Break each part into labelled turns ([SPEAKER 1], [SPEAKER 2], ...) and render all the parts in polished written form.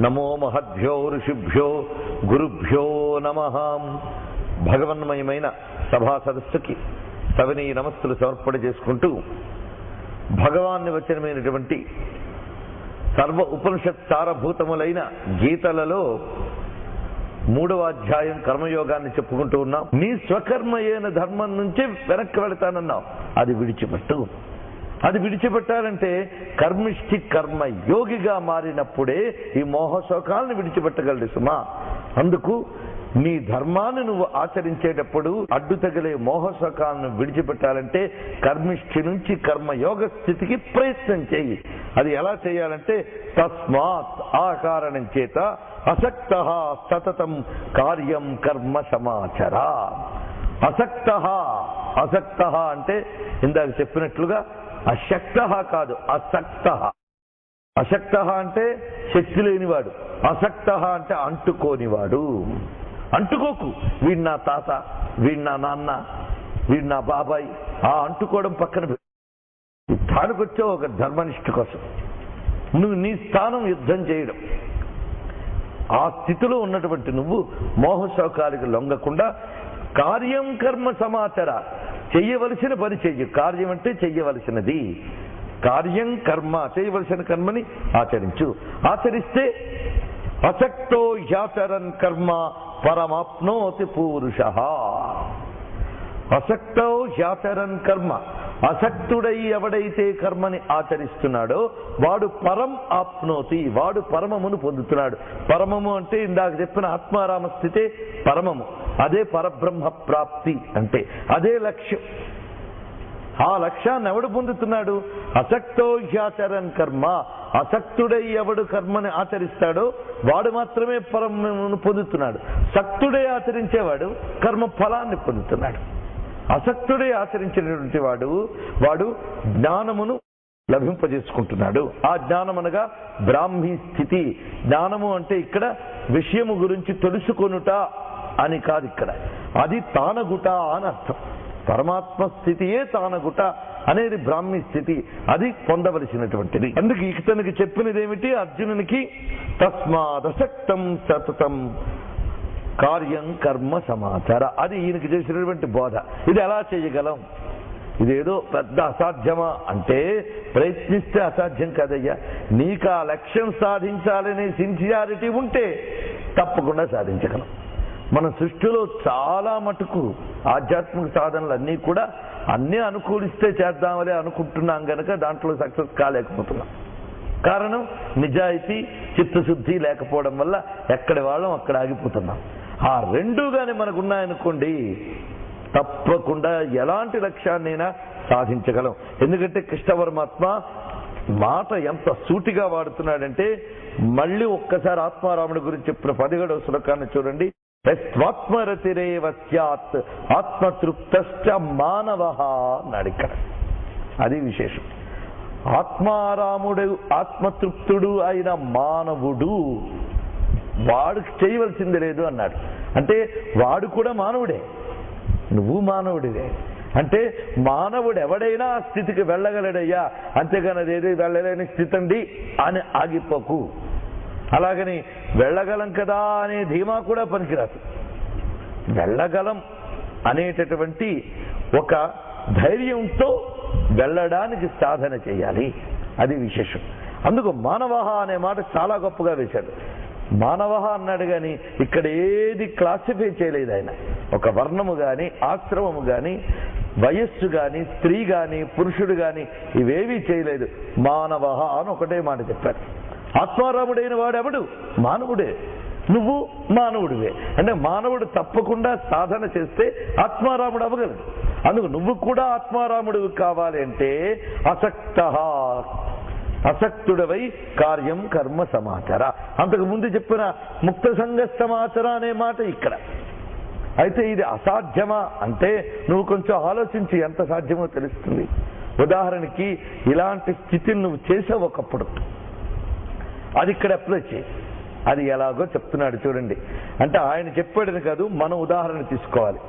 [SPEAKER 1] నమో మహద్భ్యో ఋషిభ్యో గురుభ్యో నమః. భగవన్మయమైన సభా సదస్సుకి సవినీయ నమస్సులు సమర్పణ చేసుకుంటూ భగవాన్ని వచనమైనటువంటి సర్వ ఉపనిషత్ సారభూతములైన గీతలలో 3వ అధ్యాయం కర్మయోగాన్ని చెప్పుకుంటూ ఉన్నాం. నీ స్వకర్మయైన ధర్మం నుంచి వెనక్కి వెళతానన్నావు. అది విడిచిపెట్టు. అది విడిచిపెట్టాలంటే కర్మిష్ఠి కర్మ యోగిగా మారినప్పుడే ఈ మోహశోకాలను విడిచిపెట్టగలడు సుమా. అందుకు నీ ధర్మాన్ని నువ్వు ఆచరించేటప్పుడు అడ్డు తగిలే మోహశోకాలను విడిచిపెట్టాలంటే కర్మిష్ఠి నుంచి కర్మయోగ స్థితికి ప్రయత్నం చేయి. అది ఎలా చేయాలంటే తస్మాత్ ఆ కారణం చేత అసక్తః సతతం కార్యం కర్మ సమాచర. అసక్తః అంటే ఇందాక చెప్పినట్లుగా అశక్తః కాదు, అసక్తః. అశక్తః అంటే శక్తి లేనివాడు, అసక్తః అంటే అంటుకోనివాడు. అంటుకోకు. వీడు నా తాత, వీడు నా నాన్న, వీడు నా బాబాయ్, ఆ అంటుకోవడం పక్కన తానుకొచ్చావు ఒక ధర్మనిష్ఠ కోసం. నువ్వు నీ స్థానం యుద్ధం చేయడం. ఆ స్థితిలో ఉన్నటువంటి నువ్వు మోహశోకాలకు లొంగకుండా కార్యం కర్మ సమాచర, చెయ్యవలసిన పని చెయ్యి. కార్యం అంటే చెయ్యవలసినది. కార్యం కర్మ, చేయవలసిన కర్మని ఆచరించు. ఆచరిస్తే అసక్తో హ్యాచరన్ కర్మ పరమాప్నోతి పూరుషః. అసక్తో హ్యాచరన్ కర్మ, అసక్తుడై ఎవడైతే కర్మని ఆచరిస్తున్నాడో వాడు పరం ఆప్నోతి, వాడు పరమమును పొందుతున్నాడు. పరమము అంటే ఇందాక చెప్పిన ఆత్మారామ స్థితే పరమము. అదే పరబ్రహ్మ ప్రాప్తి అంటే అదే లక్ష్యం. ఆ లక్ష్యాన్ని ఎవడు పొందుతున్నాడు? అసక్తో హ్యాచరన్ కర్మ, అసక్తుడై ఎవడు కర్మని ఆచరిస్తాడో వాడు మాత్రమే పరమమును పొందుతున్నాడు. సక్తుడై ఆచరించేవాడు కర్మ ఫలాన్ని పొందుతున్నాడు. అసక్తుడే ఆచరించినటువంటి వాడు జ్ఞానమును లభింపజేసుకుంటున్నాడు. ఆ జ్ఞానం అనగా బ్రాహ్మీ స్థితి. జ్ఞానము అంటే ఇక్కడ విషయము గురించి తెలుసుకొనుట అని కాదు, ఇక్కడ అది తానగుట అని అర్థం. పరమాత్మ స్థితియే తానగుట అనేది బ్రాహ్మీ స్థితి. అది పొందవలసినటువంటిది. అందుకు ఇతనికి చెప్పినది ఏమిటి? అర్జునునికి తస్మాదసక్తం సతతం కార్యం కర్మ సమాచార. అది ఈయనకి చేసినటువంటి బోధ. ఇది ఎలా చేయగలం? ఇదేదో పెద్ద అసాధ్యమా అంటే ప్రయత్నిస్తే అసాధ్యం కాదయ్యా. నీకు ఆ లక్ష్యం సాధించాలనే సిన్సియారిటీ ఉంటే తప్పకుండా సాధించగలం. మన సృష్టిలో చాలా మటుకు ఆధ్యాత్మిక సాధనలు అన్నీ కూడా అన్నీ అనుకూలిస్తే చేద్దామలే అనుకుంటున్నాం కనుక దాంట్లో సక్సెస్ కాలేకపోతున్నాం. కారణం నిజాయితీ చిత్తశుద్ధి లేకపోవడం వల్ల ఎక్కడి వాళ్ళం అక్కడ ఆగిపోతున్నాం. ఆ రెండూ కానీ మనకున్నాయనుకోండి తప్పకుండా ఎలాంటి లక్ష్యాన్నైనా సాధించగలం. ఎందుకంటే కృష్ణ పరమాత్మ మాట ఎంత సూటిగా వాడుతున్నాడంటే మళ్ళీ ఒక్కసారి ఆత్మారాముడి గురించి చెప్పిన 17వ శ్లోకాన్ని చూడండి. స్వాత్మరతిరేవ స్యాత్ ఆత్మతృప్తశ్చ మానవః అన్నాడు ఇక్కడ. అది విశేషం. ఆత్మారాముడు ఆత్మతృప్తుడు అయిన మానవుడు వాడు చేయవలసింది లేదు అన్నాడు. అంటే వాడు కూడా మానవుడే, నువ్వు మానవుడివే. అంటే మానవుడు ఎవడైనా ఆ స్థితికి వెళ్ళగలడయ్యా, అంతేగాని అదేదో వెళ్ళలేని స్థితి అండి అని ఆగిపోకు. అలాగని వెళ్ళగలం కదా అనే ధీమా కూడా పనికిరాదు. వెళ్ళగలం అనేటటువంటి ఒక ధైర్యంతో వెళ్ళడానికి సాధన చేయాలి. అది విశేషం. అందుకు మానవః అనే మాట చాలా గొప్పగా వేశాడు. మానవః అన్నాడు కానీ ఇక్కడ ఏది క్లాసిఫై చేయలేదు ఆయన. ఒక వర్ణము కానీ, ఆశ్రమము కానీ, వయస్సు కానీ, స్త్రీ కానీ, పురుషుడు కానీ ఇవేవీ చేయలేదు. మానవః అని ఒకటే మాట చెప్పారు. ఆత్మారాముడైన వాడెవడు? మానవుడే. నువ్వు మానవుడివే. అంటే మానవుడు తప్పకుండా సాధన చేస్తే ఆత్మారాముడు అవ్వగలడు. అందుకు నువ్వు కూడా ఆత్మారాముడివి కావాలి అంటే అసక్తుడవై కార్యం కర్మ సమాచార. అంతకు ముందు చెప్పిన ముక్త సంగ సమాచార అనే మాట ఇక్కడ. అయితే ఇది అసాధ్యమా అంటే నువ్వు కొంచెం ఆలోచించి ఎంత సాధ్యమో తెలుస్తుంది. ఉదాహరణకి ఇలాంటి స్థితిని నువ్వు చేసావు ఒకప్పుడు, అది ఇక్కడ అప్లై చేయి. అది ఎలాగో చెప్తున్నాడు చూడండి. అంటే ఆయన చెప్పాడని కాదు, మనం ఉదాహరణ తీసుకోవాలి.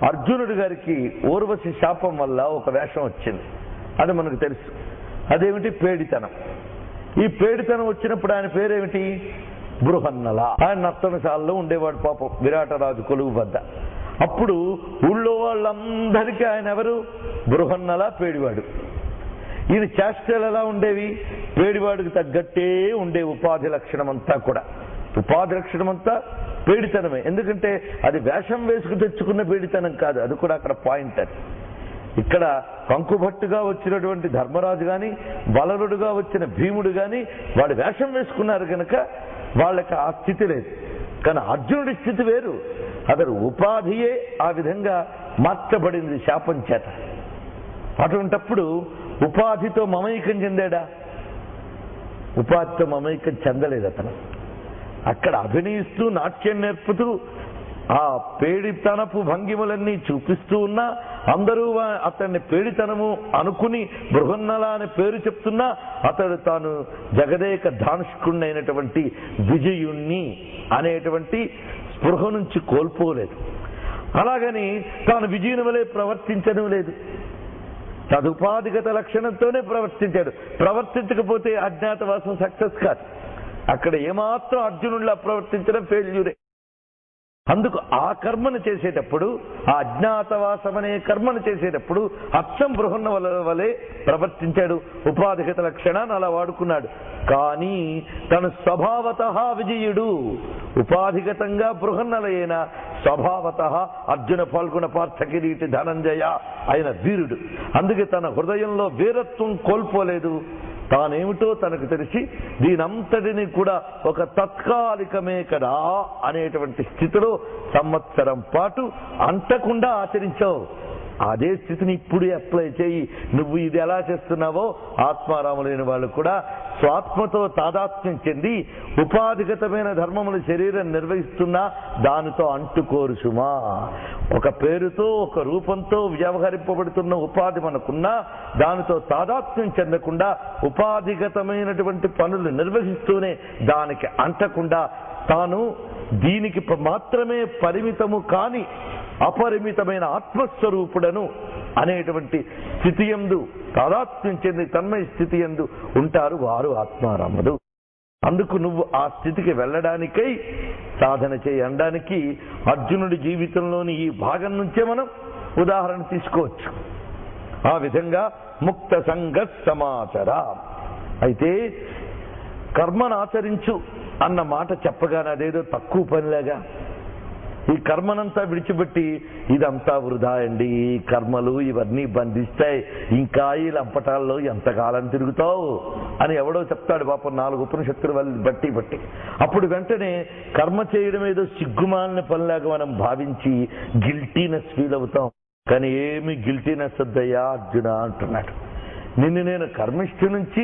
[SPEAKER 1] అర్జునుడి గారికి ఊర్వశి శాపం వల్ల ఒక వేషం వచ్చింది, అది మనకు తెలుసు. అదేమిటి? పేడితనం. ఈ పేడితనం వచ్చినప్పుడు ఆయన పేరేమిటి? బృహన్నల. ఆయన నర్తనశాలలో ఉండేవాడు పాపం విరాటరాజు కొలువు వద్ద. అప్పుడు ఊళ్ళో వాళ్ళందరికీ ఆయన ఎవరు? బృహన్నల, పేడివాడు. ఈయన చేష్టలు ఎలా ఉండేవి? పేడివాడికి తగ్గట్టే ఉండే ఉపాధి లక్షణమంతా కూడా. ఉపాధి లక్షణమంతా పేడితనమే. ఎందుకంటే అది వేషం వేసుకు తెచ్చుకున్న పేడితనం కాదు. అది కూడా అక్కడ పాయింట్. అది ఇక్కడ కంకుభట్టుగా వచ్చినటువంటి ధర్మరాజు గాని, బలరుడుగా వచ్చిన భీముడు గాని వాడు వేషం వేసుకున్నారు కనుక వాళ్ళకి ఆ స్థితి లేదు. కానీ అర్జునుడి స్థితి వేరు. అతడు ఉపాధియే ఆ విధంగా మార్చబడింది శాపం చేత. అటువంటప్పుడు ఉపాధితో మమైకం చెందాడా? ఉపాధితో మమైకం చెందలేదు అతను. అక్కడ అభినయిస్తూ నాట్యం నేర్పుతూ ఆ పేడితనపు భంగిమలన్నీ చూపిస్తూ ఉన్నా అందరూ అతన్ని పేడితనము అనుకుని బృహన్నల అనే పేరు చెప్తున్నా అతడు తాను జగదేక ధానుష్కుణ్ణైనటువంటి విజయుణ్ణి అనేటువంటి స్పృహ నుంచి కోల్పోలేదు. అలాగని తాను విజయుని వలె ప్రవర్తించడం లేదు. తదుపాధిగత లక్షణంతోనే ప్రవర్తించాడు. ప్రవర్తించకపోతే అజ్ఞాతవాసం సక్సెస్ కాదు. అక్కడ ఏమాత్రం అర్జునుడిలా ప్రవర్తించడం ఫెయిల్యూరే. అందుకు ఆ కర్మను చేసేటప్పుడు, ఆ అజ్ఞాతవాసం అనే కర్మను చేసేటప్పుడు అచ్చం బృహన్న వలె ప్రవర్తించాడు. ఉపాధిగత లక్షణాన్ని అలా వాడుకున్నాడు. కానీ తను స్వభావత విజయుడు. ఉపాధిగతంగా బృహన్నలైన స్వభావత అర్జున పాల్గొన పార్థ కిరీటి ధనంజయ ఆయన వీరుడు. అందుకే తన హృదయంలో వీరత్వం కోల్పోలేదు. తానేమిటో తనకు తెలిసి దీనంతటిని కూడా ఒక తత్కాలికమే కదా అనేటువంటి స్థితిలో సంవత్సరం పాటు అంటకుండా ఆచరించావు. అదే స్థితిని ఇప్పుడు అప్లై చేయి. నువ్వు ఇది ఎలా చేస్తున్నావో ఆత్మారాములైన వాళ్ళు కూడా స్వాత్మతో తాదాత్మ్యం చెంది ఉపాధిగతమైన ధర్మములు శరీరం నిర్వహిస్తున్నా దానితో అంటుకోరు సుమా. ఒక పేరుతో ఒక రూపంతో వ్యవహరింపబడుతున్న ఉపాధి మనకున్నా దానితో తాదాత్మ్యం చెందకుండా ఉపాధిగతమైనటువంటి పనులు నిర్వహిస్తూనే దానికి అంటకుండా తాను దీనికి మాత్రమే పరిమితము కాని అపరిమితమైన ఆత్మస్వరూపుడను అనేటువంటి స్థితి యందు తాదాత్మ్యం చెంది తన్మయ స్థితి యందు ఉంటారు వారు ఆత్మారాముడు. అందుకు నువ్వు ఆ స్థితికి వెళ్ళడానికై సాధన చేయడానికి అర్జునుడి జీవితంలోని ఈ భాగం నుంచే మనం ఉదాహరణ తీసుకోవచ్చు. ఆ విధంగా ముక్త సంగ సమాచర. అయితే కర్మను ఆచరించు అన్న మాట చెప్పగానే అదేదో తక్కువ పనిలాగా ఈ కర్మనంతా విడిచిపెట్టి ఇదంతా వృధా అండి, ఈ కర్మలు ఇవన్నీ బంధిస్తాయి, ఇంకా ఈ లంపటాల్లో ఎంతకాలం తిరుగుతావు అని ఎవడో చెప్తాడు పాపం 4 ఉపనిషత్తులు బట్టి. అప్పుడు వెంటనే కర్మ చేయడం ఏదో సిగ్గుమాలిన పనిలాగా మనం భావించి గిల్టీనెస్ ఫీల్ అవుతాం. కానీ ఏమి గిల్టీనెస్ వద్దయ్యా అర్జున అంటున్నాడు. నిన్ను నేను కర్మిష్ఠి నుంచి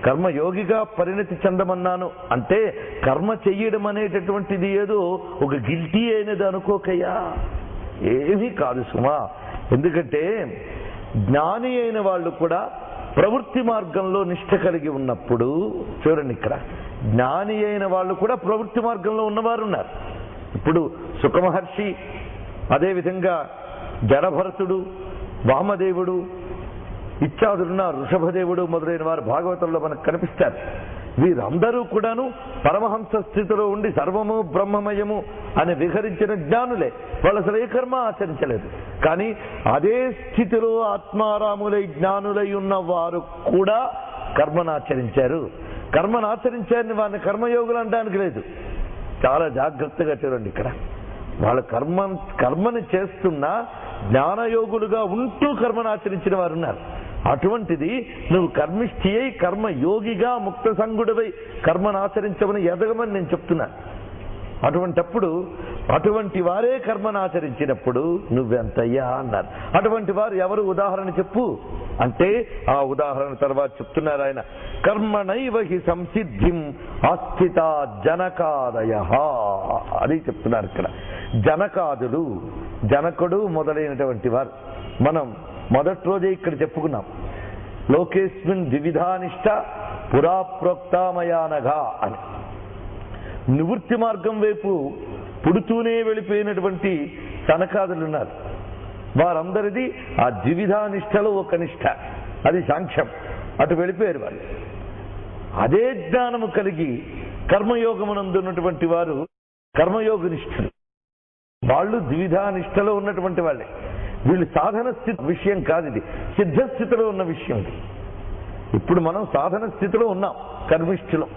[SPEAKER 1] కర్మయోగిగా పరిణతి చెందమన్నాను అంటే కర్మ చెయ్యడం అనేటటువంటిది ఏదో ఒక గిల్టీ అయినది అనుకోకయ్యా. ఏమీ కాదు సుమా. ఎందుకంటే జ్ఞాని అయిన వాళ్ళు కూడా ప్రవృత్తి మార్గంలో నిష్ఠ కలిగి ఉన్నప్పుడు, చూడండి ఇక్కడ జ్ఞాని అయిన వాళ్ళు కూడా ప్రవృత్తి మార్గంలో ఉన్నవారు ఉన్నారు. ఇప్పుడు సుఖమహర్షి, అదేవిధంగా జడభరతుడు, వామదేవుడు ఇత్యాదులున్నారు, వృషభదేవుడు మొదలైన వారు భాగవతంలో మనకు కనిపిస్తారు. వీరందరూ కూడాను పరమహంస స్థితిలో ఉండి సర్వము బ్రహ్మమయము అని విహరించిన జ్ఞానులే. వాళ్ళు అసలు ఏ కర్మ ఆచరించలేదు. కానీ అదే స్థితిలో ఆత్మారాములై జ్ఞానులై ఉన్న వారు కూడా కర్మను ఆచరించారు. కర్మను ఆచరించారని వారిని కర్మయోగులు అనడానికి లేదు. చాలా జాగ్రత్తగా చూడండి. ఇక్కడ వాళ్ళ కర్మని చేస్తున్నా జ్ఞానయోగులుగా ఉంటూ కర్మను ఆచరించిన వారు ఉన్నారు. అటువంటిది నువ్వు కర్మిష్ఠి అయి కర్మయోగిగా ముక్త సంగుడివై కర్మను ఆచరించమని ఎదగమని నేను చెప్తున్నాను. అటువంటప్పుడు అటువంటి వారే కర్మను ఆచరించినప్పుడు నువ్వెంతయ్యా అన్నారు. అటువంటి వారు ఎవరు ఉదాహరణ చెప్పు అంటే ఆ ఉదాహరణ తర్వాత చెప్తున్నారు ఆయన. కర్మణైవ హి సంసిద్ధిం ఆస్థిత జనకాదయ అని చెప్తున్నారు ఇక్కడ. జనకుడు మొదలైనటువంటి వారు మనం మొదటి రోజే ఇక్కడ చెప్పుకున్నాం. లోకేస్మిన్ వివిధానిష్ట పురాప్రోక్తామయానగా అని నివృత్తి మార్గం వైపు పుడుతూనే వెళ్ళిపోయినటువంటి సనకాదులు ఉన్నారు. వారందరిది ఆ ద్విధానిష్టలో ఒక నిష్ట, అది సాంఖ్యం. అటు వెళ్ళిపోయారు వాళ్ళు. అదే జ్ఞానము కలిగి కర్మయోగమునందున్నటువంటి వారు కర్మయోగనిష్ఠులు, వాళ్ళు ద్విధా నిష్టలో ఉన్నటువంటి వాళ్ళే. వీళ్ళు సాధన స్థితి విషయం కాదు, ఇది సిద్ధస్థితిలో ఉన్న విషయం. ఇప్పుడు మనం సాధన స్థితిలో ఉన్నాం, కర్మిష్ఠులం.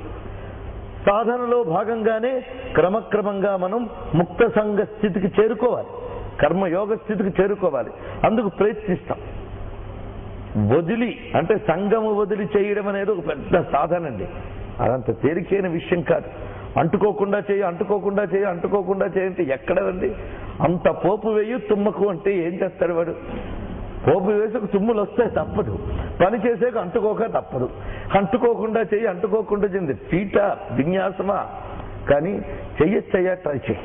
[SPEAKER 1] సాధనలో భాగంగానే క్రమక్రమంగా మనం ముక్త సంఘ స్థితికి చేరుకోవాలి, కర్మయోగ స్థితికి చేరుకోవాలి. అందుకు ప్రయత్నిస్తాం. వదిలి అంటే సంఘము వదిలి చేయడం అనేది ఒక పెద్ద సాధన అండి. అదంత తేలికైన విషయం కాదు. అంటుకోకుండా చేయంటే ఎక్కడ ఉంది? అంత పోపు వేయు తుమ్మకు అంటే ఏం చేస్తాడు వాడు? పోపు వేసుకు తుమ్ములు వస్తే తప్పదు, పని చేసేకు అంటుకోక తప్పదు. అంటుకోకుండా చేయండి, చీట విన్యాసమా? కానీ చెయ్యొచ్చయ్యా, ట్రై చేయి.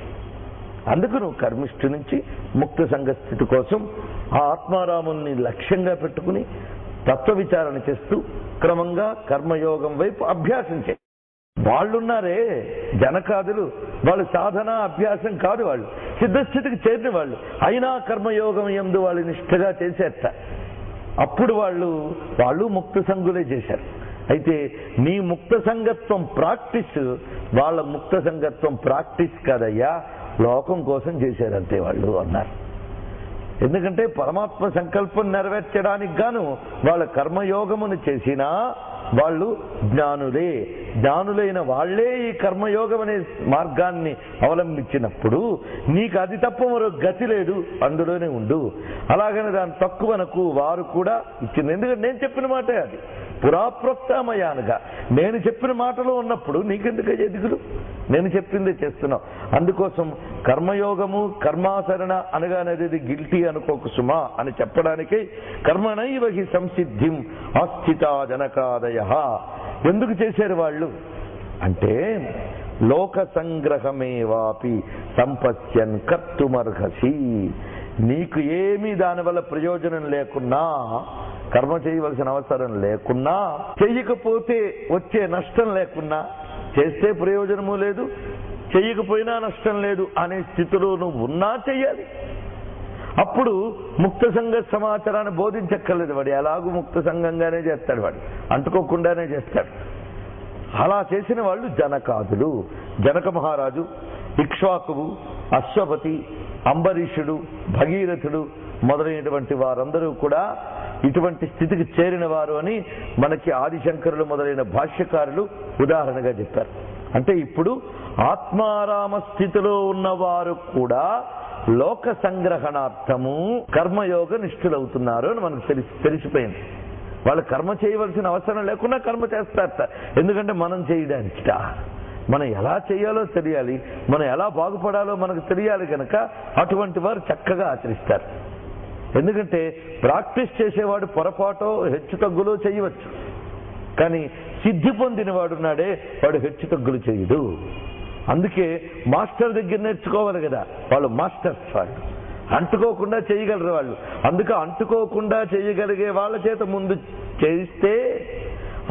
[SPEAKER 1] అందుకు నువ్వు కర్మిష్ఠు నుంచి ముక్త సంఘ స్థితి కోసం ఆ ఆత్మారాముని లక్ష్యంగా పెట్టుకుని తత్వ విచారణ చేస్తూ క్రమంగా కర్మయోగం వైపు అభ్యాసం చేయి. వాళ్ళున్నారే జనకాదులు, వాళ్ళు సాధన అభ్యాసం కాదు, వాళ్ళు సిద్ధస్థితికి చేరిన వాళ్ళు. అయినా కర్మయోగం యందు వాళ్ళు నిష్ఠగా చేసేట. అప్పుడు వాళ్ళు ముక్త సంఘులే చేశారు. అయితే నీ ముక్త సంగత్వం ప్రాక్టీస్, వాళ్ళ ముక్త సంగత్వం ప్రాక్టీస్ కాదయ్యా, లోకం కోసం చేశారంతే వాళ్ళు అన్నారు. ఎందుకంటే పరమాత్మ సంకల్పం నెరవేర్చడానికి గాను వాళ్ళ కర్మయోగమును చేసినా వాళ్ళు జ్ఞానులే. జ్ఞానులైన వాళ్లే ఈ కర్మయోగం అనే మార్గాన్ని అవలంబించినప్పుడు నీకు అది తప్ప మరో గతి లేదు, అందులోనే ఉండు. అలాగని దాని తక్కువనకు వారు కూడా ఇచ్చింది. ఎందుకంటే నేను చెప్పిన మాటే అది, పురాప్రోక్తమయానుగా నేను చెప్పిన మాటలో ఉన్నప్పుడు నీకెందుకు దిగులు? నేను చెప్పిందే చేస్తున్నావు. అందుకోసం కర్మయోగము కర్మాచరణ అనగానేది గిల్టీ అనుకోకు సుమా అని చెప్పడానికి కర్మణైవ హి సంసిద్ధిం ఆస్థితా జనకాదయ. ఎందుకు చేశారు వాళ్ళు అంటే లోక సంగ్రహమేవాపి సంపత్యన్ కర్తుమర్హసి. నీకు ఏమీ దానివల్ల ప్రయోజనం లేకున్నా, కర్మ చేయవలసిన అవసరం లేకున్నా, చెయ్యకపోతే వచ్చే నష్టం లేకున్నా, చేస్తే ప్రయోజనము లేదు, చెయ్యకపోయినా నష్టం లేదు అనే స్థితిలో నువ్వు ఉన్నా చెయ్యాలి. అప్పుడు ముక్త సంఘ సమాచారాన్ని బోధించక్కర్లేదు. వాడు ఎలాగూ ముక్త సంఘంగానే చేస్తాడు, వాడు అంటుకోకుండానే చేస్తాడు. అలా చేసిన వాళ్ళు జనకాదులు. జనక మహారాజు, ఇక్ష్వాకువు, అశ్వపతి, అంబరీషుడు, భగీరథుడు మొదలైనటువంటి వారందరూ కూడా ఇటువంటి స్థితికి చేరిన వారు అని మనకి ఆదిశంకరులు మొదలైన భాష్యకారులు ఉదాహరణగా చెప్పారు. అంటే ఇప్పుడు ఆత్మారామ స్థితిలో ఉన్నవారు కూడా లోక సంగ్రహణార్థము కర్మయోగ నిష్ఠులవుతున్నారు అని మనకు తెలిసిపోయింది. వాళ్ళు కర్మ చేయవలసిన అవసరం లేకుండా కర్మ చేస్తారట. ఎందుకంటే మనం చేయడానికిట, మనం ఎలా చేయాలో తెలియాలి, మనం ఎలా బాగుపడాలో మనకు తెలియాలి కనుక అటువంటి వారు చక్కగా ఆచరిస్తారు. ఎందుకంటే ప్రాక్టీస్ చేసేవాడు పొరపాటో హెచ్చు తగ్గులో చేయవచ్చు, కానీ సిద్ధి పొందిన వాడున్నాడే వాడు హెచ్చు తగ్గులు చేయడు. అందుకే మాస్టర్ దగ్గర నేర్చుకోవాలి కదా, వాళ్ళు మాస్టర్స్, వాళ్ళు అంటుకోకుండా చేయగలరు వాళ్ళు. అందుకే అంటుకోకుండా చేయగలిగే వాళ్ళ చేత ముందు చేయిస్తే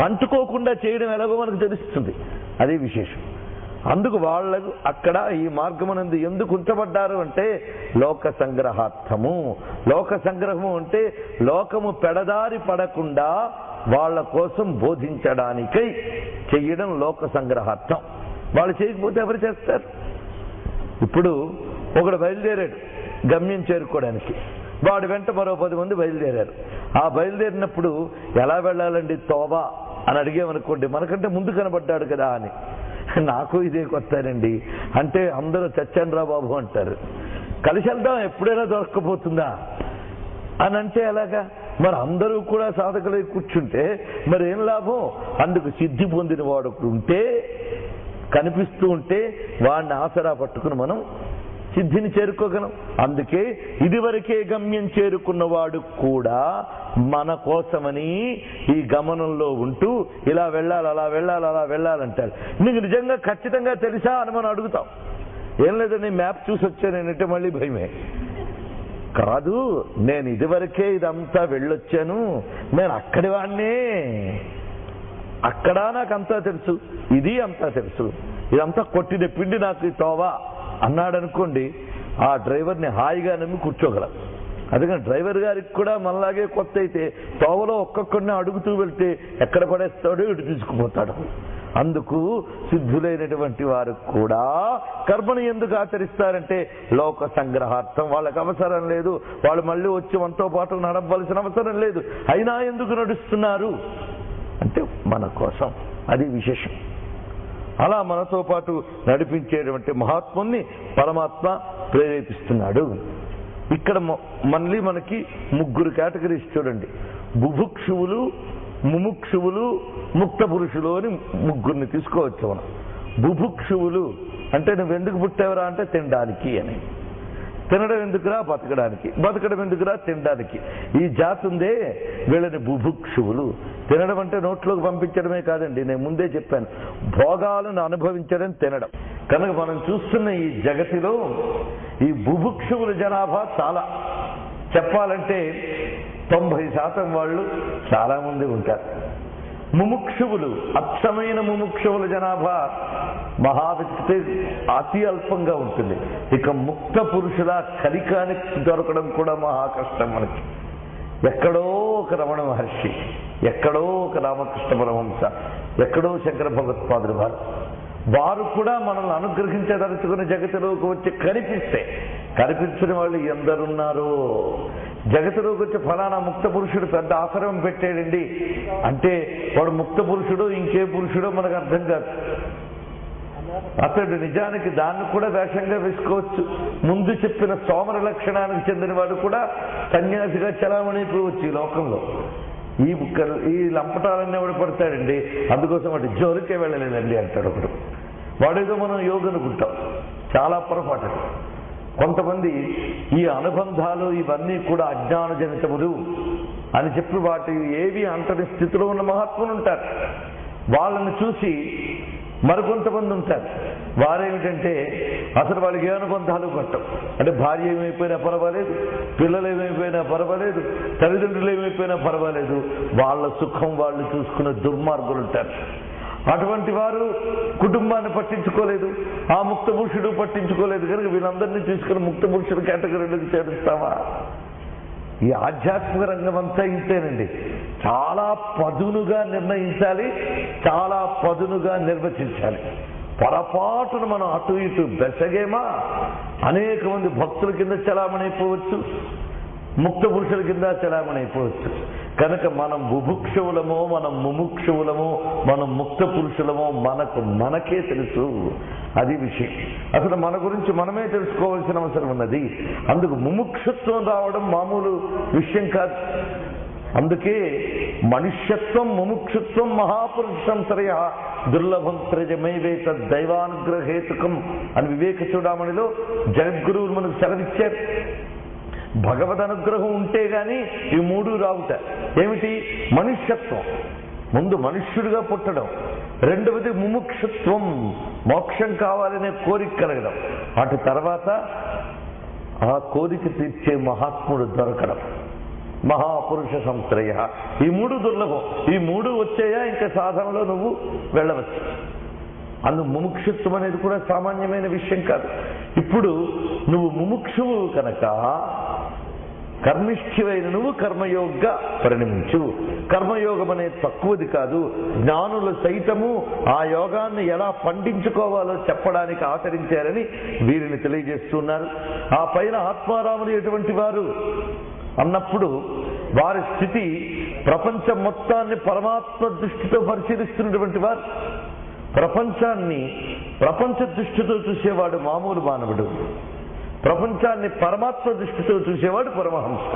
[SPEAKER 1] అంటుకోకుండా చేయడం ఎలాగో మనకు తెలుస్తుంది, అదే విశేషం. అందుకు వాళ్ళకు అక్కడ ఈ మార్గమునందు ఎందుకు ఉంచబడ్డారు అంటే లోక సంగ్రహార్థము. లోక సంగ్రహము అంటే లోకము పెడదారి పడకుండా వాళ్ళ కోసం బోధించడానికై చెయ్యడం లోక సంగ్రహార్థం. వాళ్ళు చేయకపోతే ఎవరు చేస్తారు? ఇప్పుడు ఒకడు బయలుదేరాడు గమ్యం చేరుకోవడానికి, వాడు వెంట మరో 10 మంది బయలుదేరారు. ఆ బయలుదేరినప్పుడు ఎలా వెళ్ళాలండి తోబా అని అడిగేమనుకోండి, మనకంటే ముందు కనబడ్డాడు కదా అని. నాకు ఇదే కొత్తానండి అంటే అందరూ చచ్చానురా బాబు అంటారు. కలిసి వెళ్దాం ఎప్పుడైనా దొరక్కపోతుందా అని అంటే ఎలాగా? మరి అందరూ కూడా సాధకులై కూర్చుంటే మరి ఏం లాభం? అందుకు సిద్ధి పొందిన వాడు ఉంటే, కనిపిస్తూ ఉంటే వాడిని ఆసరా పట్టుకుని మనం సిద్ధిని చేరుకోగలం. అందుకే ఇదివరకే గమ్యం చేరుకున్నవాడు కూడా మన కోసమని ఈ గమనంలో ఉంటూ ఇలా వెళ్ళాలి, అలా వెళ్ళాలి, అలా వెళ్ళాలంటాడు. నీకు నిజంగా ఖచ్చితంగా తెలుసా అని మనం అడుగుతాం. ఏం లేదని మ్యాప్ చూసి వచ్చానంటే మళ్ళీ భయమే. కాదు, నేను ఇదివరకే ఇదంతా వెళ్ళొచ్చాను, నేను అక్కడి వాడినే, అక్కడ నాకు అంతా తెలుసు, ఇది అంతా తెలుసు, ఇదంతా కొట్టిన పిండి నాకు తోవా అన్నాడనుకోండి, ఆ డ్రైవర్ని హాయిగా నమ్మి కూర్చోగలం. అందుకని డ్రైవర్ గారికి కూడా మనలాగే కొత్త అయితే తోవలో ఒక్కొక్కడిని అడుగుతూ వెళ్తే ఎక్కడ పడేస్తాడో ఇటు తీసుకుపోతాడు. అందుకు సిద్ధులైనటువంటి వారు కూడా కర్మను ఎందుకు ఆచరిస్తారంటే లోక సంగ్రహార్థం. వాళ్ళకి అవసరం లేదు, వాళ్ళు మళ్ళీ వచ్చి మనతో పాటు నడవలసిన అవసరం లేదు, అయినా ఎందుకు నడుస్తున్నారు అంటే మన కోసం. అది విశేషం. అలా మనతో పాటు నడిపించేటువంటి మహాత్ముని పరమాత్మ ప్రేరేపిస్తున్నాడు. ఇక్కడ మళ్ళీ మనకి 3 కేటగిరీస్ చూడండి. బుభుక్షువులు, ముముక్షువులు, ముక్త పురుషులు అని 3 తీసుకోవచ్చు మనం. బుభుక్షువులు అంటే నువ్వెందుకు పుట్టావురా అంటే తినడానికి అని. తినడం ఎందుకురా? బతకడానికి. బతకడం ఎందుకురా? తినడానికి. ఈ జాతి ఉందే వీళ్ళని బుభుక్షువులు. తినడం అంటే నోట్లోకి పంపించడమే కాదండి, నేను ముందే చెప్పాను, భోగాలను అనుభవించడం తినడం. కనుక మనం చూస్తున్న ఈ జగతిలో ఈ బుభుక్షువుల జనాభా చాలా, చెప్పాలంటే 90% వాళ్ళు చాలా మంది ఉంటారు. ముముక్షువులు, అచ్చమైన ముముక్షువుల జనాభా మహావ్యక్తి అతి అల్పంగా ఉంటుంది. ఇక ముక్త పురుషుల కలికానికి దొరకడం కూడా మహా కష్టం మనకి. ఎక్కడో ఒక రమణ మహర్షి, ఎక్కడో ఒక రామకృష్ణ పరమహంస, ఎక్కడో శంకర భగవత్పాదులు వారు కూడా మనల్ని అనుగ్రహించదలుచుకుని జగతిలోకి వచ్చి కనిపించిన వాళ్ళు ఎందరున్నారో. జగతిలోకి వచ్చి ఫలానా ముక్త పురుషుడు పెద్ద ఆశ్రమం పెట్టాడండి అంటే వాడు ముక్త పురుషుడో ఇంకే పురుషుడో మనకు అర్థం కాదు. అతడు నిజానికి దాన్ని కూడా వేషంగా వేసుకోవచ్చు. ముందు చెప్పిన సోమర లక్షణానికి చెందిన వాడు కూడా సన్యాసిగా చలామణిపోవచ్చు ఈ లోకంలో. ఈ లంపటాలన్నీ ఎవడు పడతాడండి, అందుకోసం వాటి జోలికే వెళ్ళలేదండి అంటాడు ఒకడు. వాడేదో మనం యోగి అనుకుంటాం, చాలా పొరపాటు. కొంతమంది ఈ అనుబంధాలు ఇవన్నీ కూడా అజ్ఞానజనితములు అని చెప్పి వాటి ఏవి అంతటి స్థితిలో ఉన్న మహాత్ములు ఉంటారు. వాళ్ళని చూసి మరికొంతమంది ఉంటారు, వారేమిటంటే అసలు వాళ్ళకి ఏ అనుబంధాలు పట్టం. అంటే భార్య ఏమైపోయినా పర్వాలేదు, పిల్లలు ఏమైపోయినా పర్వాలేదు, తల్లిదండ్రులు ఏమైపోయినా పర్వాలేదు, వాళ్ళ సుఖం వాళ్ళు చూసుకునే దుర్మార్గులు ఉంటారు. అటువంటి వారు కుటుంబాన్ని పట్టించుకోలేదు, ఆ ముక్త పురుషుడు పట్టించుకోలేదు. కనుక వీళ్ళందరినీ తీసుకుని ముక్త పురుషుడు కేటగిరీలోకి చేరుస్తావా? ఈ ఆధ్యాత్మిక రంగం అంతా ఇంతేనండి. చాలా పదునుగా నిర్ణయించాలి, చాలా పదునుగా నిర్వచించాలి. పొరపాటును మనం అటు ఇటు బెసగేమా అనేక మంది భక్తుల కింద చలామణైపోవచ్చు, ముక్త పురుషుల కింద చలామణైపోవచ్చు. కనుక మనం బుభుక్షువులమో, మనం ముముక్షువులమో, మనం ముక్త పురుషులమో మనకే తెలుసు. అది విషయం. అసలు మన గురించి మనమే తెలుసుకోవాల్సిన అవసరం ఉన్నది. అందుకు ముముక్షుత్వం రావడం మామూలు విషయం కాదు. అందుకే మనుష్యత్వం ముముక్షుత్వం మహాపురుష సంశ్రయ దుర్లభం త్రజమైవేత దైవానుగ్రహేతుకం అని వివేక చూడామణిలో జగద్గురువులు మనకు సెలవిచ్చారు. భగవద్ అనుగ్రహం ఉంటే గాని ఈ 3 రావుట. ఏమిటి? మనుష్యత్వం, ముందు మనుష్యుడిగా పుట్టడం. రెండవది ముముక్షత్వం, మోక్షం కావాలనే కోరిక కలగడం. అటు తర్వాత ఆ కోరిక తీర్చే మహాత్ముడు దొరకడం, మహాపురుష సంశ్రయ. ఈ 3 దుర్లభం. ఈ 3 వచ్చాయా ఇంకా సాధనలో నువ్వు వెళ్ళవచ్చు. అందుకు ముముక్షుత్వం అనేది కూడా సామాన్యమైన విషయం కాదు. ఇప్పుడు నువ్వు ముముక్షువు కనుక కర్మిష్ఠివైన నువ్వు కర్మయోగ్గా పరిణమించు. కర్మయోగం అనేది తక్కువది కాదు. జ్ఞానులు సైతము ఆ యోగాన్ని ఎలా పండించుకోవాలో చెప్పడానికి ఆచరించారని వీరిని తెలియజేస్తున్నారు. ఆ పైన ఆత్మారాములు ఎటువంటి వారు అన్నప్పుడు వారి స్థితి ప్రపంచం మొత్తాన్ని పరమాత్మ దృష్టితో పరిశీలిస్తున్నటువంటి వారు. ప్రపంచాన్ని ప్రపంచ దృష్టితో చూసేవాడు మామూలు మానవుడు, ప్రపంచాన్ని పరమాత్మ దృష్టితో చూసేవాడు పరమహంస.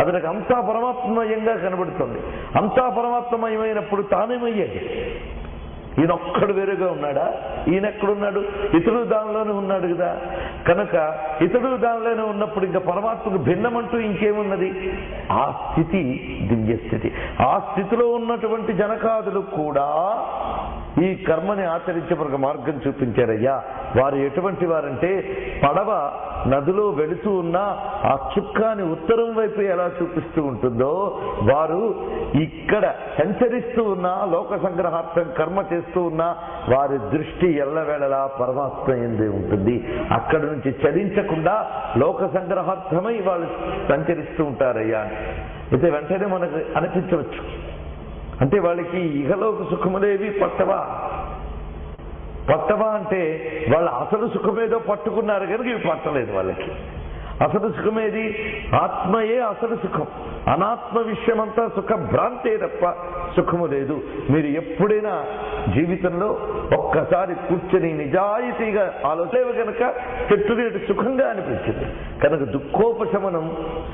[SPEAKER 1] అతనికి అంతా పరమాత్మమయంగా కనబడుతుంది. అంతా పరమాత్మమయమైనప్పుడు తానేమయ్యాడు. ఈయనొక్కడు వేరుగా ఉన్నాడా? ఈయనెక్కడున్నాడు? ఇతడు దానిలోనే ఉన్నాడు కదా. కనుక ఇతడు దానిలోనే ఉన్నప్పుడు ఇంకా పరమాత్మకు భిన్నమంటూ ఇంకేమున్నది? ఆ స్థితి దివ్యస్థితి. ఆ స్థితిలో ఉన్నటువంటి జనకాదులు కూడా ఈ కర్మని ఆచరించే ఒక మార్గం చూపించారయ్యా. వారు ఎటువంటి వారంటే పడవ నదిలో వెళుతూ ఉన్న ఆ చుక్కాని ఉత్తరం వైపు ఎలా చూపిస్తూ ఉంటుందో వారు ఇక్కడ సంచరిస్తూ ఉన్న లోక సంగ్రహార్థం కర్మ చేస్తూ ఉన్న వారి దృష్టి ఎల్లవేళలా పరమాత్మ ఎందే ఉంటుంది. అక్కడి నుంచి చలించకుండా లోక సంగ్రహార్థమై వాళ్ళు సంచరిస్తూ ఉంటారయ్యా. అయితే వెంటనే మనకు అనిపించవచ్చు, అంటే వాళ్ళకి ఇహలోక సుఖములేవి పట్టవా పట్టవా అంటే వాళ్ళ అసలు సుఖమేదో పట్టుకున్నారు కనుక ఇవి పట్టలేదు వాళ్ళకి. అసలు సుఖమేది? ఆత్మయే అసలు సుఖం. అనాత్మ విషయమంతా సుఖ భ్రాంతే తప్ప సుఖము లేదు. మీరు ఎప్పుడైనా జీవితంలో ఒక్కసారి కూర్చొని నిజాయితీగా ఆలోచన కనుక చెట్టునేటి సుఖంగా అనిపించింది కనుక దుఃఖోపశమనం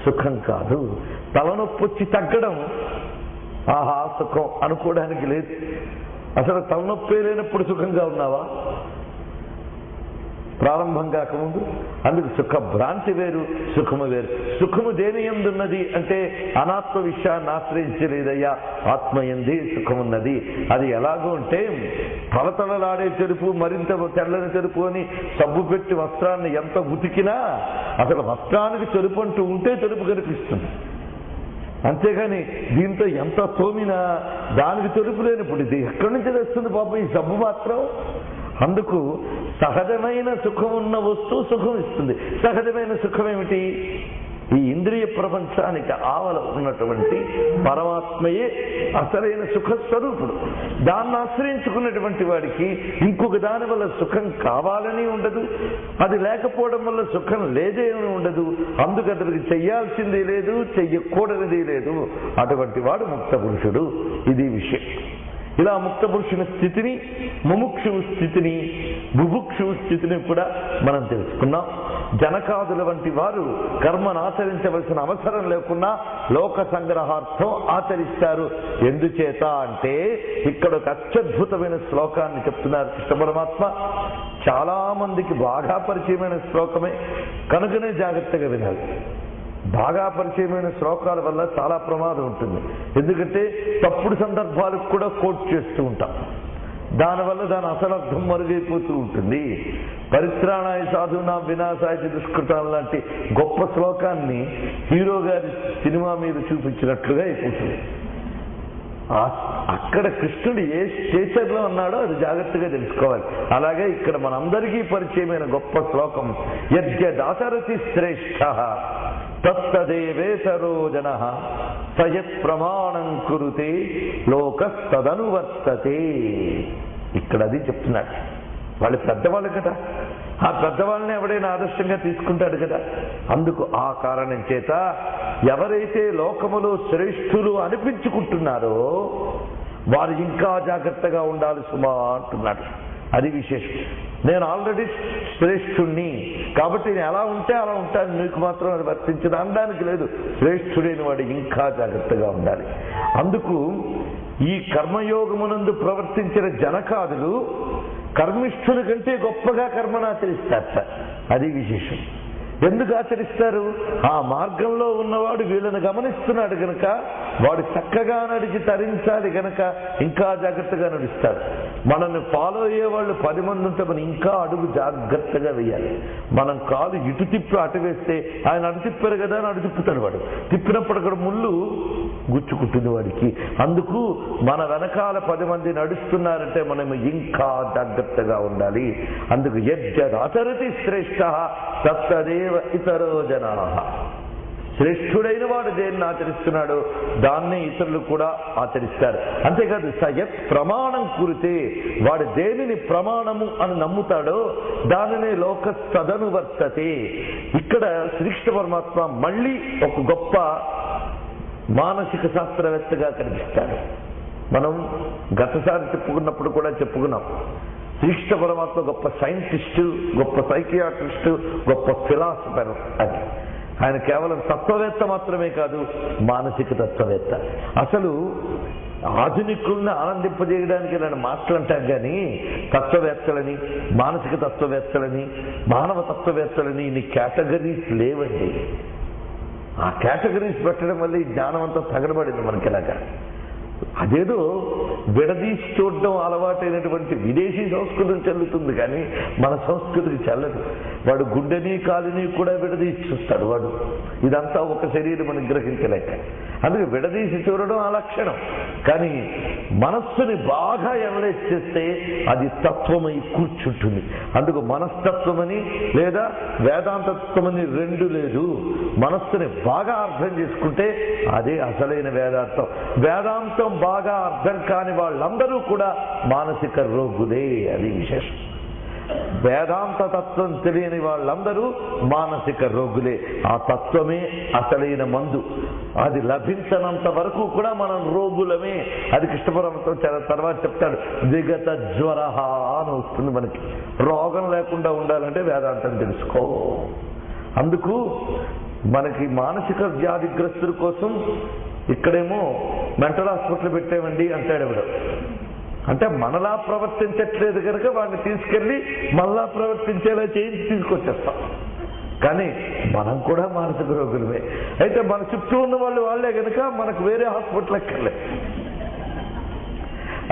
[SPEAKER 1] సుఖం కాదు. తలనొప్పి వచ్చి తగ్గడం ఆహా సుఖం అనుకోవడానికి లేదు. అసలు తలనొప్పి లేనప్పుడు సుఖంగా ఉన్నావా? ప్రారంభం కాకముందు. అందుకు సుఖ భ్రాంతి వేరు, సుఖము వేరు. సుఖము దేని యందున్నది అంటే అనాత్మ విషయాన్ని ఆశ్రయించలేదయ్యా, ఆత్మయందే సుఖమున్నది. అది ఎలాగో అంటే తలతలలాడే తెలుపు మరింత తెల్లని తెలుపు అని సబ్బు పెట్టి వస్త్రాన్ని ఎంత ఉతికినా అసలు వస్త్రానికి తెలుపు అంటూ ఉంటే తెలుపు కనిపిస్తుంది. అంతేగాని దీంతో ఎంత తోమినా దానికి తెలుపు లేనప్పుడు ఇది ఎక్కడి నుంచి తెస్తుంది పాపం ఈ సబ్బు మాత్రం. అందుకు సహజమైన సుఖం ఉన్న వస్తువు సుఖం ఇస్తుంది. సహజమైన సుఖం ఏమిటి? ఈ ఇంద్రియ ప్రపంచానికి ఆవల ఉన్నటువంటి పరమాత్మయే అసలైన సుఖస్వరూపుడు. దాన్ని ఆశ్రయించుకున్నటువంటి వాడికి ఇంకొక దాని వల్ల సుఖం కావాలని ఉండదు, అది లేకపోవడం వల్ల సుఖం లేదేమీ ఉండదు. అందుకు అతనికి చెయ్యాల్సింది లేదు, చెయ్యకూడనిది లేదు. అటువంటి వాడు ముక్త పురుషుడు. ఇది విషయం. ఇలా ముక్త పురుషుని స్థితిని, ముముక్షు స్థితిని, బుభుక్షు స్థితిని కూడా మనం తెలుసుకున్నాం. జనకాదుల వంటి వారు కర్మను ఆచరించవలసిన అవసరం లేకుండా లోక సంగ్రహార్థం ఆచరిస్తారు. ఎందుచేత అంటే ఇక్కడ ఒక అత్యద్భుతమైన శ్లోకాన్ని చెప్తున్నారు కృష్ణ పరమాత్మ. చాలా మందికి బాగా పరిచయమైన శ్లోకమే కనుకనే జాగ్రత్తగా వినాలి. బాగా పరిచయమైన శ్లోకాల వల్ల చాలా ప్రమాదం ఉంటుంది. ఎందుకంటే తప్పుడు సందర్భాలకు కూడా కోట్ చేస్తూ ఉంటాం. దానివల్ల దాని అసలర్థం మరుగైపోతూ ఉంటుంది. పరిత్రాణాయ సాధునా వినాశాయ దుష్కృతాం లాంటి గొప్ప శ్లోకాన్ని హీరో గారి సినిమా మీద చూపించినట్లుగా అయిపోతుంది. అక్కడ కృష్ణుడు ఏ స్టేచర్లో ఉన్నాడో అది జాగ్రత్తగా తెలుసుకోవాలి. అలాగే ఇక్కడ మనందరికీ పరిచయమైన గొప్ప శ్లోకం యద్యదాచరతి శ్రేష్ఠ తత్తదేవేతరో జనః సయత్ ప్రమాణం కురుతే లోకస్తదనువర్తతే. ఇక్కడ అది చెప్తున్నాడు. వాళ్ళు పెద్దవాళ్ళు కదా, ఆ పెద్దవాళ్ళని ఎవడైనా ఆదర్శంగా తీసుకుంటాడు కదా. అందుకు ఆ కారణం చేత ఎవరైతే లోకములో శ్రేష్ఠులు అనిపించుకుంటున్నారో వారు ఇంకా జాగ్రత్తగా ఉండాలి సుమా అంటున్నాడు. అది విశేషం. నేను ఆల్రెడీ శ్రేష్ఠుణ్ణి కాబట్టి నేను ఎలా ఉంటే అలా ఉంటాను, నీకు మాత్రం అది వర్తించదు అనడానికి లేదు. శ్రేష్ఠుడైన వాడు ఇంకా జాగ్రత్తగా ఉండాలి. అందుకు ఈ కర్మయోగమునందు ప్రవర్తించిన జనకాదులు కర్మిష్ఠుల కంటే గొప్పగా కర్మను ఆచరిస్తారు. అది విశేషం. ఎందుకు ఆచరిస్తారు? ఆ మార్గంలో ఉన్నవాడు వీళ్ళని గమనిస్తున్నాడు గనక వాడు చక్కగా నడిచి తరించాలి గనక ఇంకా జాగ్రత్తగా నడుస్తాడు. మనల్ని ఫాలో అయ్యే వాళ్ళు 10 మంది ఉంటే మనం ఇంకా అడుగు జాగ్రత్తగా వేయాలి. మనం కాలు ఇటు తిప్పి అటు వేస్తే ఆయన అటు తిప్పారు కదా అని అటు తిప్పుతాడు. వాడు తిప్పినప్పుడు అక్కడ ముళ్ళు గుచ్చుకుంటుంది వాడికి. అందుకు మన వెనకాల 10 మంది నడుస్తున్నారంటే మనం ఇంకా జాగ్రత్తగా ఉండాలి. అందుకు యజ్జదాచరతి శ్రేష్ఠ తత్తదేవ ఇతరో జనాః. శ్రేష్ఠుడైన వాడు దేన్ని ఆచరిస్తున్నాడో దాన్ని ఇతరులు కూడా ఆచరిస్తారు. అంతేకాదు సయత్ ప్రమాణం కురితే వాడు దేనిని ప్రమాణము అని నమ్ముతాడో దానినే లోక సదనువర్తతే. ఇక్కడ శ్రీకృష్ణ పరమాత్మ మళ్ళీ ఒక గొప్ప మానసిక శాస్త్రవేత్తగా కనిపిస్తాడు. మనం గతసారి చెప్పుకున్నప్పుడు కూడా చెప్పుకున్నాం. శ్రీకృష్ణ పరమాత్మ గొప్ప సైంటిస్టు, గొప్ప సైకియాట్రిస్టు, గొప్ప ఫిలాసఫర్. అది ఆయన కేవలం తత్వవేత్త మాత్రమే కాదు, మానసిక తత్వవేత్త. అసలు ఆధునికుల్ని ఆనందింపజేయడానికి నేను మాట్లాంటాను కానీ తత్వవేత్తలని, మానసిక తత్వవేత్తలని, మానవ తత్వవేత్తలని ఇన్ని కేటగిరీస్ లేవండి. ఆ కేటగిరీస్ పెట్టడం వల్ల ఈ జ్ఞానం అంతా తగలబడింది మనకిలాగా. అదేదో విడదీసి చూడడం అలవాటైనటువంటి విదేశీ సంస్కృతిని చెల్లుతుంది కానీ మన సంస్కృతికి చెల్లదు. వాడు గుండెని కాలుని కూడా విడదీసి చూస్తాడు వాడు. ఇదంతా ఒక శరీరం అని గ్రహించలేక. అందుకే విడదీసి చూడడం ఆ లక్షణం. కానీ మనస్సుని బాగా ఎనలైజ్ చేస్తే అది తత్వమై కూర్చుంటుంది. అందుకు మనస్తత్వమని లేదా వేదాంతత్వమని రెండు లేదు. మనస్సుని బాగా అర్థం చేసుకుంటే అదే అసలైన వేదాంతం. వేదాంతం బాగా అర్థం కాని వాళ్ళందరూ కూడా మానసిక రోగులే. అది విశేషం. వేదాంత తత్వం తెలియని వాళ్ళందరూ మానసిక రోగులే. ఆ తత్వమే అసలైన మందు. అది లభించనంత వరకు కూడా మనం రోగులమే. అది కృష్ణ పరమాత్మ తర్వాత చెప్తాడు, విగత జ్వర అని వస్తుంది మనకి. రోగం లేకుండా ఉండాలంటే వేదాంతం తెలుసుకో. అందుకు మనకి మానసిక వ్యాధిగ్రస్తుల కోసం ఇక్కడేమో మెంటల్ హాస్పిటల్ పెట్టామండి అంటాడు ఎవడు. అంటే మనలా ప్రవర్తించట్లేదు కనుక వాడిని తీసుకెళ్లి మళ్ళా ప్రవర్తించేలా చేయించి తీసుకొచ్చేస్తాం. కానీ మనం కూడా మానసిక రోగులమే. అయితే మన చుట్టూ ఉన్న వాళ్ళు వాళ్ళే కనుక మనకు వేరే హాస్పిటల్ ఎక్కర్లే.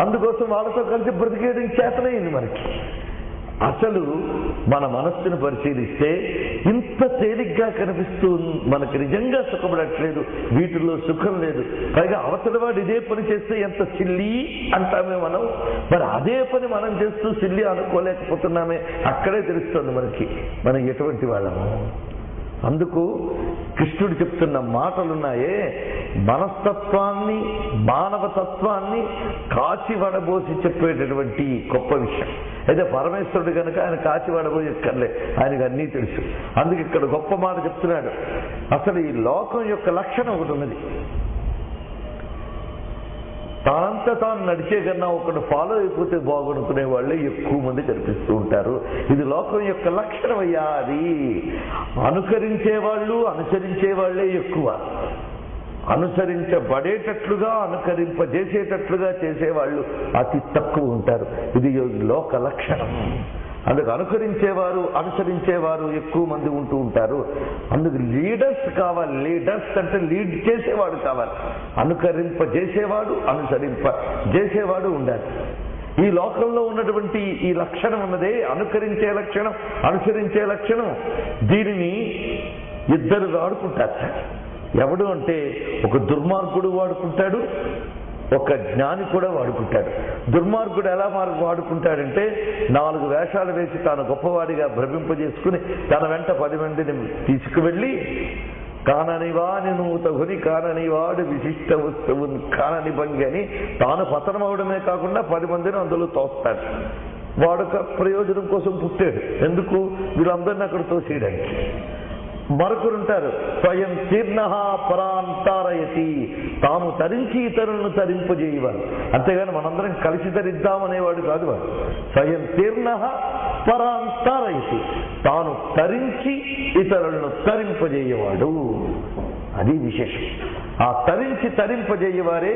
[SPEAKER 1] అందుకోసం వాళ్ళతో కలిసి బ్రతికేయడం చేతనైంది మనకి. అసలు మన మనస్సును పరిశీలిస్తే ఇంత తేలిగ్గా కనిపిస్తూ మనకి నిజంగా సుఖపడట్లేదు, వీటిల్లో సుఖం లేదు. పైగా అవతల వాడు ఇదే పని చేస్తే ఎంత సిల్లి అంటామే మనం. మరి అదే పని మనం చేస్తూ సిల్లి అనుకోలేకపోతున్నామే. అక్కడే తెలుస్తుంది మనకి మనం ఎటువంటి వాళ్ళము. అందుకు కృష్ణుడు చెప్తున్న మాటలున్నాయే, మనస్తత్వాన్ని మానవతత్వాన్ని కాచి వడబోసి చెప్పేటటువంటి గొప్ప విషయం. అయితే పరమేశ్వరుడు కనుక ఆయన కాచి వడబోసి ఎక్కర్లే, ఆయనకు అన్నీ తెలుసు. అందుకు ఇక్కడ గొప్ప మాట చెప్తున్నాడు. అసలు ఈ లోకం యొక్క లక్షణం ఒకటి ఉన్నది. తానంతా తాను నడిచే కన్నా ఒకటి ఫాలో అయిపోతే బాగునుకునే వాళ్ళే ఎక్కువ మంది కనిపిస్తూ ఉంటారు. ఇది లోకం యొక్క లక్షణం అయ్యా. అది అనుకరించేవాళ్ళు అనుసరించే వాళ్ళే ఎక్కువ. అనుసరించబడేటట్లుగా అనుకరింపజేసేటట్లుగా చేసేవాళ్ళు అతి తక్కువ ఉంటారు. ఇది లోక లక్షణం. అందుకు అనుకరించేవారు అనుసరించేవారు ఎక్కువ మంది ఉంటూ ఉంటారు. అందుకు లీడర్స్ కావాలి. లీడర్స్ అంటే లీడ్ చేసేవాడు కావాలి. అనుకరింపజేసేవాడు అనుసరింపజేసేవాడు ఉండాలి. ఈ లోకంలో ఉన్నటువంటి ఈ లక్షణం ఉన్నదే, అనుకరించే లక్షణం అనుసరించే లక్షణం, దీనిని ఇద్దరు వాడుకుంటారు. ఎవడు అంటే ఒక దుర్మార్గుడు వాడుకుంటాడు, ఒక జ్ఞాని కూడా వాడుకుంటాడు. దుర్మార్గుడు ఎలా వాడుకుంటాడంటే 4 వేషాలు వేసి తాను గొప్పవాడిగా భ్రమింపజేసుకుని తన వెంట 10 మందిని తీసుకువెళ్ళి కాననివాని నూతగుని కాననివాడు విశిష్ట వస్తువు కానని భంగి అని తాను పతనం అవడమే కాకుండా 10 మందిని అందులో తోస్తాడు. వాడొక ప్రయోజనం కోసం పుట్టాడు. ఎందుకు? వీళ్ళందరినీ అక్కడ తోసేయడానికి. మరొకరుంటారు, స్వయం తీర్ణ పరాంతారయతి, తాము తరించి ఇతరులను తరింపజేయవాడు. అంతేగాని మనందరం కలిసి తరిద్దామనేవాడు కాదు వాడు. స్వయం తీర్ణ పరాంతారయతి, తాను తరించి ఇతరులను తరింపజేయవాడు. అది విశేషం. ఆ తరింపజేయవారే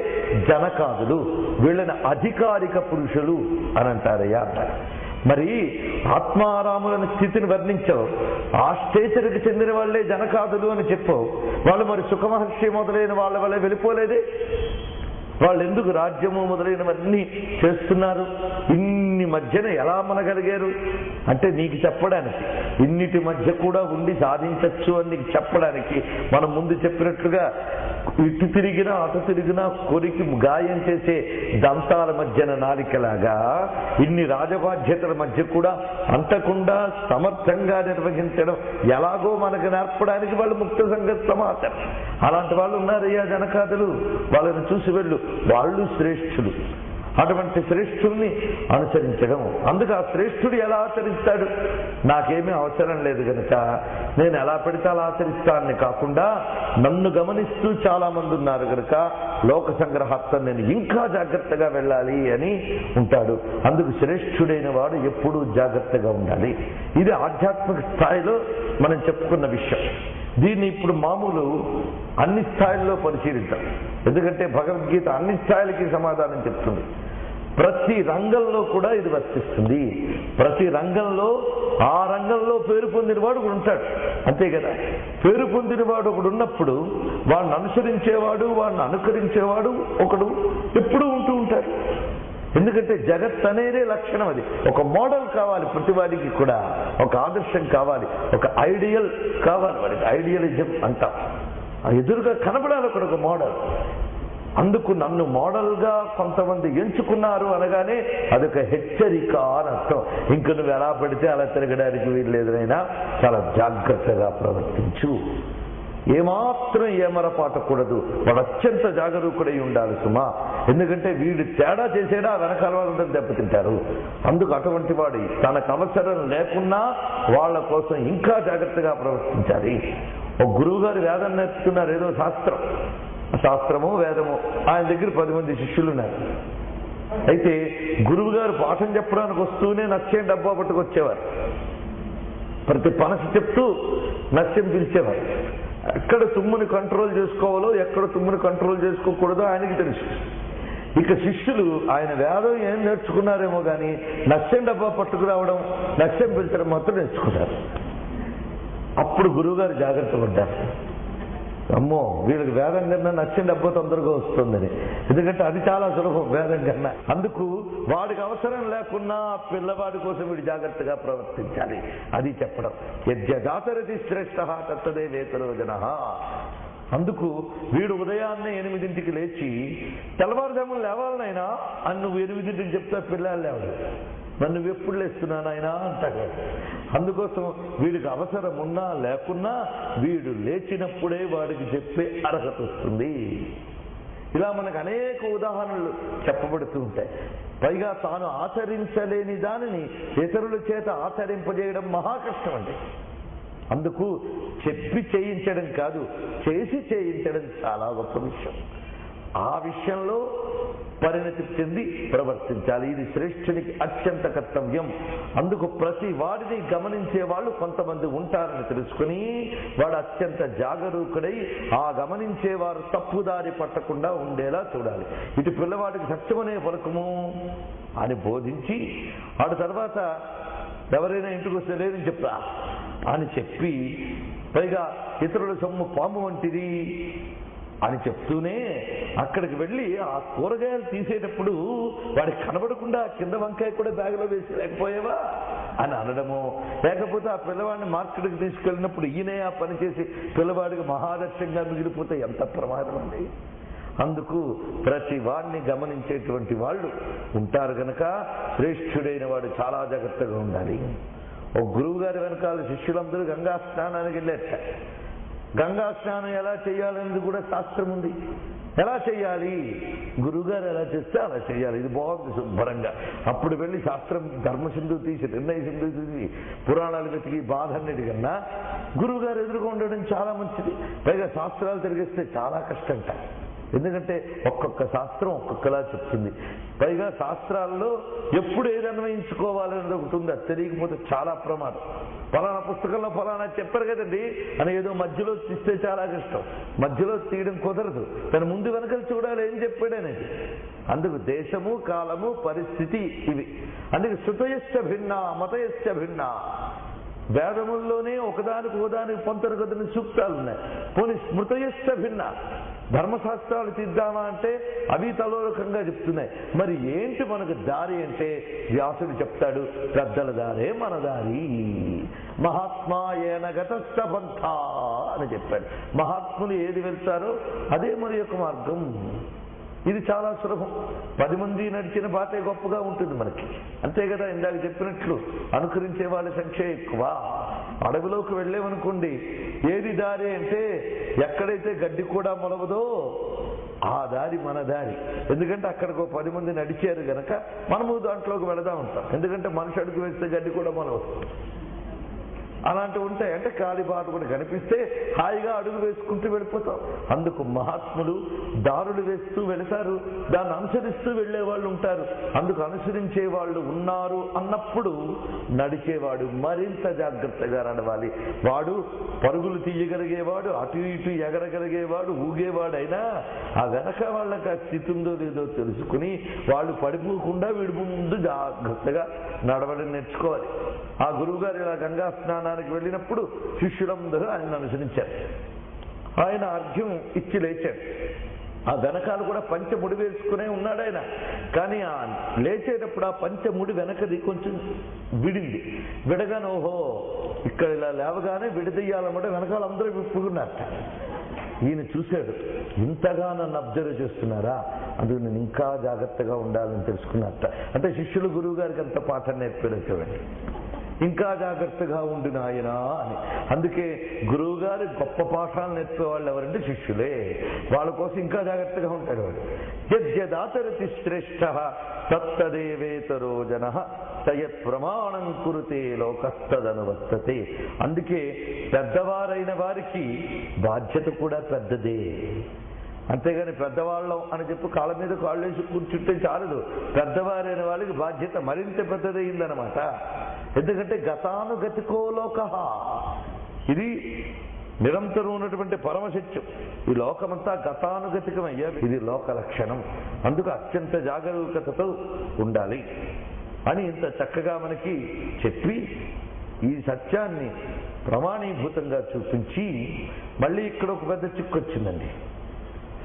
[SPEAKER 1] జనకాదులు. వీళ్ళని అధికారిక పురుషులు అని అంటారయ్యా అంటారు. మరి ఆత్మారాములని స్థితిని వర్ణించావు. ఆ స్టేచర్కి చెందిన వాళ్లే జనకాదులు అని చెప్పావు. వాళ్ళు మరి సుఖమహర్షి మొదలైన వాళ్ళ వల్ల వెళ్ళిపోలేదే. వాళ్ళు ఎందుకు రాజ్యము మొదలైనవన్నీ చేస్తున్నారు? ఇన్ని మధ్యన ఎలా మనగలిగారు అంటే నీకు చెప్పడానికి, ఇన్నిటి మధ్య కూడా ఉండి సాధించచ్చు అని నీకు చెప్పడానికి మనం ముందు చెప్పినట్లుగా ఇటు తిరిగినా అటు తిరిగినా కొరికి గాయం చేసే దంతాల మధ్యన నాలికలాగా ఇన్ని రాజబాధ్యతల మధ్య కూడా అంతకుండా సమర్థంగా నిర్వహించడం ఎలాగో మనకు నేర్పడానికి వాళ్ళు ముక్త సంగతి సమాచారం. అలాంటి వాళ్ళు ఉన్నారయ్యా జనకాదులు. వాళ్ళని చూసి వెళ్ళు, వాళ్ళు శ్రేష్ఠులు. అటువంటి శ్రేష్ఠుల్ని అనుసరించడం. అందుకు ఆ శ్రేష్ఠుడు ఎలా ఆచరిస్తాడు? నాకేమీ అవసరం లేదు కనుక నేను ఎలా పెడితే అలా ఆచరిస్తానని కాకుండా నన్ను గమనిస్తూ చాలా మంది ఉన్నారు కనుక లోక సంగ్రహార్థం నేను ఇంకా జాగ్రత్తగా వెళ్ళాలి అని ఉంటాడు. అందుకు శ్రేష్ఠుడైన వాడు ఎప్పుడూ జాగ్రత్తగా ఉండాలి. ఇది ఆధ్యాత్మిక స్థాయిలో మనం చెప్పుకున్న విషయం. దీన్ని ఇప్పుడు మామూలు అన్ని స్థాయిల్లో పరిశీలిద్దాం. ఎందుకంటే భగవద్గీత అన్ని స్థాయిలకి సమాధానం చెప్తుంది. ప్రతి రంగంలో కూడా ఇది వర్తిస్తుంది. ప్రతి రంగంలో ఆ రంగంలో పేరు పొందినవాడు ఒకడు ఉంటాడు. అంతే కదా. పేరు పొందినవాడు ఒకడు ఉన్నప్పుడు వాడిని అనుసరించేవాడు వాడిని అనుకరించేవాడు ఒకడు ఎప్పుడూ ఉంటూ ఉంటాడు. ఎందుకంటే జగత్ అనేదే లక్షణం. అది ఒక మోడల్ కావాలి. ప్రతి వాడికి కూడా ఒక ఆదర్శం కావాలి, ఒక ఐడియల్ కావాలి. వాడికి ఐడియలిజం అంటాం. ఎదురుగా కనబడాలి అక్కడ ఒక మోడల్. అందుకు నన్ను మోడల్గా కొంతమంది ఎంచుకున్నారు అనగానే అదొక హెచ్చరిక అని అర్థం. ఇంక నువ్వు ఎలా పడితే అలా తిరగడానికి వీల్లేదనైనా చాలా జాగ్రత్తగా ప్రవర్తించు. ఏమాత్రం ఏమరపాటకూడదు. వాడు అత్యంత జాగరూకుడై ఉండాలి సుమా. ఎందుకంటే వీడు తేడా చేసేడా వెనకాల వాళ్ళందరూ దెబ్బతింటారు. అందుకు అటువంటి వాడి తనకు అవసరం లేకున్నా వాళ్ళ కోసం ఇంకా జాగ్రత్తగా ప్రవర్తించాలి. ఒక గురువు గారు వేదం నేర్పుతున్నారు, ఏదో శాస్త్రమో వేదమో. ఆయన దగ్గర 10 మంది శిష్యులు ఉన్నారు. అయితే గురువు గారు పాఠం చెప్పడానికి వస్తూనే నస్యం డబ్బా పట్టుకొచ్చేవారు. ప్రతి పనసి చెప్తూ నస్యం పిలిచేవారు. ఎక్కడ తుమ్ముని కంట్రోల్ చేసుకోవాలో, ఎక్కడ తుమ్ముని కంట్రోల్ చేసుకోకూడదో ఆయనకి తెలుసు. ఇక శిష్యులు ఆయన వేదం ఏం నేర్చుకున్నారేమో కానీ నస్యం డబ్బా పట్టుకురావడం, నస్యం పిలిచడం మాత్రం నేర్చుకున్నారు. అప్పుడు గురువుగారు జాగ్రత్త పడ్డారు. అమ్మో, వీళ్ళకి వేదం కన్నా నస్యం డబ్బా తొందరగా వస్తుందని. ఎందుకంటే అది చాలా సులభం వేదం కన్నా. అందుకు వాడికి అవసరం లేకున్నా పిల్లవాడి కోసం వీడు జాగ్రత్తగా ప్రవర్తించాలి. అది చెప్పడం. యజ్ఞాచరతి శ్రేష్ఠ తత్తదే వేతరోజన. అందుకు వీడు ఉదయాన్నే 8ంటికి లేచి తెల్లవారుజామున లేవాలనైనా అని నువ్వు 8ంటికి చెప్తా పిల్లలు లేవడు. మరి నువ్వు ఎప్పుడు లేస్తున్నాను ఆయన అంటాడు. అందుకోసం వీడికి అవసరం ఉన్నా లేకున్నా వీడు లేచినప్పుడే వాడికి చెప్పే అర్హత వస్తుంది. ఇలా మనకు అనేక ఉదాహరణలు చెప్పబడుతూ ఉంటాయి. పైగా తాను ఆచరించలేని దానిని ఇతరుల చేత ఆచరింపజేయడం మహా కష్టం అండి. అందుకు చెప్పి చేయించడం కాదు, చేసి చేయించడం చాలా గొప్ప విషయం. ఆ విషయంలో పరిణతి చెంది ప్రవర్తించాలి. ఇది శ్రేష్ఠునికి అత్యంత కర్తవ్యం. అందుకు ప్రతి వాడిని గమనించే వాళ్ళు కొంతమంది ఉంటారని తెలుసుకుని వాడు అత్యంత జాగరూకుడై ఆ గమనించేవారు తప్పుదారి పట్టకుండా ఉండేలా చూడాలి. ఇటు పిల్లవాడికి సత్యమనే పలుకుము అని బోధించి ఆడు తర్వాత ఎవరైనా ఇంటికి వస్తే లేదని చెప్పా అని చెప్పి, పైగా ఇతరుల సొమ్ము పాము వంటిది అని చెప్తూనే అక్కడికి వెళ్ళి ఆ కూరగాయలు తీసేటప్పుడు వాడికి కనబడకుండా కింద వంకాయ కూడా బ్యాగులో వేసి లేకపోయేవా అని అనడము, లేకపోతే ఆ పిల్లవాడిని మార్కెట్కి తీసుకెళ్ళినప్పుడు ఈయనే ఆ పని చేసి పిల్లవాడికి మహాదర్శంగా మిగిలిపోతే ఎంత ప్రమాదం అండి. అందుకు ప్రతి వాడిని గమనించేటువంటి వాళ్ళు ఉంటారు కనుక శ్రేష్ఠుడైన వాడు చాలా జాగ్రత్తగా ఉండాలి. ఒక గురువు గారి వెనకాల శిష్యులందరూ గంగా స్నానానికి వెళ్ళారట. గంగా స్నానం ఎలా చేయాలనేది కూడా శాస్త్రం ఉంది. ఎలా చేయాలి, గురువుగారు ఎలా చేస్తే అలా చేయాలి. ఇది బాగుంది శుభ్రంగా. అప్పుడు వెళ్ళి శాస్త్రం ధర్మసింధు తీసి, నిర్ణయ సింధు తీసి, పురాణాలు వెతికి బాధన్నిటి కన్నా గురువుగారు ఎదురుగా ఉండడం చాలా మంచిది. పైగా శాస్త్రాలు తిరిగిస్తే చాలా కష్టంట. ఎందుకంటే ఒక్కొక్క శాస్త్రం ఒక్కొక్కలా చెప్తుంది. పైగా శాస్త్రాల్లో ఎప్పుడు ఏది అన్వయించుకోవాలనేది ఒకటి ఉంది. అది తెలియకపోతే చాలా ప్రమాదం. ఫలానా పుస్తకంలో ఫలానా చెప్పారు కదండి అని ఏదో మధ్యలో తీస్తే చాలా కష్టం. మధ్యలో తీయడం కుదరదు. తన ముందు వెనకలు చూడాలి ఏం చెప్పాడనేది. అందుకు దేశము, కాలము, పరిస్థితి ఇవి. అందుకు శృతయశ్చ భిన్న, మతయశ్చ భిన్న. వేదముల్లోనే ఒకదానికి పొంతరు కదని సూక్తాలు ఉన్నాయి. పోనీ స్మృతయశ్చ భిన్న. ధర్మశాస్త్రాలు తీద్దామా అంటే అవి తలోరకంగా చెప్తున్నాయి. మరి ఏంటి మనకు దారి అంటే వ్యాసుడు చెప్తాడు, పెద్దల దారే మన దారి. మహాత్మా ఏన గతస్థ పంథ అని చెప్పాడు. మహాత్ములు ఏది వెళ్తారో అదే మన యొక్క మార్గం. ఇది చాలా సులభం. 10 మంది నడిచిన బాటే గొప్పగా ఉంటుంది మనకి. అంతే కదా, ఇందాక చెప్పినట్లు అనుకరించే వాళ్ళ సంఖ్య ఎక్కువ. అడవిలోకి వెళ్ళేమనుకోండి, ఏది దారి అంటే ఎక్కడైతే గడ్డి కూడా మొలవదో ఆ దారి మన దారి. ఎందుకంటే అక్కడికి 10 మంది నడిచారు గనక మనము దాంట్లోకి వెళదా ఉంటాం. ఎందుకంటే మనిషి అడుగు వేస్తే గడ్డి కూడా మొలవదు. అలాంటివి ఉంటాయి. అంటే కాలిబాట కూడా కనిపిస్తే హాయిగా అడుగు వేసుకుంటూ వెళ్ళిపోతాం. అందుకు మహాత్ములు దారులు వేస్తూ వెళతారు, దాన్ని అనుసరిస్తూ వెళ్ళేవాళ్ళు ఉంటారు. అందుకు అనుసరించే వాళ్ళు ఉన్నారు అన్నప్పుడు నడిచేవాడు మరింత జాగ్రత్తగా నడవాలి. వాడు పరుగులు తీయగలిగేవాడు, అటు ఇటు ఎగరగలిగేవాడు, ఊగేవాడైనా ఆ వెనక వాళ్ళకి ఆ స్థితి ఉందో లేదో తెలుసుకుని వాళ్ళు పడిపోకుండా వీడి ముందు జాగ్రత్తగా నడవడం నేర్చుకోవాలి. ఆ గురువు గారు ఇలా గంగా స్నానానికి వెళ్ళినప్పుడు శిష్యులందరూ ఆయన అనుసరించారు. ఆయన అర్ఘ్యం ఇచ్చి లేచాడు. ఆ వెనకాలు కూడా పంచముడి వేసుకునే ఉన్నాడు ఆయన. కానీ ఆ లేచేటప్పుడు ఆ పంచముడి వెనకది కొంచెం విడింది. విడగానే ఓహో ఇక్కడ ఇలా లేవగానే విడదీయాలన్నమాట వెనకాల అందరూ విప్పుకున్నారట. ఈయన చూశాడు, ఇంతగా నన్ను అబ్జర్వ్ చేస్తున్నారా, అందుకు నేను ఇంకా జాగ్రత్తగా ఉండాలని తెలుసుకున్నట్ట. అంటే శిష్యులు గురువు గారికి అంత పాఠం నేర్పారు చూడండి. ఇంకా జాగ్రత్తగా ఉండు నాయనా అని. అందుకే గురువు గారు గొప్ప పాఠాలు నేర్పే వాళ్ళు ఎవరంటే శిష్యులే. వాళ్ళ కోసం ఇంకా జాగ్రత్తగా ఉంటాడు వాడు. యద్యదాతరతి శ్రేష్ఠ తత్తదేవేతరో జన తయత్ ప్రమాణం కురుతే లోకస్తదనువర్తతే. అందుకే పెద్దవారైన వారికి బాధ్యత కూడా పెద్దదే. అంతేగాని పెద్దవాళ్ళం అని చెప్పి కాళ్ళ మీద కాళ్ళు వేసి కూర్చుంటే చాలదు. పెద్దవారైన వాళ్ళకి బాధ్యత మరింత పెద్దదయిందనమాట. ఎందుకంటే గతానుగతికో లోక, ఇది నిరంతరం ఉన్నటువంటి పరమసత్యం. ఈ లోకమంతా గతానుగతికమయ్యా, ఇది లోక లక్షణం. అందుకు అత్యంత జాగరూకతతో ఉండాలి అని ఇంత చక్కగా మనకి చెప్పి ఈ సత్యాన్ని ప్రమాణీభూతంగా చూపించి మళ్ళీ ఇక్కడ ఒక పెద్ద చిక్కు వచ్చిందండి.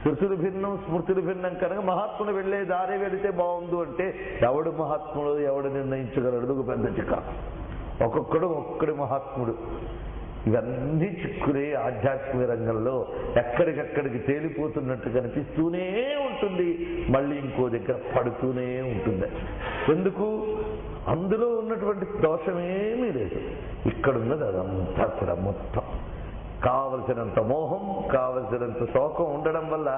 [SPEAKER 1] శృతులు భిన్నం స్మృతులు భిన్నం కనుక మహాత్ములు వెళ్లే దారి వెళితే బాగుండు అంటే ఎవడు మహాత్ముడు ఎవడు నిర్ణయించగలడు? ఒక పెద్ద చిక్క. ఒక్కొక్కడి మహాత్ముడు. ఇవన్నీ చిక్కులే. ఆధ్యాత్మిక రంగంలో ఎక్కడికక్కడికి తేలిపోతున్నట్టు కనిపిస్తూనే ఉంటుంది, మళ్ళీ ఇంకో దగ్గర పడుతూనే ఉంటుంది. ఎందుకు? అందులో ఉన్నటువంటి దోషమేమీ లేదు. ఇక్కడున్నది అదంతా కూడా మొత్తం కావలసినంత మోహం, కావలసినంత శోకం ఉండడం వల్ల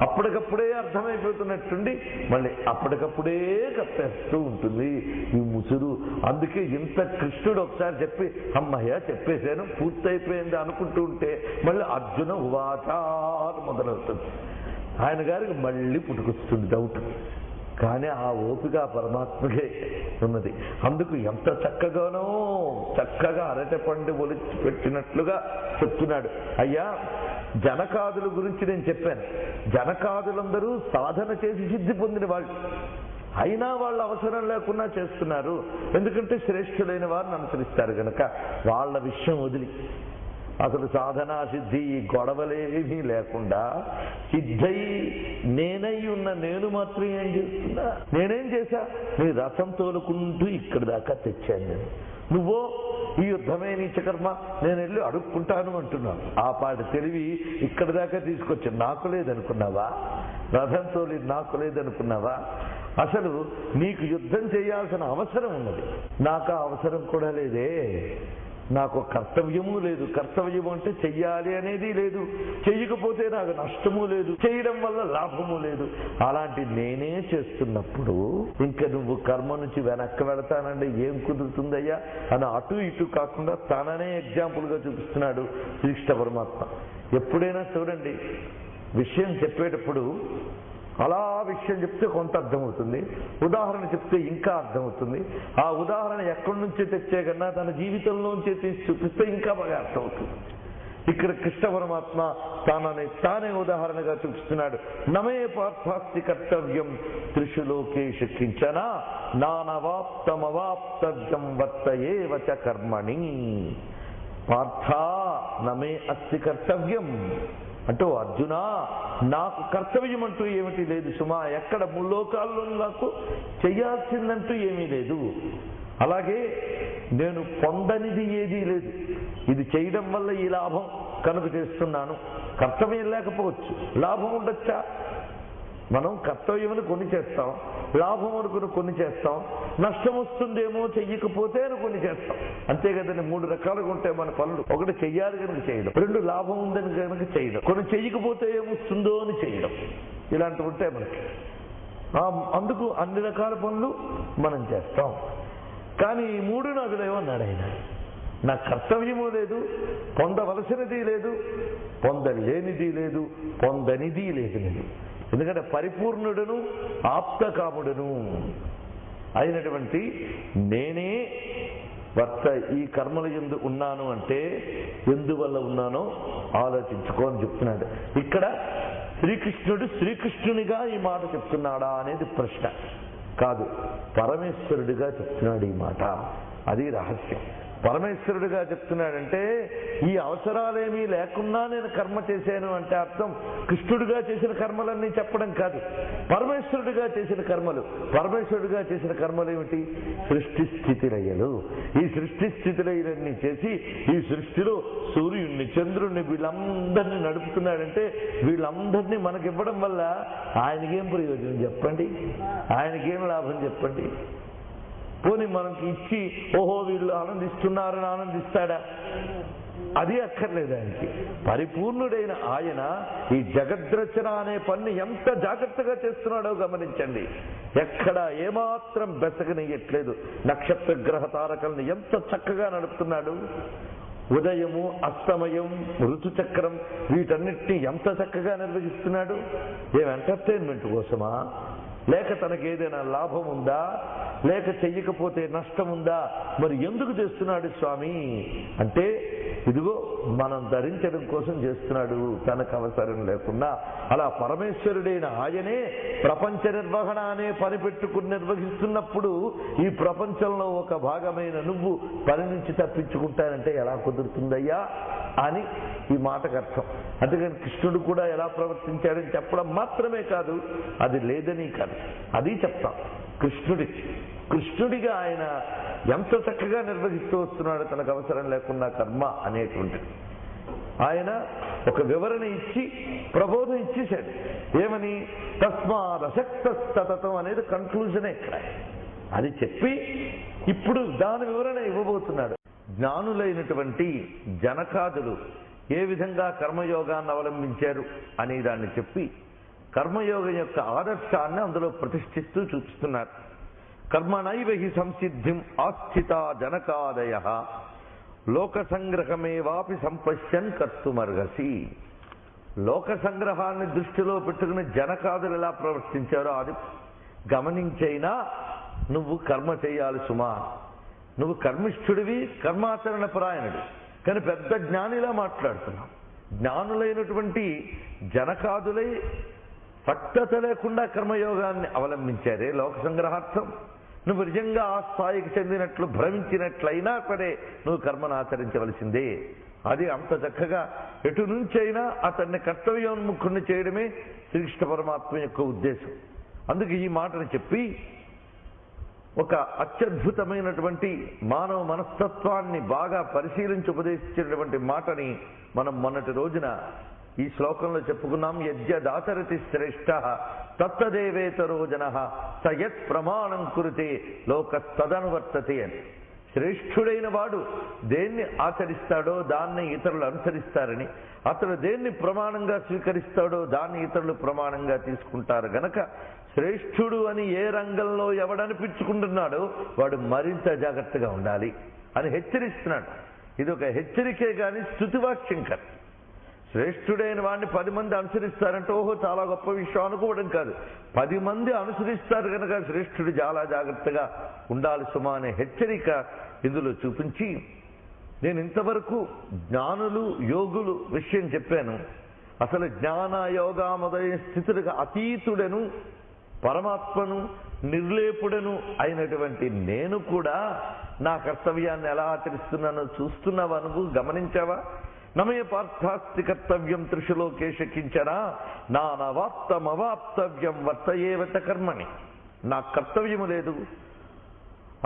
[SPEAKER 1] అప్పటికప్పుడే అర్థమైపోతున్నట్టుండి మళ్ళీ అప్పటికప్పుడే కప్పేస్తూ ఉంటుంది ఈ ముసురు. అందుకే ఇంత కృష్ణుడు ఒకసారి చెప్పి అమ్మయ్య చెప్పేశాను పూర్తయిపోయింది అనుకుంటూ ఉంటే మళ్ళీ అర్జున ఉవాచారు మొదలవుతుంది. ఆయన గారికి మళ్ళీ పుట్టుకొస్తుంది డౌట్. కానీ ఆ ఓపిక పరమాత్మకే ఉన్నది. అందుకు ఎంత చక్కగా అరటి పండు ఒలిచి పెట్టినట్లుగా చెప్తున్నాడు. అయ్యా, జనకాదుల గురించి నేను చెప్పాను. జనకాదులందరూ సాధన చేసి సిద్ధి పొందిన వాళ్ళు, అయినా వాళ్ళు అవసరం లేకుండా చేస్తున్నారు. ఎందుకంటే శ్రేష్ఠులైన వారిని అనుసరిస్తారు కనుక. వాళ్ళ విషయం వదిలి అసలు సాధనా సిద్ధి గొడవలేమీ లేకుండా సిద్ధై నేనై ఉన్న నేను మాత్రం ఏం చేస్తున్నా? నేనేం చేశా? నీ రథం తోలుకుంటూ ఇక్కడి దాకా తెచ్చాను నేను. నువ్వో ఈ యుద్ధమే నీచకర్మ, నేను వెళ్ళి అడుక్కుంటాను అంటున్నాను. ఆ పాటి తెలివి ఇక్కడి దాకా తీసుకొచ్చాను. నాకు లేదనుకున్నావా? రథం తోలి నాకు లేదనుకున్నావా? అసలు నీకు యుద్ధం చేయాల్సిన అవసరం ఉన్నది, నాకు ఆ అవసరం కూడా లేదే. నాకు కర్తవ్యము లేదు. కర్తవ్యము అంటే చెయ్యాలి అనేది లేదు. చెయ్యకపోతే నాకు నష్టము లేదు, చేయడం వల్ల లాభము లేదు. అలాంటి నేనే చేస్తున్నప్పుడు ఇంకా నువ్వు కర్మ నుంచి వెనక్కి వెళతానండి ఏం కుదురుతుందయ్యా అని అటు ఇటు కాకుండా తననే ఎగ్జాంపుల్గా చూపిస్తున్నాడు శ్రీకృష్ణ పరమాత్మ. ఎప్పుడైనా చూడండి, విషయం చెప్పేటప్పుడు అలా విషయం చెప్తే కొంత అర్థమవుతుంది, ఉదాహరణ చెప్తే ఇంకా అర్థమవుతుంది. ఆ ఉదాహరణ ఎక్కడి నుంచి తెచ్చే కన్నా తన జీవితంలోంచి తీసి చూపిస్తే ఇంకా బాగా అర్థమవుతుంది. ఇక్కడ కృష్ణ పరమాత్మ తానే ఉదాహరణగా చూపిస్తున్నాడు. నమే పార్థాస్తి కర్తవ్యం త్రిషు లోకేషు కించన నానవాప్తమవాప్తవ్యం వర్తయేవ చ కర్మణి. పార్థ నమే అస్తి కర్తవ్యం అంటూ అర్జున, నాకు కర్తవ్యం అంటూ ఏమిటి లేదు సుమా. ఎక్కడ ముల్లోకాల్లో నాకు చెయ్యాల్సిందంటూ ఏమీ లేదు. అలాగే నేను పొందనిది ఏదీ లేదు. ఇది చేయడం వల్ల ఈ లాభం కనుక చేస్తున్నాను. కర్తవ్యం లేకపోవచ్చు, లాభం ఉండొచ్చా? మనం కర్తవ్యమును కొన్ని చేస్తాం, లాభం అనుకుని కొన్ని చేస్తాం, నష్టం వస్తుందేమో చెయ్యకపోతే అని కొన్ని చేస్తాం. అంతే కదండి. 3 రకాలుగా ఉంటాయి మన పనులు. ఒకటి చెయ్యాలి కనుక చేయడం, 2 లాభం ఉందని కనుక చేయడం, కొన్ని చెయ్యకపోతే ఏమొస్తుందో అని చేయడం. ఇలాంటివి ఉంటాయి మనకి. అందుకు అన్ని రకాల పనులు మనం చేస్తాం. కానీ ఈ 3 నాకు లేవన్నాడు ఆయన. నా కర్తవ్యము లేదు, పొందవలసినది లేదు, పొందలేనిది లేదు, పొందనిది లేదు. ఎందుకంటే పరిపూర్ణుడను ఆప్తకాముడను అయినటువంటి నేనే ఈ కర్మల యందు ఉన్నాను అంటే ఎందువల్ల ఉన్నానో ఆలోచించుకో అని చెప్తున్నాడు. ఇక్కడ శ్రీకృష్ణుడు శ్రీకృష్ణునిగా ఈ మాట చెప్తున్నాడా అనేది ప్రశ్న కాదు, పరమేశ్వరుడిగా చెప్తున్నాడు ఈ మాట. అది రహస్యం. పరమేశ్వరుడిగా చెప్తున్నాడంటే ఈ అవసరాలేమీ లేకున్నా నేను కర్మ చేశాను అంటే అర్థం కృష్ణుడిగా చేసిన కర్మలన్నీ చెప్పడం కాదు, పరమేశ్వరుడిగా చేసిన కర్మలు. పరమేశ్వరుడిగా చేసిన కర్మలు ఏమిటి? సృష్టి స్థితి లయలు. ఈ సృష్టి స్థితి లయలన్నీ చేసి ఈ సృష్టిలో సూర్యుడిని చంద్రుడిని వీళ్ళందరినీ నడుపుతున్నాడంటే వీళ్ళందరినీ మనకివ్వడం వల్ల ఆయనకేం ప్రయోజనం చెప్పండి? ఆయనకేం లాభం చెప్పండి? పోనీ మనకి ఇచ్చి ఓహో వీళ్ళు ఆనందిస్తున్నారని ఆనందిస్తాడా? అది అక్కర్లేదు ఆయనకి. పరిపూర్ణుడైన ఆయన ఈ జగద్రచన అనే పని ఎంత జాగ్రత్తగా చేస్తున్నాడో గమనించండి. ఎక్కడ ఏమాత్రం బెసగనియట్లేదు. నక్షత్ర గ్రహ తారకల్ని ఎంత చక్కగా నడుపుతున్నాడు. ఉదయము, అస్తమయం, ఋతుచక్రం వీటన్నిటినీ ఎంత చక్కగా నిర్వహిస్తున్నాడు. ఏం ఎంటర్టైన్మెంట్ కోసమా? లేక తనకి ఏదైనా లాభం ఉందా? లేక చెయ్యకపోతే నష్టం ఉందా? మరి ఎందుకు చేస్తున్నాడు స్వామి అంటే, ఇదిగో మనం ధరించడం కోసం చేస్తున్నాడు, తనకు అవసరం లేకుండా. అలా పరమేశ్వరుడైన ఆయనే ప్రపంచ నిర్వహణ అనే పని పెట్టుకుని నిర్వహిస్తున్నప్పుడు ఈ ప్రపంచంలో ఒక భాగమైన నువ్వు పని నుంచి తప్పించుకుంటానంటే ఎలా కుదురుతుందయ్యా అని ఈ మాటకు అర్థం. అందుకని కృష్ణుడు కూడా ఎలా ప్రవర్తించాడని చెప్పడం మాత్రమే కాదు, అది లేదని కాదు, అది చెప్తాం. కృష్ణుడిగా ఆయన ఎంత చక్కగా నిర్వహిస్తూ వస్తున్నాడు తనకు అవసరం లేకుండా కర్మ అనేటువంటిది. ఆయన ఒక వివరణ ఇచ్చి ప్రబోధం ఇచ్చేశాడు. ఏమని? తస్మాదశక్తస్తతం అనేది కన్క్లూజనే ఇక్కడ. అది చెప్పి ఇప్పుడు దాని వివరణ ఇవ్వబోతున్నాడు. జ్ఞానులైనటువంటి జనకాదులు ఏ విధంగా కర్మయోగాన్ని అవలంబించారు అనే దాన్ని చెప్పి కర్మయోగం యొక్క ఆదర్శాన్ని అందులో ప్రతిష్ఠిస్తూ చూపిస్తున్నారు. కర్మణైవ హి సంసిద్ధిం ఆస్థిత జనకాదయ లోక సంగ్రహమేవాపి సంపశ్యన్ కర్తుమర్హసి. లోక సంగ్రహాన్ని దృష్టిలో పెట్టుకుని జనకాదులు ఎలా ప్రవర్తించారో అది గమనించైనా నువ్వు కర్మ చేయాలి సుమా. నువ్వు కర్మిష్ఠుడివి, కర్మాచరణ పరాయణుడు, కానీ పెద్ద జ్ఞానిలా మాట్లాడుతున్నావు. జ్ఞానులైనటువంటి జనకాదులై పట్టత లేకుండా కర్మయోగాన్ని అవలంబించారే లోక సంగ్రహార్థం. నువ్వు నిజంగా ఆ స్థాయికి చెందినట్లు భ్రమించినట్లయినా సరే నువ్వు కర్మను ఆచరించవలసిందే. అది అంత చక్కగా ఎటు నుంచైనా అతన్ని కర్తవ్యోన్ముఖుణ్ణి చేయడమే శ్రీకృష్ణ పరమాత్మ యొక్క ఉద్దేశం. అందుకే ఈ మాటను చెప్పి ఒక అత్యద్భుతమైనటువంటి మానవ మనస్తత్వాన్ని బాగా పరిశీలించి ఉపదేశించినటువంటి మాటని మనం మొన్నటి రోజున ఈ శ్లోకంలో చెప్పుకున్నాం. యజ్ఞదాచరతి శ్రేష్ఠ తత్తదేవేతరో జనః స యత్ ప్రమాణం కురుతే లోకస్తదనువర్తతే అని. శ్రేష్ఠుడైన వాడు దేన్ని ఆచరిస్తాడో దాన్ని ఇతరులు అనుసరిస్తారని, అతడు దేన్ని ప్రమాణంగా స్వీకరిస్తాడో దాన్ని ఇతరులు ప్రమాణంగా తీసుకుంటారు గనక శ్రేష్ఠుడు అని ఏ రంగంలో ఎవడనిపించుకుంటున్నాడో వాడు మరింత జాగ్రత్తగా ఉండాలి అని హెచ్చరిస్తున్నాడు. ఇది ఒక హెచ్చరికే కానీ స్తుతివాక్యం కాదు. శ్రేష్ఠుడైన వాడిని 10 మంది అనుసరిస్తారంటే ఓహో చాలా గొప్ప విషయం అనుకోవడం కాదు. 10 మంది అనుసరిస్తారు కనుక శ్రేష్ఠుడు చాలా జాగ్రత్తగా ఉండాలి సుమా అనే హెచ్చరిక ఇందులో చూపించి, నేను ఇంతవరకు జ్ఞానులు యోగులు విషయం చెప్పాను. అసలు జ్ఞాన యోగా మొదలైన స్థితులుగా అతీతుడను పరమాత్మను నిర్లేపుడను అయినటువంటి నేను కూడా నా కర్తవ్యాన్ని ఎలా ఆచరిస్తున్నానో చూస్తున్నావా? నువ్వు గమనించావా? నమయ పార్థాస్తి కర్తవ్యం త్రిశులోకేశ కించన నానవాప్తమవాప్తవ్యం వర్తయేవత కర్మని. నా కర్తవ్యము లేదు,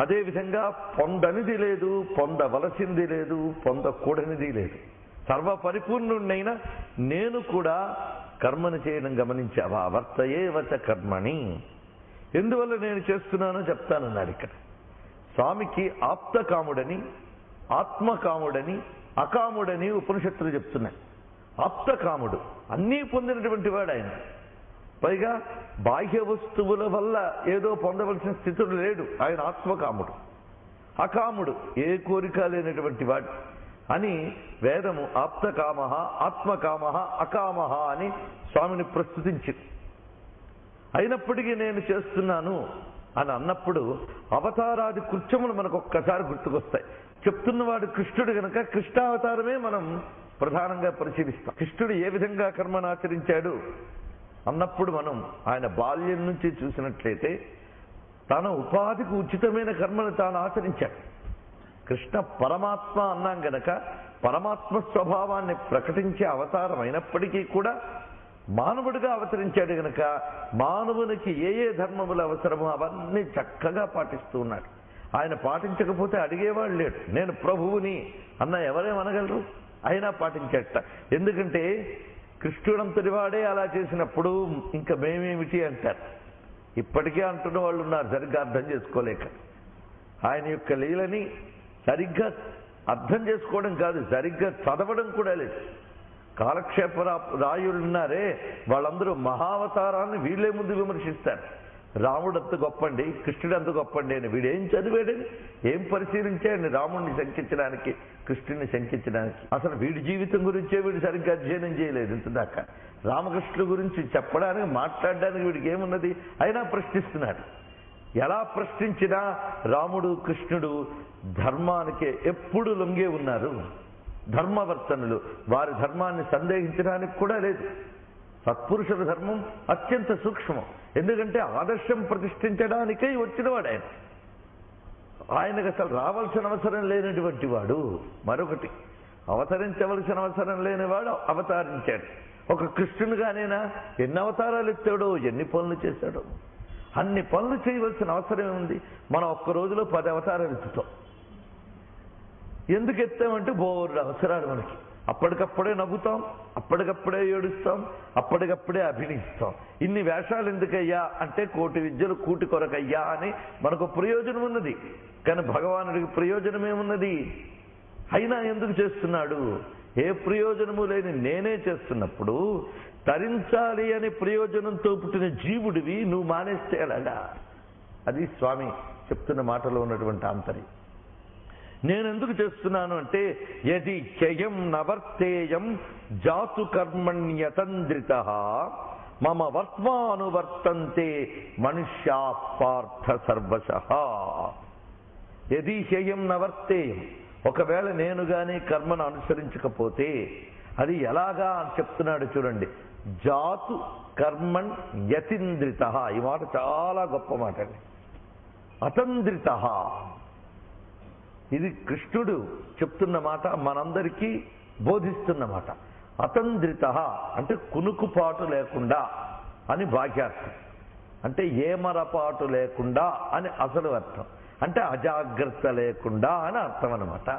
[SPEAKER 1] అదేవిధంగా పొందనిది లేదు, పొందవలసింది లేదు, పొందకూడనిది లేదు. సర్వపరిపూర్ణుడైన నేను కూడా కర్మను చేయడం గమనించావా? వర్తయేవత కర్మని. ఎందువల్ల నేను చేస్తున్నానో చెప్తానన్నాడు. ఇక్కడ స్వామికి ఆప్తకాముడని, ఆత్మకాముడని, అకాముడని ఉపనిషత్తులు చెప్తున్నాయి. ఆప్తకాముడు అన్నీ పొందినటువంటి వాడు ఆయన. పైగా బాహ్య వస్తువుల వల్ల ఏదో పొందవలసిన స్థితులు లేడు ఆయన. ఆత్మకాముడు. అకాముడు ఏ కోరిక లేనటువంటి వాడు అని వేదము ఆప్తకామ, ఆత్మకామ, అకామ అని స్వామిని ప్రస్తుతించింది. అయినప్పటికీ నేను చేస్తున్నాను అని అన్నప్పుడు అవతారాది కృత్యములు మనకు ఒక్కసారి గుర్తుకొస్తాయి. చెప్తున్నవాడు కృష్ణుడు కనుక కృష్ణావతారమే మనం ప్రధానంగా పరిశీలిస్తాం. కృష్ణుడు ఏ విధంగా కర్మను ఆచరించాడు అన్నప్పుడు మనం ఆయన బాల్యం నుంచి చూసినట్లయితే తన ఉపాధికి ఉచితమైన కర్మను తాను ఆచరించాడు. కృష్ణ పరమాత్మ అన్నాం గనక పరమాత్మ స్వభావాన్ని ప్రకటించే అవతారం అయినప్పటికీ కూడా మానవుడిగా అవతరించాడు గనక మానవునికి ఏ ఏ ధర్మములు అవసరమో అవన్నీ చక్కగా పాటిస్తూ ఉన్నాడు. ఆయన పాటించకపోతే అడిగేవాడు లేడు. నేను ప్రభువుని అన్న ఎవరేమనగలరు? అయినా పాటించేట. ఎందుకంటే కృష్ణుడంతటి వాడే అలా చేసినప్పుడు ఇంకా మేమేమిటి అంటారు. ఇప్పటికే అంటున్న వాళ్ళు ఉన్నారు సరిగ్గా అర్థం చేసుకోలేక. ఆయన యొక్క లీలని సరిగ్గా అర్థం చేసుకోవడం కాదు, సరిగ్గా చదవడం కూడా లేదు. కాలక్షేప రాయులున్నారే వాళ్ళందరూ మహావతారాన్ని వీళ్ళే ముందు విమర్శిస్తారు. రాముడు అంత గొప్పండి, కృష్ణుడు అంత గొప్పండి అని. వీడు ఏం చదివాడని, ఏం పరిశీలించాడని రాముడిని శంకించడానికి, కృష్ణుడిని శంకించడానికి? అసలు వీడి జీవితం గురించే వీడు సరిగ్గా అధ్యయనం చేయలేదు ఇంతదాకా. రామకృష్ణుల గురించి చెప్పడానికి, మాట్లాడడానికి వీడికి ఏమున్నది? అయినా ప్రశ్నిస్తున్నాడు. ఎలా ప్రశ్నించినా రాముడు కృష్ణుడు ధర్మానికే ఎప్పుడు లొంగే ఉన్నారు. ధర్మవర్తనులు, వారి ధర్మాన్ని సందేహించడానికి కూడా లేదు. సత్పురుషుల ధర్మం అత్యంత సూక్ష్మం. ఎందుకంటే ఆదర్శం ప్రతిష్ఠించడానికై వచ్చినవాడు ఆయన. ఆయనకు అసలు రావాల్సిన అవసరం లేనటువంటి వాడు. మరొకటి, అవతరించవలసిన అవసరం లేనివాడు అవతరించాడు. ఒక కృష్ణునిగానేనా ఎన్ని అవతారాలు ఎత్తాడో, ఎన్ని పనులు చేశాడో. అన్ని పనులు చేయవలసిన అవసరం ఉంది. మనం ఒక్క రోజులో 10 అవతారాలు ఎత్తుతాం. ఎందుకు ఎత్తామంటే బోర్డు అవసరాలు మనకి. అప్పటికప్పుడే నవ్వుతాం, అప్పటికప్పుడే ఏడుస్తాం, అప్పటికప్పుడే అభినయిస్తాం. ఇన్ని వేషాలు ఎందుకయ్యా అంటే కోటి విద్యలు కూటి కొరకయ్యా అని మనకు ప్రయోజనం ఉన్నది. కానీ భగవానుడికి ప్రయోజనమేమున్నది? అయినా ఎందుకు చేస్తున్నాడు? ఏ ప్రయోజనము లేని నేనే చేస్తున్నప్పుడు తరించాలి అనే ప్రయోజనంతో పుట్టిన జీవుడివి నువ్వు మానేస్తే ఎలాగా? అది స్వామి చెప్తున్న మాటలో ఉన్నటువంటి ఆంతర్యం. నేనెందుకు చేస్తున్నాను అంటే, యది చయం నవర్తేయం జాతు కర్మణ్యతంద్రిత మమ వర్త్మానువర్తంతే మనుష్యా పార్థ సర్వశః. యది చయం నవర్తేయం, ఒకవేళ నేను గాని కర్మను అనుసరించకపోతే అది ఎలాగా అని చెప్తున్నాడు చూడండి. జాతు కర్మణ్ యతింద్రిత. ఈ మాట చాలా గొప్ప మాట అండి. అతంద్రిత, ఇది కృష్ణుడు చెప్తున్న మాట, మనందరికీ బోధిస్తున్న మాట. అతంద్రిత అంటే కునుకుపాటు లేకుండా అని భాగ్యార్థం. అంటే ఏమరపాటు లేకుండా అని అసలు అర్థం. అంటే అజాగ్రత్త లేకుండా అని అర్థం అన్నమాట.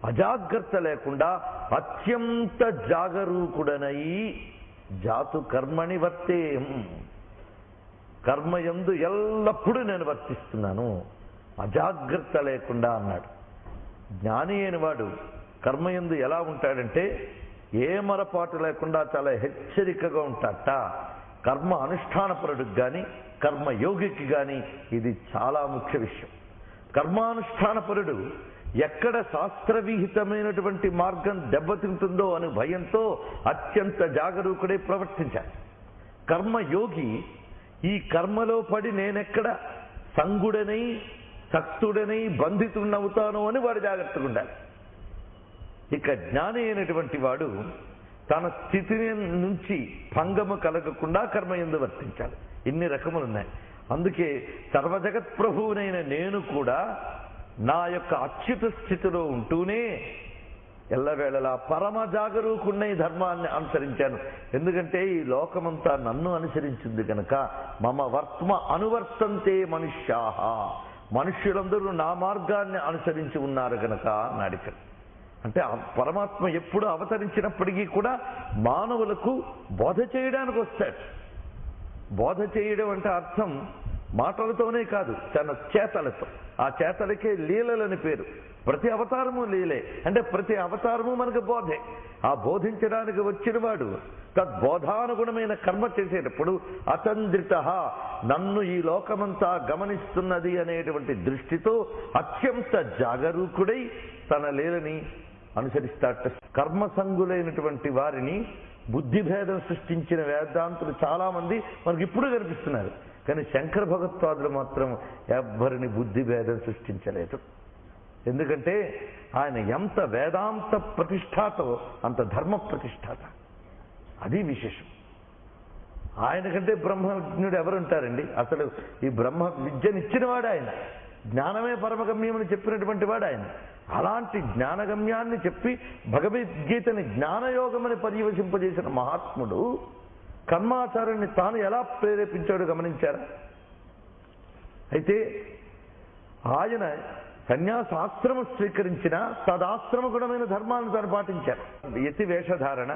[SPEAKER 1] అజాగ్రత్త లేకుండా అత్యంత జాగరూకుడనై జాతు కర్మణి వర్తేయం, కర్మయందు ఎల్లప్పుడూ నేను వర్తిస్తున్నాను, అజాగ్రత్త లేకుండా అన్నాడు. జ్ఞాని అయిన వాడు కర్మయందు ఎలా ఉంటాడంటే ఏమరపాటు లేకుండా చాలా హెచ్చరికగా ఉంటాడట. కర్మ అనుష్ఠానపరుడికి కానీ కర్మయోగికి కానీ ఇది చాలా ముఖ్య విషయం. కర్మానుష్ఠానపరుడు ఎక్కడ శాస్త్రవిహితమైనటువంటి మార్గం దెబ్బతింటుందో అని భయంతో అత్యంత జాగరూకుడై ప్రవర్తించాలి. కర్మయోగి ఈ కర్మలో పడి నేనెక్కడ సంగుడనై సక్తుడనై బంధితుడనవుతాను అని వాడు జాగ్రత్తగా ఉండాలి. ఇక జ్ఞాని అయినటువంటి వాడు తన స్థితిని నుంచి భంగము కలగకుండా కర్మయందు వర్తించాలి. ఇన్ని రకములున్నాయి. అందుకే సర్వజగత్ప్రభువునైన నేను కూడా నా యొక్క అచ్యుత స్థితిలో ఉంటూనే ఎల్లవేళలా పరమ జాగరూకున్నై ధర్మాన్ని అనుసరించాను. ఎందుకంటే ఈ లోకమంతా నన్ను అనుసరించింది కనుక. మమ వర్త్మ అనువర్తంతే మనుష్యాః, మనుష్యులందరూ నా మార్గాన్ని అనుసరించి ఉన్నారు కనుక అన్నాడు ఇక్కడ. అంటే పరమాత్మ ఎప్పుడు అవతరించినప్పటికీ కూడా మానవులకు బోధ చేయడానికి వస్తాడు. బోధ చేయడం అంటే అర్థం మాటలతోనే కాదు, తన చేతలతో. ఆ చేతలకే లీలలని పేరు. ప్రతి అవతారము లీలే. అంటే ప్రతి అవతారము మనకు బోధే. ఆ బోధించడానికి వచ్చినవాడు తద్బోధానుగుణమైన కర్మ చేసేటప్పుడు అతంద్రిత, నన్ను ఈ లోకమంతా గమనిస్తున్నది అనేటువంటి దృష్టితో అత్యంత జాగరూకుడై తన లీలని అనుసరిస్తాట. కర్మసంగులైనటువంటి వారిని బుద్ధిభేదం సృష్టించిన వేదాంతులు చాలా మంది మనకి ఇప్పుడు కనిపిస్తున్నారు. కానీ శంకర భగవత్పాదులు మాత్రం ఎవ్వరిని బుద్ధిభేదం సృష్టించలేదు. ఎందుకంటే ఆయన ఎంత వేదాంత ప్రతిష్టాతో అంత ధర్మ ప్రతిష్టాత. అది విశేషం. ఆయన కంటే బ్రహ్మజ్ఞుడు ఎవరుంటారండి? అసలు ఈ బ్రహ్మ విద్యనిచ్చినవాడు ఆయన. జ్ఞానమే పరమగమ్యమని చెప్పినటువంటి వాడు ఆయన. అలాంటి జ్ఞానగమ్యాన్ని చెప్పి భగవద్గీతని జ్ఞానయోగమని పర్యవసింపజేసిన మహాత్ముడు కర్మాచారాన్ని తాను ఎలా ప్రేరేపించాడు గమనించారా? అయితే ఆయన సన్యాసాశ్రమం స్వీకరించిన తదాశ్రమ గుణమైన ధర్మాలను తాను పాటించారు. యతి వేషధారణ,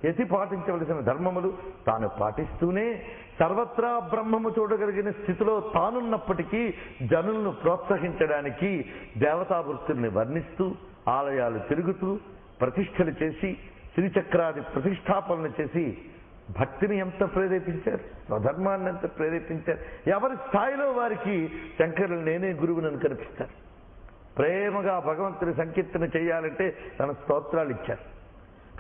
[SPEAKER 1] యతి పాటించవలసిన ధర్మములు తాను పాటిస్తూనే సర్వత్రా బ్రహ్మము చూడగలిగిన స్థితిలో తానున్నప్పటికీ జనులను ప్రోత్సహించడానికి దేవతావృత్తుల్ని వర్ణిస్తూ ఆలయాలు తిరుగుతూ ప్రతిష్టలు చేసి శ్రీచక్రాది ప్రతిష్టాపనలు చేసి భక్తిని ఎంత ప్రేరేపించారు, స్వధర్మాన్ని ఎంత ప్రేరేపించారు. ఎవరి స్థాయిలో వారికి శంకరులు నేనే గురువునని కనిపిస్తారు. ప్రేమగా భగవంతుని సంకీర్తన చేయాలంటే తన స్తోత్రాలు ఇచ్చారు.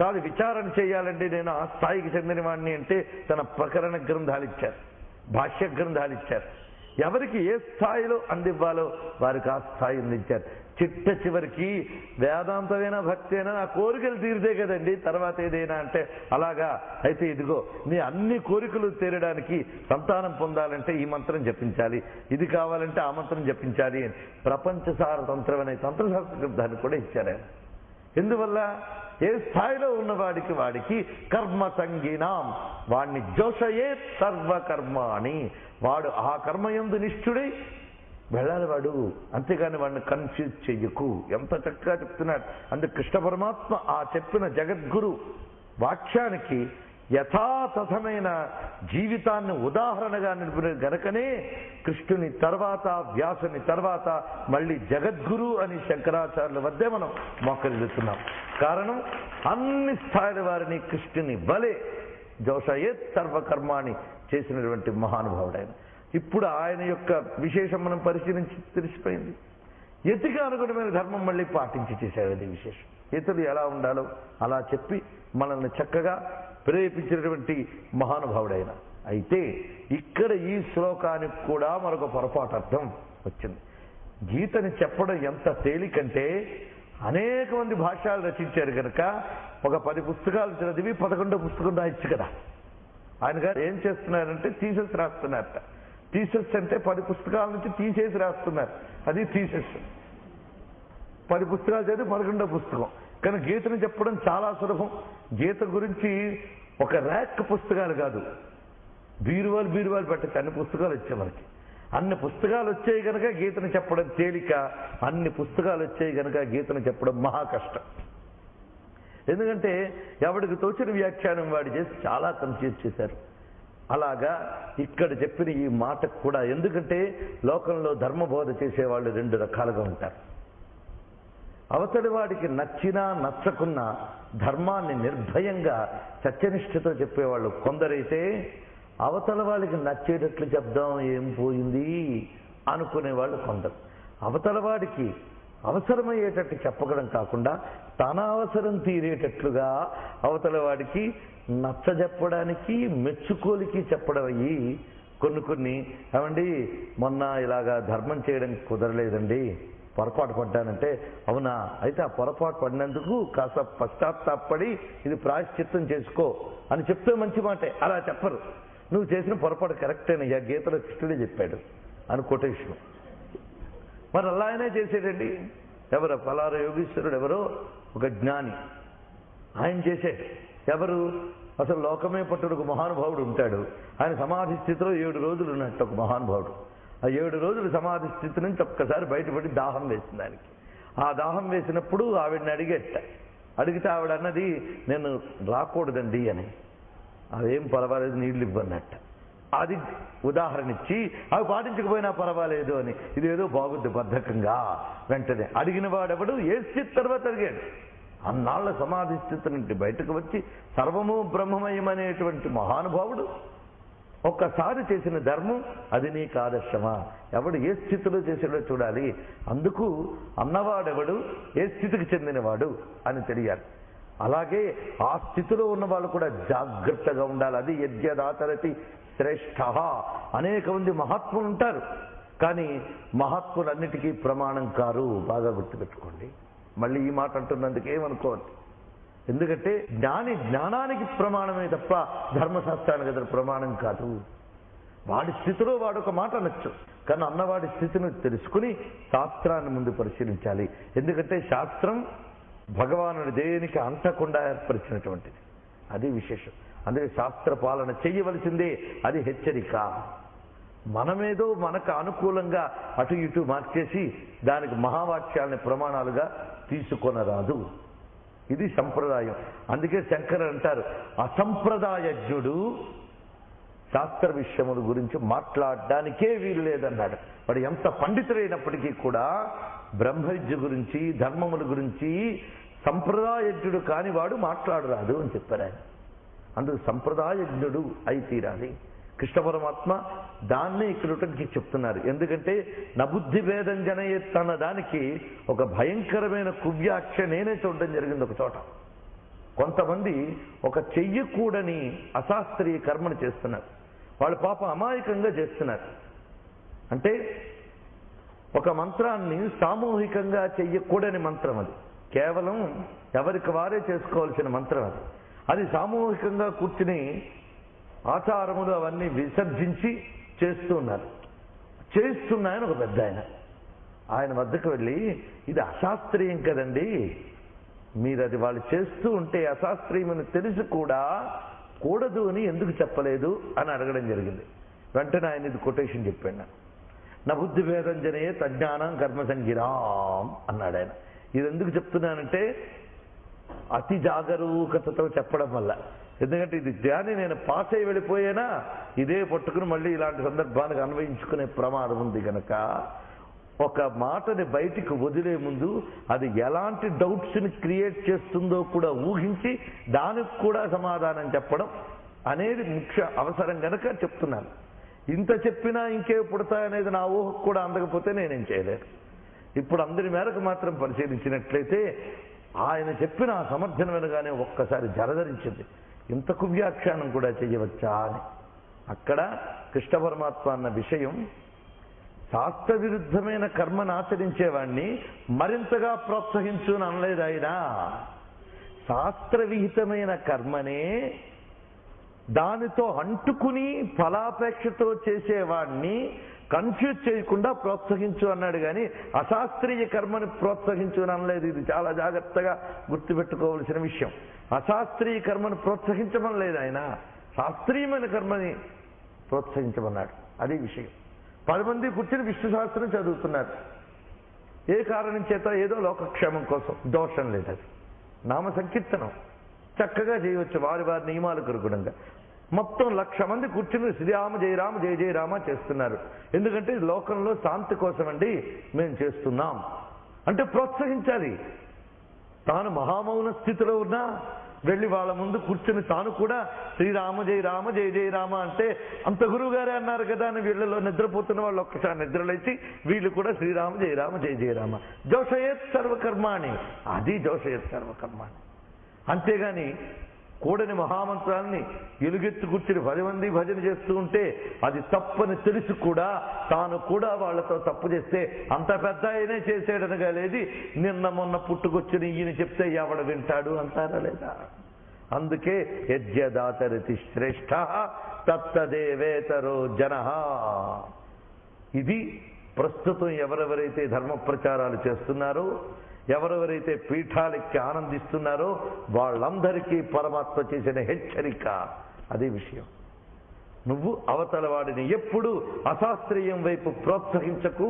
[SPEAKER 1] కాదు విచారణ చేయాలంటే నేను ఆ స్థాయికి చెందిన వాడిని అంటే తన ప్రకరణ గ్రంథాలు ఇచ్చారు, భాష్య గ్రంథాలు ఇచ్చారు. ఎవరికి ఏ స్థాయిలో అందివ్వాలో వారికి ఆ స్థాయి అందించారు. చిట్ట చివరికి వేదాంతమైనా భక్తి అయినా నా కోరికలు తీరితే కదండి తర్వాత ఏదైనా అంటే అలాగా అయితే ఇదిగో నీ అన్ని కోరికలు తీరడానికి సంతానం పొందాలంటే ఈ మంత్రం జపించాలి, ఇది కావాలంటే ఆ మంత్రం జపించాలి అని ప్రపంచసార తంత్రం అనే తంత్రశాస్త్ర గ్రంథాన్ని కూడా ఇచ్చారు. ఎందువల్ల ఏ స్థాయిలో ఉన్నవాడికి వాడికి కర్మ సంగీనాం వాడిని జోషయే సర్వకర్మాణి వాడు ఆ కర్మయందు నిష్ఠుడై వెళ్ళాలి వాడు, అంతేగాని వాడిని కన్ఫ్యూజ్ చెయ్యకు. ఎంత చక్కగా చెప్తున్నాడు. అందుకు కృష్ణ పరమాత్మ ఆ చెప్పిన జగద్గురు వాక్యానికి యథాతథమైన జీవితాన్ని ఉదాహరణగా నిలిపిన గనకనే కృష్ణుని తర్వాత వ్యాసుని తర్వాత మళ్ళీ జగద్గురు అని శంకరాచార్యుల వద్దే మనం మోకరిల్లుతున్నాం. కారణం అన్ని స్థాయిల వారిని కృష్ణుని వలె జోషయేత్ సర్వకర్మాణి చేసినటువంటి మహానుభావుడైన. ఇప్పుడు ఆయన యొక్క విశేషం మనం పరిశీలించి తెలిసిపోయింది. యతిగా అనుగుణమైన ధర్మం మళ్ళీ పాటించి చేశాడు. అది విశేషం. యతులు ఎలా ఉండాలో అలా చెప్పి మనల్ని చక్కగా ప్రేరేపించినటువంటి మహానుభావుడైన. అయితే ఇక్కడ ఈ శ్లోకానికి కూడా మరొక పొరపాటు అర్థం వచ్చింది. గీతని చెప్పడం ఎంత తేలికంటే అనేక మంది భాష్యాలు రచించారు కనుక ఒక 10 పుస్తకాలు చదివి 11వ పుస్తకం రాయొచ్చు కదా. ఆయన గారు ఏం చేస్తున్నారంటే థీసిస్ రాస్తున్నారట. థీసిస్ అంటే 10 పుస్తకాల నుంచి తీసేసి రాస్తున్నారు, అది థీసిస్. 10 పుస్తకాలు చదివి 11వ పుస్తకం. కానీ గీతను చెప్పడం చాలా సులభం. గీత గురించి ఒక ర్యాక్ పుస్తకాలు కాదు, బీరువాలు పెట్టచ్చు. అన్ని పుస్తకాలు వచ్చాయి మనకి. అన్ని పుస్తకాలు వచ్చాయి కనుక గీతను చెప్పడం తేలిక, అన్ని పుస్తకాలు వచ్చాయి కనుక గీతను చెప్పడం మహా కష్టం. ఎందుకంటే ఎవడికి తోచిన వ్యాఖ్యానం వాడి చేసి చాలా కన్ఫ్యూజ్ చేశారు. అలాగా ఇక్కడ చెప్పిన ఈ మాటకు కూడా, ఎందుకంటే లోకంలో ధర్మబోధ చేసేవాళ్ళు 2 రకాలుగా ఉంటారు. అవతలి వాడికి నచ్చినా నచ్చకున్నా ధర్మాన్ని నిర్భయంగా సత్యనిష్ఠతో చెప్పేవాళ్ళు కొందరైతే, అవతల వాళ్ళకి నచ్చేటట్లు చెప్దాం ఏం పోయింది అనుకునేవాళ్ళు కొందరు. అవతల వాడికి అవసరమయ్యేటట్టు చెప్పడం కాకుండా తన అవసరం తీరేటట్లుగా అవతల వాడికి నచ్చ చెప్పడానికి మెచ్చుకోలికి చెప్పడం అయ్యి కొన్ని ఏమండి మొన్న ఇలాగా ధర్మం చేయడం కుదరలేదండి, పొరపాటు పడ్డానంటే, అవునా అయితే ఆ పొరపాటు పడినందుకు కాస్త పశ్చాత్తాపడి ఇది ప్రాయశ్చిత్తం చేసుకో అని చెప్తే మంచి మాటే. అలా చెప్పరు. నువ్వు చేసిన పొరపాటు కరెక్టేనయ్యా, గీతలో కృష్ణుడే చెప్పాడు అని కొటేషన్. మరి అలా ఆయనే చేసేటండి. ఎవరో పలారా యోగీశ్వరుడు ఎవరో ఒక జ్ఞాని, ఆయన చేసేది. ఎవరు అసలు లోకమే పట్టుడు ఒక మహానుభావుడు ఉంటాడు. ఆయన సమాధి స్థితిలో 7 రోజులు ఉన్నట్టు ఒక మహానుభావుడు. ఆ 7 రోజులు సమాధి స్థితి నుంచి ఒక్కసారి బయటపడి దాహం వేసింది ఆయనకి. ఆ దాహం వేసినప్పుడు ఆవిడని అడిగితే ఆవిడ అన్నది, నేను రాకూడదండి అని. అదేం పర్వాలేదు నీళ్లు ఇవ్వన్నట్ట. అది ఉదాహరణ ఇచ్చి అవి పాటించకపోయినా పర్వాలేదు అని, ఇదేదో బాగుద్ది బద్ధకంగా. వెంటనే అడిగిన వాడెవడు ఏ స్థితి తర్వాత అడిగాడు. అన్నాళ్ల సమాధి స్థితి నుండి బయటకు వచ్చి సర్వము బ్రహ్మమయమనేటువంటి మహానుభావుడు ఒక్కసారి చేసిన ధర్మం అది నీకు ఆదర్శమా? ఎవడు ఏ స్థితిలో చేసాడో చూడాలి. అందుకు అన్నవాడెవడు ఏ స్థితికి చెందినవాడు అని తెలియాలి. అలాగే ఆ స్థితిలో ఉన్న వాళ్ళు కూడా జాగ్రత్తగా ఉండాలి. అది యద్యదాచరతి శ్రేష్ఠ. అనేక మంది మహాత్ములు ఉంటారు, కానీ మహాత్ములన్నిటికీ ప్రమాణం కారు. బాగా గుర్తుపెట్టుకోండి. మళ్ళీ ఈ మాట అంటున్నందుకు ఏమనుకోవద్దు. ఎందుకంటే జ్ఞానానికి ప్రమాణమే తప్ప ధర్మశాస్త్రానికి అతను ప్రమాణం కాదు. వాడి స్థితిలో వాడొక మాట అనొచ్చు, కానీ అన్నవాడి స్థితిని తెలుసుకుని శాస్త్రాన్ని ముందు పరిశీలించాలి. ఎందుకంటే శాస్త్రం భగవానుడి దేనికి అంటకుండా ఏర్పరిచినటువంటిది, అది విశేషం. అందుకే శాస్త్ర పాలన చెయ్యవలసిందే, అది హెచ్చరిక. మనమేదో మనకు అనుకూలంగా అటు ఇటు మార్చేసి దానికి మహావాక్యాలని ప్రమాణాలుగా తీసుకొనరాదు. ఇది సంప్రదాయం. అందుకే శంకరులు అంటారు, అసంప్రదాయజ్ఞుడు శాస్త్ర విషయముల గురించి మాట్లాడడానికే వీలు లేదన్నాడు. వాడు ఎంత పండితుడైనప్పటికీ కూడా బ్రహ్మ విద్య గురించి, ధర్మముల గురించి సంప్రదాయజ్ఞుడు కాని వాడు మాట్లాడరాదు అని చెప్పారు ఆయన. అందుకు సంప్రదాయజ్ఞుడు అయి తీరాలి. కృష్ణ పరమాత్మ దాన్నే ఇక్కడికి చెప్తున్నారు. ఎందుకంటే నబుద్ధి భేదం జనయేత్ అన్న దానికి ఒక భయంకరమైన కువ్యాఖ్య నేనే చూడడం జరిగింది ఒక చోట. కొంతమంది ఒక చెయ్యకూడని అశాస్త్రీయ కర్మను చేస్తున్నారు. వాళ్ళు పాప అమాయకంగా చేస్తున్నారు. అంటే ఒక మంత్రాన్ని సామూహికంగా చెయ్యకూడని మంత్రం అది, కేవలం ఎవరికి వారే చేసుకోవాల్సిన మంత్రం అది. అది సామూహికంగా కూర్చుని ఆచారములు అవన్నీ విసర్జించి చేస్తూ ఉన్నారు. చేస్తున్నాయని ఒక పెద్ద ఆయన వద్దకు వెళ్ళి, ఇది అశాస్త్రీయం కదండి, మీరు అది వాళ్ళు చేస్తూ ఉంటే అశాస్త్రీయమని తెలిసి కూడా కూడదు అని ఎందుకు చెప్పలేదు అని అడగడం జరిగింది. వెంటనే ఆయన ఇది కొటేషన్ చెప్పాడు. నా బుద్ధి భేదం జనయే తజ్ఞానం కర్మ సంగిరాం అన్నాడు ఆయన. ఇది ఎందుకు చెప్తున్నానంటే అతి జాగరూకతతో చెప్పడం వల్ల. ఎందుకంటే ఇది ధ్యాని నేను పాస్ అయి వెళ్ళిపోయేనా ఇదే పట్టుకుని మళ్ళీ ఇలాంటి సందర్భానికి అన్వయించుకునే ప్రమాదం ఉంది కనుక ఒక మాటని బయటికి వదిలే ముందు అది ఎలాంటి డౌట్స్ని క్రియేట్ చేస్తుందో కూడా ఊహించి దానికి కూడా సమాధానం చెప్పడం అనేది ముఖ్య అవసరం కనుక చెప్తున్నాను. ఇంత చెప్పినా ఇంకే పుడతాయనేది నా ఊహకు కూడా అందకపోతే నేనేం చేయలేను. ఇప్పుడు అందరి మేరకు మాత్రం పరిశీలించినట్లయితే ఆయన చెప్పిన ఆ సమర్థన వినగానే ఒక్కసారి జలధరించింది, ఇంతకు వ్యాఖ్యానం కూడా చేయవచ్చా అని. అక్కడ కృష్ణ పరమాత్మ అన్న విషయం శాస్త్ర విరుద్ధమైన కర్మను ఆచరించేవాడిని మరింతగా ప్రోత్సహించు అని అనలేదు ఆయన. శాస్త్రవిహితమైన కర్మనే దానితో అంటుకుని ఫలాపేక్షతో చేసేవాడిని కన్ఫ్యూజ్ చేయకుండా ప్రోత్సహించు అన్నాడు. కానీ అశాస్త్రీయ కర్మని ప్రోత్సహించు అని అనలేదు. ఇది చాలా జాగ్రత్తగా గుర్తుపెట్టుకోవలసిన విషయం. అశాస్త్రీయ కర్మను ప్రోత్సహించమని లేదు ఆయన, శాస్త్రీయమైన కర్మని ప్రోత్సహించమన్నాడు. అది విషయం. 10 మంది కూర్చొని విష్ణు శాస్త్రం చదువుతున్నారు. ఏ కారణం చేత ఏదో లోకక్షేమం కోసం, దోషం లేదు. అది నామ సంకీర్తనం చక్కగా చేయవచ్చు వారి వారి నియమాలకు అనుగుణంగా. మొత్తం 1,00,000 మంది కూర్చుని శ్రీరామ జయ రామ జయ జయ రామ చేస్తున్నారు. ఎందుకంటే లోకంలో శాంతి కోసం అండి మేము చేస్తున్నాం అంటే ప్రోత్సహించాలి. తాను మహామౌన స్థితిలో ఉన్నా వెళ్ళి వాళ్ళ ముందు కూర్చుని తాను కూడా శ్రీరామ జయ రామ జయ జయ రామ అంటే అంత గురువు గారే అన్నారు కదా అని వీళ్ళలో నిద్రపోతున్న వాళ్ళు ఒక్కసారి నిద్రలేచి వీళ్ళు కూడా శ్రీరామ జయ రామ జయ జయ రామ జోషయేత్ సర్వకర్మాణి, అది జోషయేత్ సర్వకర్మాణి. అంతేగాని కూడని మహామంత్రాన్ని ఎలుగెత్తు కూర్చుని 10 మంది భజన చేస్తూ ఉంటే అది తప్పని తెలిసి కూడా తాను కూడా వాళ్ళతో తప్పు చేస్తే అంత పెద్ద ఆయనే చేసాడనగా లేదు. నిన్న మొన్న పుట్టుకొచ్చిన ఈయన చెప్తే ఎవడ వింటాడు అంటారా లేదా? అందుకే యజ్ఞదాతరతి శ్రేష్ఠ తత్తదేవేతరో జన. ఇది ప్రస్తుతం ఎవరెవరైతే ధర్మ ప్రచారాలు చేస్తున్నారో, ఎవరెవరైతే పీఠాలెక్కి ఆనందిస్తున్నారో వాళ్ళందరికీ పరమాత్మ చేసిన హెచ్చరిక. అదే విషయం. నువ్వు అవతల వాడిని ఎప్పుడు అశాస్త్రీయం వైపు ప్రోత్సహించకు.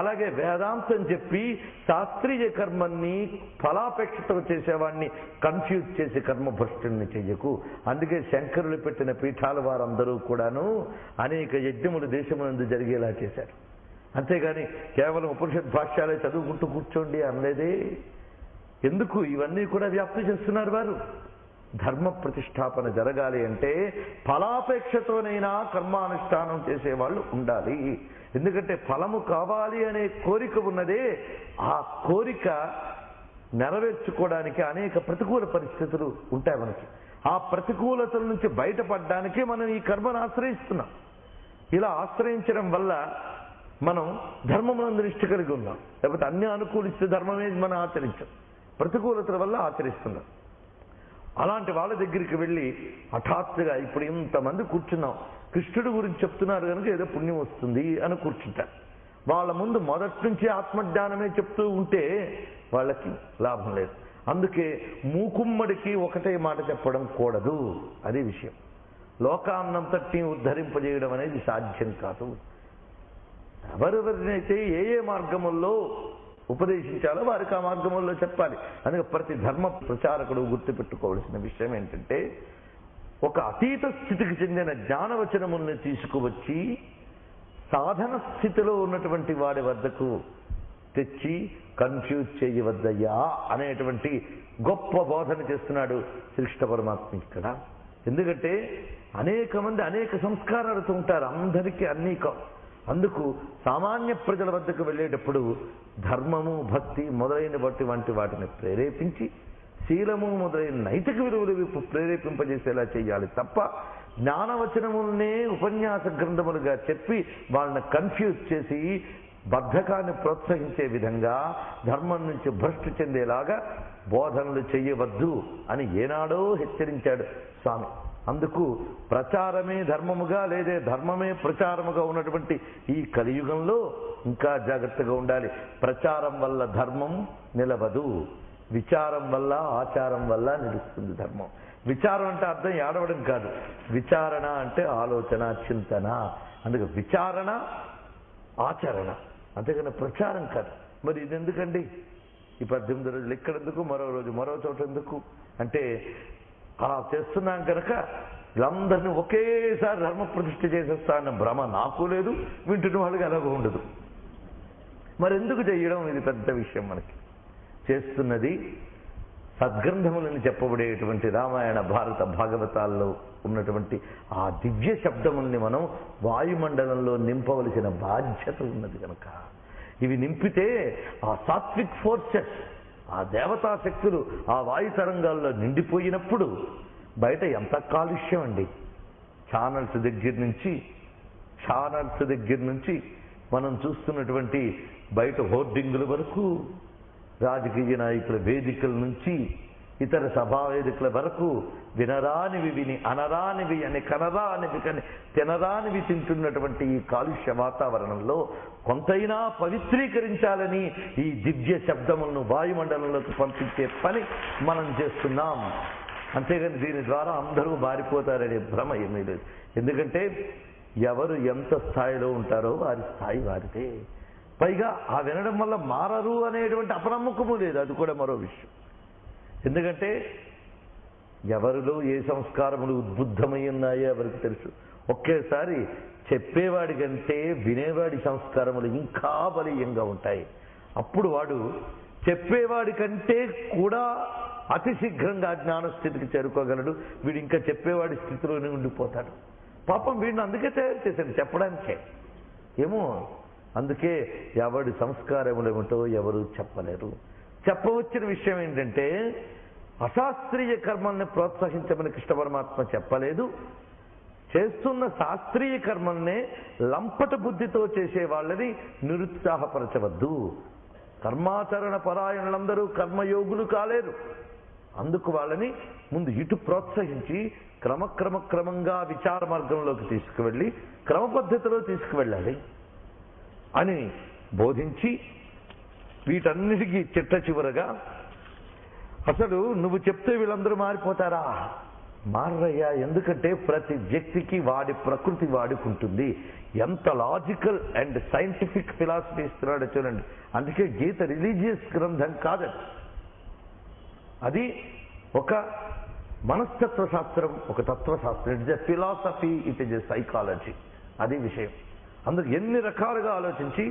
[SPEAKER 1] అలాగే వేదాంతం చెప్పి శాస్త్రీయ కర్మని ఫలాపేక్షతో చేసేవాడిని కన్ఫ్యూజ్ చేసి కర్మభ్రష్టుని చెయ్యకు. అందుకే శంకరులు పెట్టిన పీఠాల వారందరూ కూడాను అనేక యజ్ఞములు దేశమునందు జరిగేలా చేశారు. అంతేగాని కేవలం ఉపనిషత్ భాష్యాలే చదువుకుంటూ కూర్చోండి అనలేదే. ఎందుకు ఇవన్నీ కూడా వ్యాప్తి చేస్తున్నారు వారు? ధర్మ ప్రతిష్టాపన జరగాలి అంటే ఫలాపేక్షతోనైనా కర్మానుష్ఠానం చేసేవాళ్ళు ఉండాలి. ఎందుకంటే ఫలము కావాలి అనే కోరిక ఉన్నదే, ఆ కోరిక నెరవేర్చుకోవడానికి అనేక ప్రతికూల పరిస్థితులు ఉంటాయి మనకి. ఆ ప్రతికూలతల నుంచి బయటపడడానికి మనం ఈ కర్మను ఆశ్రయిస్తున్నాం. ఇలా ఆశ్రయించడం వల్ల మనం ధర్మమునందు నిష్ఠ కలిగి ఉన్నాం. లేకపోతే అన్ని అనుకూలిస్తే ధర్మమే మనం ఆచరించాం, ప్రతికూలతల వల్ల ఆచరిస్తున్నాం. అలాంటి వాళ్ళ దగ్గరికి వెళ్ళి హఠాత్తుగా ఇప్పుడు ఇంతమంది కూర్చున్నాం, కృష్ణుడి గురించి చెప్తున్నారు కనుక ఏదో పుణ్యం వస్తుంది అని కూర్చుంటారు. వాళ్ళ ముందు మొదటి నుంచి ఆత్మజ్ఞానమే చెప్తూ ఉంటే వాళ్ళకి లాభం లేదు. అందుకే మూకుమ్మడికి ఒకటే మాట చెప్పడం కూడదు. అదే విషయం. లోకాన్నంతటినీ ఉద్ధరింపజేయడం అనేది సాధ్యం కాదు. ఎవరెవరినైతే ఏ మార్గముల్లో ఉపదేశించాలో వారికి ఆ మార్గంలో చెప్పాలి. అందుకే ప్రతి ధర్మ ప్రచారకుడు గుర్తుపెట్టుకోవాల్సిన విషయం ఏంటంటే, ఒక అతీత స్థితికి చెందిన జ్ఞానవచనముల్ని తీసుకువచ్చి సాధన స్థితిలో ఉన్నటువంటి వాడి వద్దకు తెచ్చి కన్ఫ్యూజ్ చేయవద్దయ్యా అనేటువంటి గొప్ప బోధన చేస్తున్నాడు శ్రీకృష్ణ పరమాత్మ ఇక్కడ. ఎందుకంటే అనేక మంది అనేక సంస్కారాలతో ఉంటారు, అందరికీ అన్నీ అందుకు సామాన్య ప్రజల వద్దకు వెళ్ళేటప్పుడు ధర్మము, భక్తి మొదలైన వంటి వాటిని ప్రేరేపించి శీలము మొదలైన నైతిక విలువలు ప్రేరేపింపజేసేలా చేయాలి తప్ప జ్ఞానవచనములనే ఉపన్యాస గ్రంథములుగా చెప్పి వాళ్ళని కన్ఫ్యూజ్ చేసి బద్ధకాన్ని ప్రోత్సహించే విధంగా ధర్మం నుంచి భ్రష్టు చెందేలాగా బోధనలు చెయ్యవద్దు అని ఏనాడో హెచ్చరించాడు స్వామి. అందుకు ప్రచారమే ధర్మముగా లేదా ధర్మమే ప్రచారముగా ఉన్నటువంటి ఈ కలియుగంలో ఇంకా జాగ్రత్తగా ఉండాలి. ప్రచారం వల్ల ధర్మం నిలవదు, విచారం వల్ల ఆచారం వల్ల నిలుస్తుంది ధర్మం. విచారం అంటే అర్థం ఏడవడం కాదు, విచారణ అంటే ఆలోచన, చింతన. అందుకే విచారణ, ఆచరణ, అంతేగాని ప్రచారం కాదు. మరి ఇది ఎందుకండి? ఈ 18 రోజులు ఇక్కడెందుకు, మరో రోజు మరో చోట ఎందుకు అంటే, అలా చేస్తున్నాం కనుక వీళ్ళందరినీ ఒకేసారి ధర్మ ప్రతిష్ఠ చేసేస్తానన్న భ్రమ నాకు లేదు, వింటున్న వాళ్ళకి ఎలాగో ఉండదు. మరి ఎందుకు చేయడం? ఇది పెద్ద విషయం. మనకి చేస్తున్నది సద్గ్రంథములని చెప్పబడేటువంటి రామాయణ, భారత, భాగవతాల్లో ఉన్నటువంటి ఆ దివ్య శబ్దముల్ని మనం వాయుమండలంలో నింపవలసిన బాధ్యత ఉన్నది కనుక ఇవి నింపితే ఆ సాత్విక్ ఫోర్సెస్, ఆ దేవతా శక్తులు ఆ వాయు తరంగాల్లో నిండిపోయినప్పుడు బయట ఎంత కాలుష్యం అండి. ఛానల్స్ దగ్గర నుంచి మనం చూస్తున్నటువంటి బయట హోర్డింగుల వరకు, రాజకీయ నాయకుల వేదికల నుంచి ఇతర సభా వేదికల వరకు వినరానివి విని, అనరానివి అని, కనరానివి కని, తినరానివి తింటున్నటువంటి ఈ కాలుష్య వాతావరణంలో కొంతైనా పవిత్రీకరించాలని ఈ దివ్య శబ్దములను వాయుమండలంలోకి పంపించే పని మనం చేస్తున్నాం. అంతేగాని దీని ద్వారా అందరూ మారిపోతారనే భ్రమ ఏమీ లేదు. ఎందుకంటే ఎవరు ఎంత స్థాయిలో ఉంటారో వారి స్థాయి వారిదే. పైగా ఆ వినడం వల్ల మారరు అనేటువంటి అపనమ్మకము లేదు, అది కూడా మరో విషయం. ఎందుకంటే ఎవరిలో ఏ సంస్కారములు ఉద్బుద్ధమై ఉన్నాయో ఎవరికి తెలుసు. ఒకేసారి చెప్పేవాడి కంటే వినేవాడి సంస్కారములు ఇంకా బలీయంగా ఉంటాయి. అప్పుడు వాడు చెప్పేవాడి కంటే కూడా అతి శీఘ్రంగా జ్ఞానస్థితికి చేరుకోగలడు. వీడు ఇంకా చెప్పేవాడి స్థితిలోనే ఉండిపోతాడు. పాపం వీడిని అందుకే తయారు చేశాడు, చెప్పడానికే. ఏమో అందుకే ఎవడి సంస్కారములు ఏమిటో ఎవరు చెప్పలేరు. చెప్పవచ్చిన విషయం ఏంటంటే, అశాస్త్రీయ కర్మల్ని ప్రోత్సహించమని కృష్ణ పరమాత్మ చెప్పలేదు. చేస్తున్న శాస్త్రీయ కర్మల్నే లంపట బుద్ధితో చేసే వాళ్ళని నిరుత్సాహపరచవద్దు. కర్మాచరణ పరాయణులందరూ కర్మయోగులు కాలేరు. అందుకు వాళ్ళని ముందు ఇటు ప్రోత్సహించి క్రమంగా విచార మార్గంలోకి తీసుకువెళ్ళి క్రమ పద్ధతిలో తీసుకువెళ్ళాలి అని బోధించి, వీటన్నిటికీ చిట్ట చివరగా అసలు నువ్వు చెప్తే వీళ్ళందరూ మారిపోతారా? మారయ్యా. ఎందుకంటే ప్రతి వ్యక్తికి వాడి ప్రకృతి వాడుకుంటుంది. ఎంత లాజికల్ అండ్ సైంటిఫిక్ ఫిలాసఫీ ఇస్తున్నాడో చూడండి. అందుకే గీత రిలీజియస్ గ్రంథం కాదు, అది ఒక మనస్తత్వ శాస్త్రం, ఒక తత్వశాస్త్రం. It is a philosophy, it is a psychology. అది విషయం. అందుకు ఎన్ని రకాలుగా ఆలోచించి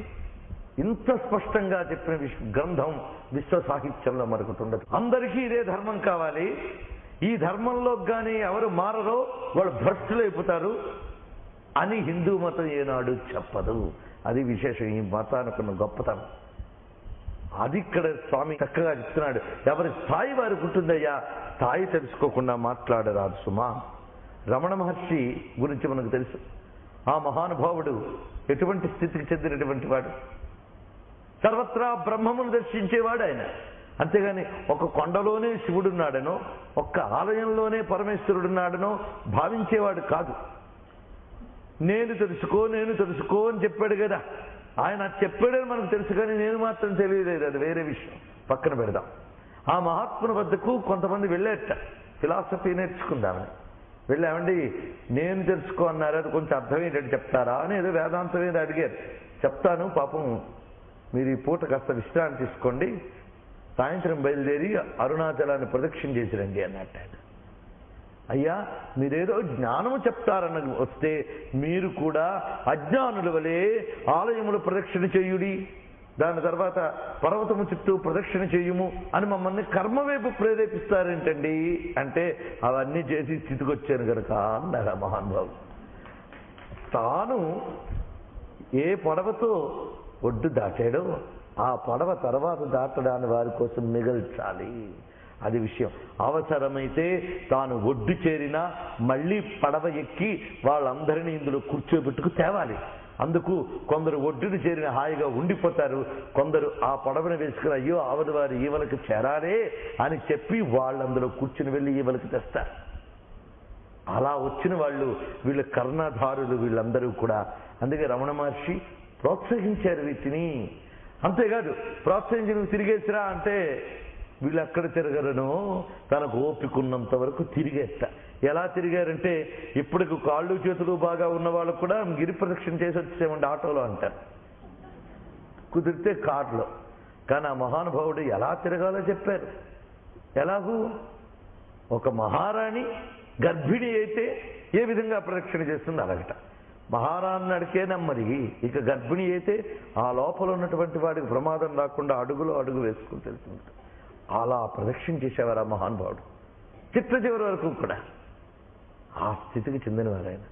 [SPEAKER 1] ఇంత స్పష్టంగా చెప్పిన గ్రంథం విశ్వ సాహిత్యంలో మరొకటి ఉండదు. అందరికీ ఇదే ధర్మం కావాలి. ఈ ధర్మంలో కానీ ఎవరు మారరో వాళ్ళు భ్రష్టులైపోతారు అని హిందూ మతం ఏనాడు చెప్పదు. అది విశేషం, ఈ మతానికున్న గొప్పతనం. అది ఇక్కడ స్వామి చక్కగా చెప్తున్నాడు. ఎవరి స్థాయి వారికి ఉంటుందయ్యా, స్థాయి తెలుసుకోకుండా మాట్లాడరాదు సుమా. రమణ మహర్షి గురించి మనకు తెలుసు. ఆ మహానుభావుడు ఎటువంటి స్థితికి చెందినటువంటి వాడు? సర్వత్రా బ్రహ్మమును దర్శించేవాడు ఆయన. అంతేగాని ఒక కొండలోనే శివుడున్నాడనో, ఒక్క ఆలయంలోనే పరమేశ్వరుడున్నాడనో భావించేవాడు కాదు. నేను తెలుసుకో అని చెప్పాడు కదా ఆయన. చెప్పాడని మనకు తెలుసు, కానీ నేను మాత్రం తెలియలేదు, అది వేరే విషయం, పక్కన పెడదాం. ఆ మహాత్ముని వద్దకు కొంతమంది వెళ్ళేట ఫిలాసఫీ నేర్చుకుందామని. వెళ్ళామండి, నేను తెలుసుకో అన్నారు, అది కొంచెం అర్థం ఏంటంటే చెప్తారా అని ఏదో వేదాంతం ఏదో అడిగారు. చెప్తాను, పాపం మీరు ఈ పూట కాస్త విశ్రాంతి తీసుకోండి, సాయంత్రం బయలుదేరి అరుణాచలాన్ని ప్రదక్షిణ చేసి రండి అన్నట్టు. అయ్యా మీరేదో జ్ఞానము చెప్తారని వస్తే మీరు కూడా అజ్ఞానుల వలె ఆలయములు ప్రదక్షిణ చేయుడి, దాని తర్వాత పర్వతము చుట్టూ ప్రదక్షిణ చేయుము అని మమ్మల్ని కర్మ వైపు ప్రేరేపిస్తారేంటండి అంటే, అవన్నీ చేసి స్థితికొచ్చాను కనుక అన్నారు మహానుభావుడు. తాను ఏ పడవతో ఒడ్డు దాటాడో ఆ పడవ తర్వాత దాటడాన్ని వారి కోసం మిగల్చాలి, అది విషయం. అవసరమైతే తాను ఒడ్డు చేరినా మళ్ళీ పడవ ఎక్కి వాళ్ళందరినీ ఇందులో కూర్చోబెట్టుకు తేవాలి. అందుకు కొందరు ఒడ్డును చేరిన హాయిగా ఉండిపోతారు, కొందరు ఆ పడవను వేసుకుని అయ్యో ఆవది వారి ఈవలకు చేరాలే అని చెప్పి వాళ్ళందరూ కూర్చుని వెళ్ళి ఈవలకు తెస్తారు. అలా వచ్చిన వాళ్ళు వీళ్ళ కర్ణధారులు వీళ్ళందరూ కూడా. అందుకే రమణ మహర్షి ప్రోత్సహించారు వీటిని. అంతేకాదు ప్రోత్సహించి నువ్వు తిరిగేసిరా అంటే వీళ్ళు ఎక్కడ తిరగరను, తనకు ఓపికన్నంత వరకు తిరిగేస్తా. ఎలా తిరిగారంటే ఇప్పటికి కాళ్ళు చేతులు బాగా ఉన్న వాళ్ళు కూడా గిరి ప్రదక్షిణ చేసి వచ్చేమండి ఆటోలో అంటారు, కుదిరితే కార్లో. కానీ ఆ మహానుభావుడు ఎలా తిరగాలో చెప్పారు. ఎలాగూ ఒక మహారాణి గర్భిణి అయితే ఏ విధంగా ప్రదక్షిణ చేస్తుంది అలాగట. మహారాణి నడికే నెమ్మది, ఇక గర్భిణి అయితే ఆ లోపల ఉన్నటువంటి వాడికి ప్రమాదం రాకుండా అడుగులో అడుగు వేసుకుని తెలుస్తుంది. అలా ప్రదక్షిణ చేసేవారు ఆ మహానుభావుడు చిట్ట చివరి వరకు కూడా. ఆ స్థితికి చెందినవారు ఆయన.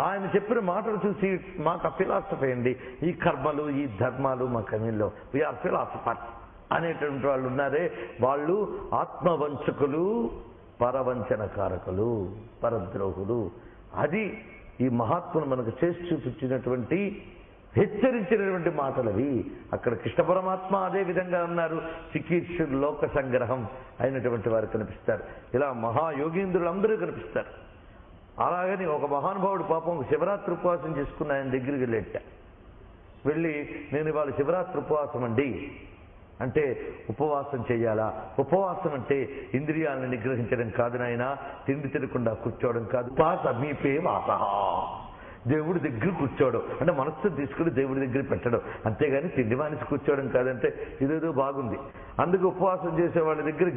[SPEAKER 1] ఆయన చెప్పిన మాటలు చూసి మాకు ఫిలాసఫీ అండి, ఈ కర్మలు ఈ ధర్మాలు మా కమిల్లో వీఆర్ ఫిలాసఫర్ అనేటువంటి వాళ్ళు ఉన్నారే, వాళ్ళు ఆత్మవంచకులు, పరవంచనకారకులు, పరద్రోహులు. అది ఈ మహాత్ములు మనకు చేసి చూపించినటువంటి హెచ్చరించినటువంటి మాటలవి. అక్కడ కృష్ణ పరమాత్మ అదే విధంగా ఉన్నారు. చికీర్షుడు లోక సంగ్రహం అయినటువంటి వారు కనిపిస్తారు. ఇలా మహాయోగీంద్రులు అందరూ కనిపిస్తారు. అలాగని ఒక మహానుభావుడు పాపం శివరాత్రి ఉపవాసం చేసుకున్న ఆయన దగ్గరికి వెళ్ళి నేను ఇవాళ శివరాత్రి ఉపవాసం అండి అంటే, ఉపవాసం చేయాలా? ఉపవాసం అంటే ఇంద్రియాలను నిగ్రహించడం కాదు నాయన, తిండి తినకుండా కూర్చోవడం కాదు. సమీపే వాస, దేవుడి దగ్గర కూర్చోవడం అంటే మనస్సు తీసుకుని దేవుడి దగ్గర పెట్టడం, అంతేగాని తిండి మానేసి కూర్చోవడం కాదంటే ఇదేదో బాగుంది. అందుకు ఉపవాసం చేసే వాళ్ళ దగ్గర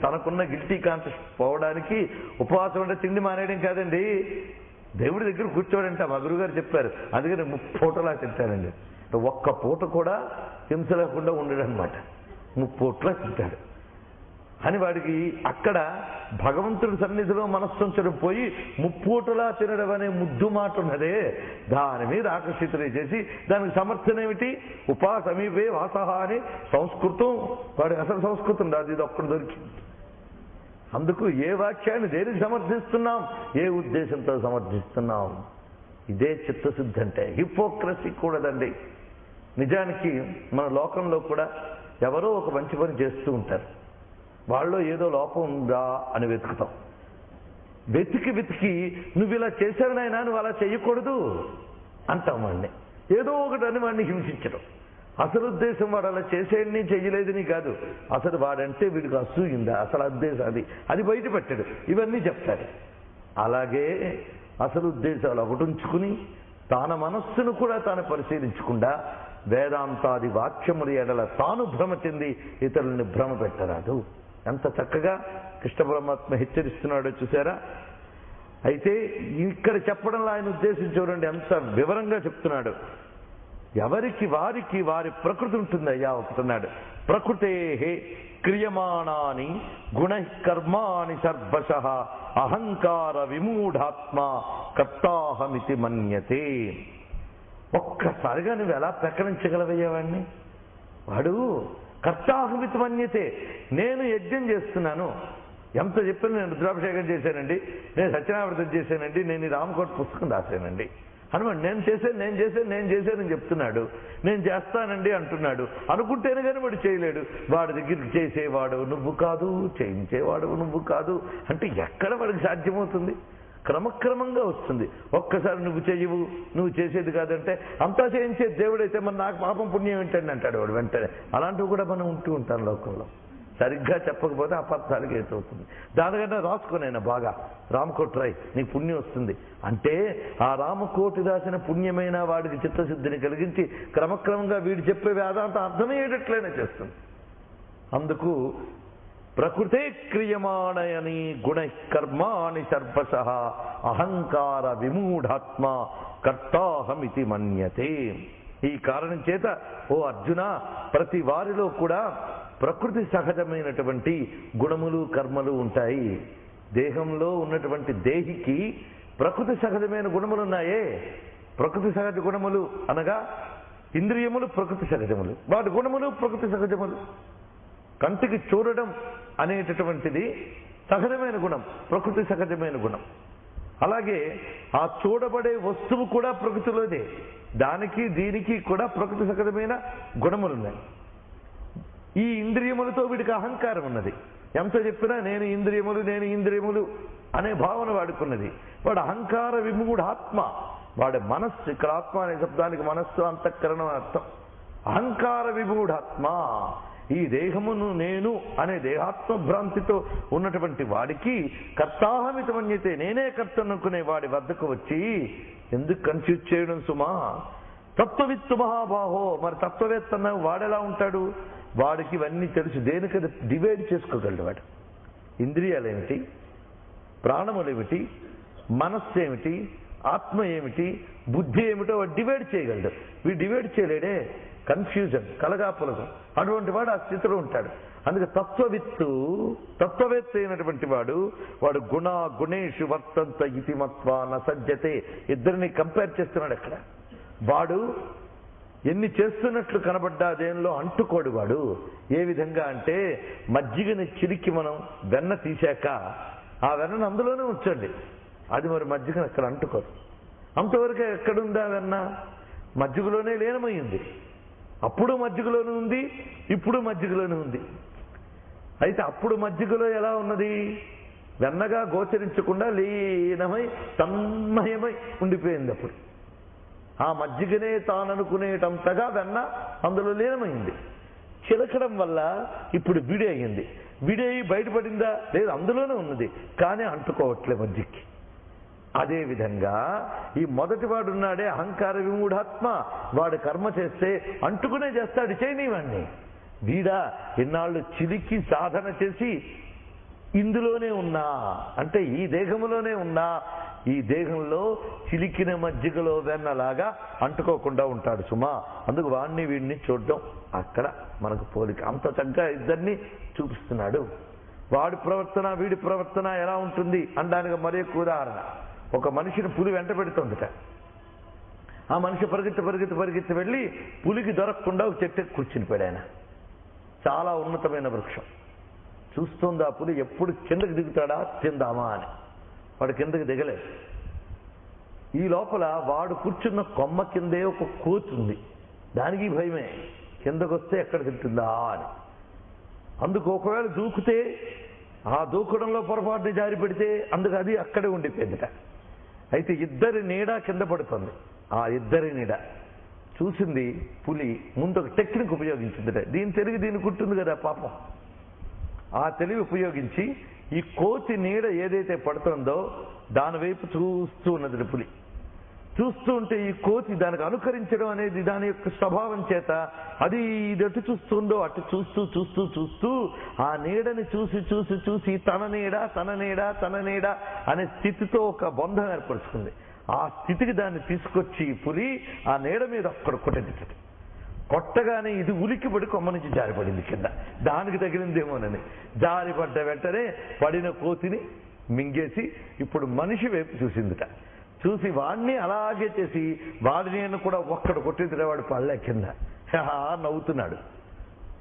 [SPEAKER 1] తనకున్న గిల్టీ కాన్షియస్ పోవడానికి ఉపవాసం అంటే తిండి మానేయడం కాదండి, దేవుడి దగ్గర కూర్చోవడంటే మా గురుగారు చెప్పారు. అందుకని 30 పూటలా తింటానండి. ఒక్క పూట కూడా హింస లేకుండా ఉండడం అనమాట. 30 పూటలా తింటాడు అని వాడికి అక్కడ భగవంతుడి సన్నిధిలో మనస్సుంచడం పోయి 30 పూటలా తినడం అనే ముద్దు మాట ఉన్నదే, దాని మీద ఆకర్షితులై చేసి దానికి సమర్థన ఏమిటి? సమీపే వాసహ అని సంస్కృతం. వాడికి అసలు సంస్కృతం రాదు, ఇది ఒక్కడు దొరికింది. అందుకు ఏ వాక్యాన్ని దేనికి సమర్థిస్తున్నాం, ఏ ఉద్దేశంతో సమర్థిస్తున్నాం? ఇదే చిత్తశుద్ధి అంటే. హిపోక్రసీ కూడదండి. నిజానికి మన లోకంలో కూడా ఎవరో ఒక మంచి పని చేస్తూ ఉంటారు, వాళ్ళలో ఏదో లోపం ఉందా అని వెతుకుతాం. వెతికి నువ్వు ఇలా చేశావు నాయనా, నువ్వు అలా చేయకూడదు అంటాం వాడిని. ఏదో ఒకటి అని వాడిని హింసించడం. అసలు ఉద్దేశం వాడు అలా చేసేయని చెయ్యలేదని కాదు, అసలు వాడంటే వీడికి అసూయిందా, అసలు ఉద్దేశం అది బయట పెట్టాడు, ఇవన్నీ చెప్తాడు. అలాగే అసలు ఉద్దేశాలు ఒకటుంచుకుని తన మనస్సును కూడా తాను పరిశీలించకుండా వేదాంతాది వాక్యముల ఎడల తాను భ్రమ చెంది ఇతరుల్ని భ్రమ పెట్టరాదు. ఎంత చక్కగా కృష్ణ పరమాత్మ హెచ్చరిస్తున్నాడో చూసారా. అయితే ఇక్కడ చెప్పడంలో ఆయన ఉద్దేశం చూడండి, ఎంత వివరంగా చెప్తున్నాడు. ఎవరికి వారికి వారి ప్రకృతి ఉంటుందయ్యా. ఒకటున్నాడు, ప్రకృతే క్రియమాణాని గుణకర్మాణి సర్వశః అహంకార విమూఢాత్మ కర్తాహమితి మన్యతే. ఒక్కసారిగా నువ్వు ఎలా ప్రకటించగలవయ్యేవాడిని? వాడు కర్తాహమితి మన్యతే. నేను యజ్ఞం చేస్తున్నాను, ఎంత చెప్పిన నేను రుద్రాభిషేకం చేశానండి, నేను సత్యనారాయణ చేశానండి, నేను ఈ రామకోట పుస్తకం రాశానండి హనుమాన్, నేను చేశానని చెప్తున్నాడు. నేను చేస్తానండి అంటున్నాడు. అనుకుంటేనే కానీ వాడు చేయలేడు. వాడి దగ్గరికి చేసేవాడు నువ్వు కాదు, చేయించేవాడు నువ్వు కాదు అంటే ఎక్కడ వాడికి సాధ్యమవుతుంది? క్రమక్రమంగా వస్తుంది. ఒక్కసారి నువ్వు చేయవు, నువ్వు చేసేది కాదంటే అంతా చేయించే దేవుడైతే మరి నాకు పాపం పుణ్యం ఏంటండి అంటాడు వాడు వెంటనే. అలాంటివి కూడా మనం ఉంటూ ఉంటాం లోకంలో. సరిగ్గా చెప్పకపోతే అపార్థాలకి ఏతవుతుంది. దానికన్నా రాసుకునైనా బాగా రామకోటి రాయి, నీకు పుణ్యం వస్తుంది అంటే ఆ రామకోటి రాసిన పుణ్యమైన వాడికి చిత్తశుద్ధిని కలిగించి క్రమక్రమంగా వీడు చెప్పే వేదాంత అర్థమయ్యేటట్లయినా చేస్తుంది. అందుకు ప్రకృతే క్రియమాణయని గుణ కర్మాణి సర్వశః అహంకార విమూఢాత్మ కర్తాహమితి మన్యతే. ఈ కారణం చేత ఓ అర్జున, ప్రతి వారిలో కూడా ప్రకృతి సహజమైనటువంటి గుణములు కర్మలు ఉంటాయి. దేహంలో ఉన్నటువంటి దేహికి ప్రకృతి సహజమైన గుణములు ఉన్నాయే. ప్రకృతి సహజ గుణములు అనగా ఇంద్రియములు ప్రకృతి సహజములు, వాటి గుణములు ప్రకృతి సహజములు. కంటికి చూడడం అనేటటువంటిది సహజమైన గుణం, ప్రకృతి సహజమైన గుణం. అలాగే ఆ చూడబడే వస్తువు కూడా ప్రకృతిలోదే, దానికి దీనికి కూడా ప్రకృతి సహజమైన గుణములున్నాయి. ఈ ఇంద్రియములతో వీడికి అహంకారం ఉన్నది. ఎంత చెప్పినా నేను ఇంద్రియములు అనే భావన వాడుకున్నది. వాడు అహంకార విమూఢాత్మ, వాడి మనస్సు, ఇక్కడ ఆత్మ అనే శబ్దానికి మనస్సు అంతఃకరణం అర్థం. అహంకార విమూఢాత్మ, ఈ దేహమును నేను అనే దేహాత్మ భ్రాంతితో ఉన్నటువంటి వాడికి కర్తాహమితి మన్యతే, నేనే కర్తనుకునే వాడి వద్దకు వచ్చి ఎందుకు కన్ఫ్యూజ్ చేయడం సుమా. తత్వవిత్తు మహాబాహో, మరి తత్వవేత్త అన్న వాడెలా ఉంటాడు? వాడికి ఇవన్నీ తెలుసు. దేనికది డివైడ్ చేసుకోగలడు వాడు. ఇంద్రియాలేమిటి, ప్రాణములేమిటి, మనస్సు ఏమిటి, ఆత్మ ఏమిటి, బుద్ధి ఏమిటో వాడు డివైడ్ చేయగలడు. వీడు డివైడ్ చేయలేడే, కన్ఫ్యూజన్, కలగాపులగం. అటువంటి వాడు ఆ స్థితిలో ఉంటాడు. అందుకే తత్వవేత్త అయినటువంటి వాడు గుణ గుణేషు వర్తంత ఇతి మత్వా న సజ్జతే. ఇద్దరిని కంపేర్ చేస్తున్నాడు అక్కడ. వాడు ఎన్ని చేస్తున్నట్లు కనబడ్డా దేనిలో అంటుకోడు వాడు. ఏ విధంగా అంటే మజ్జిగని చిరికి మనం వెన్న తీశాక ఆ వెన్నను అందులోనే ఉంచండి, అది మరి మజ్జిగను అక్కడ అంటుకోదు. అంతవరకు ఎక్కడుందా వెన్న? మజ్జిగలోనే లీనమైంది. అప్పుడు మజ్జిగలోనే ఉంది, ఇప్పుడు మజ్జిగలోనే ఉంది. అయితే అప్పుడు మజ్జిగలో ఎలా ఉన్నది? వెన్నగా గోచరించకుండా లీనమై తన్మయమై ఉండిపోయింది. అప్పుడు ఆ మజ్జిగనే తాననుకునేటంతగా వెన్న అందులో లీనమైంది. చిలకడం వల్ల ఇప్పుడు విడి అయింది. విడి అయి బయటపడిందా? లేదు, అందులోనే ఉన్నది, కానీ అంటుకోవట్లే మజ్జిగకి. అదేవిధంగా ఈ మొదటి వాడు ఉన్నాడే అహంకార విమూఢాత్మ, వాడు కర్మ చేస్తే అంటుకునే చేస్తాడు, చేయనివాణ్ణి. వీడా ఎన్నాళ్ళు చిలికి సాధన చేసి ఇందులోనే ఉన్నా అంటే ఈ దేహములోనే ఉన్నా, ఈ దేహంలో చిలికిన మజ్జిగలో వెన్నలాగా అంటుకోకుండా ఉంటాడు సుమా. అందుకు వాడిని వీడిని చూడడం అక్కడ మనకు పోలిక. అంత చక్కగా ఇద్దరిని చూపిస్తున్నాడు. వాడి ప్రవర్తన వీడి ప్రవర్తన ఎలా ఉంటుంది అనడానికి మరీ ఉదాహరణ. ఒక మనిషిని పులి వెంట పెడుతుందట. ఆ మనిషి పరిగెత్తి వెళ్ళి పులికి దొరకకుండా ఒక చెట్టు కూర్చుని పోయాడు. ఆయన చాలా ఉన్నతమైన వృక్షం. చూస్తుంది ఆ పులి, ఎప్పుడు కిందకి దిగుతాడా తిందామా అని. వాడు కిందకి దిగలేదు. ఈ లోపల వాడు కూర్చున్న కొమ్మ కిందే ఒక కోతి ఉంది. దానికి భయమే, కిందకు వస్తే ఎక్కడ తింటుందా అని. అందుకు ఒకవేళ దూకితే ఆ దూకడంలో పొరపాటుని జారి పెడితే అందుకు అది అక్కడే ఉండిపోయిందిట. అయితే ఇద్దరి నీడ కింద పడుతుంది. ఆ ఇద్దరి నీడ చూసింది పులి. ముందు ఒక టెక్నిక్ ఉపయోగించిందిట. దీన్ని కుట్టుంది కదా పాపం. ఆ తెలివి ఉపయోగించి ఈ కోతి నీడ ఏదైతే పడుతుందో దాని వైపు చూస్తూ ఉన్నది పులి. చూస్తూ ఉంటే ఈ కోతి దానికి అనుకరించడం అనేది దాని యొక్క స్వభావం చేత అది ఇది ఎటు చూస్తుందో అటు చూస్తూ ఆ నీడని చూసి తన నీడ అనే స్థితితో ఒక బంధం ఏర్పరుచుకుంది. ఆ స్థితికి దాన్ని తీసుకొచ్చి పులి ఆ నీడ మీద ఒక్కడ కొట్టేది. కొట్టగానే ఇది ఉలిక్కిపడి కొమ్మ నుంచి జారిపడింది కింద. దానికి తగిలిందేమోనని జారిపడ్డ వెంటనే పడిన కోతిని మింగేసి ఇప్పుడు మనిషి వైపు చూసిందిట. చూసి వాడిని అలాగే చేసి వాడిని కూడా ఒక్కడు కొట్టిందిరా, వాడు పడలే కింద. నవ్వుతున్నాడు.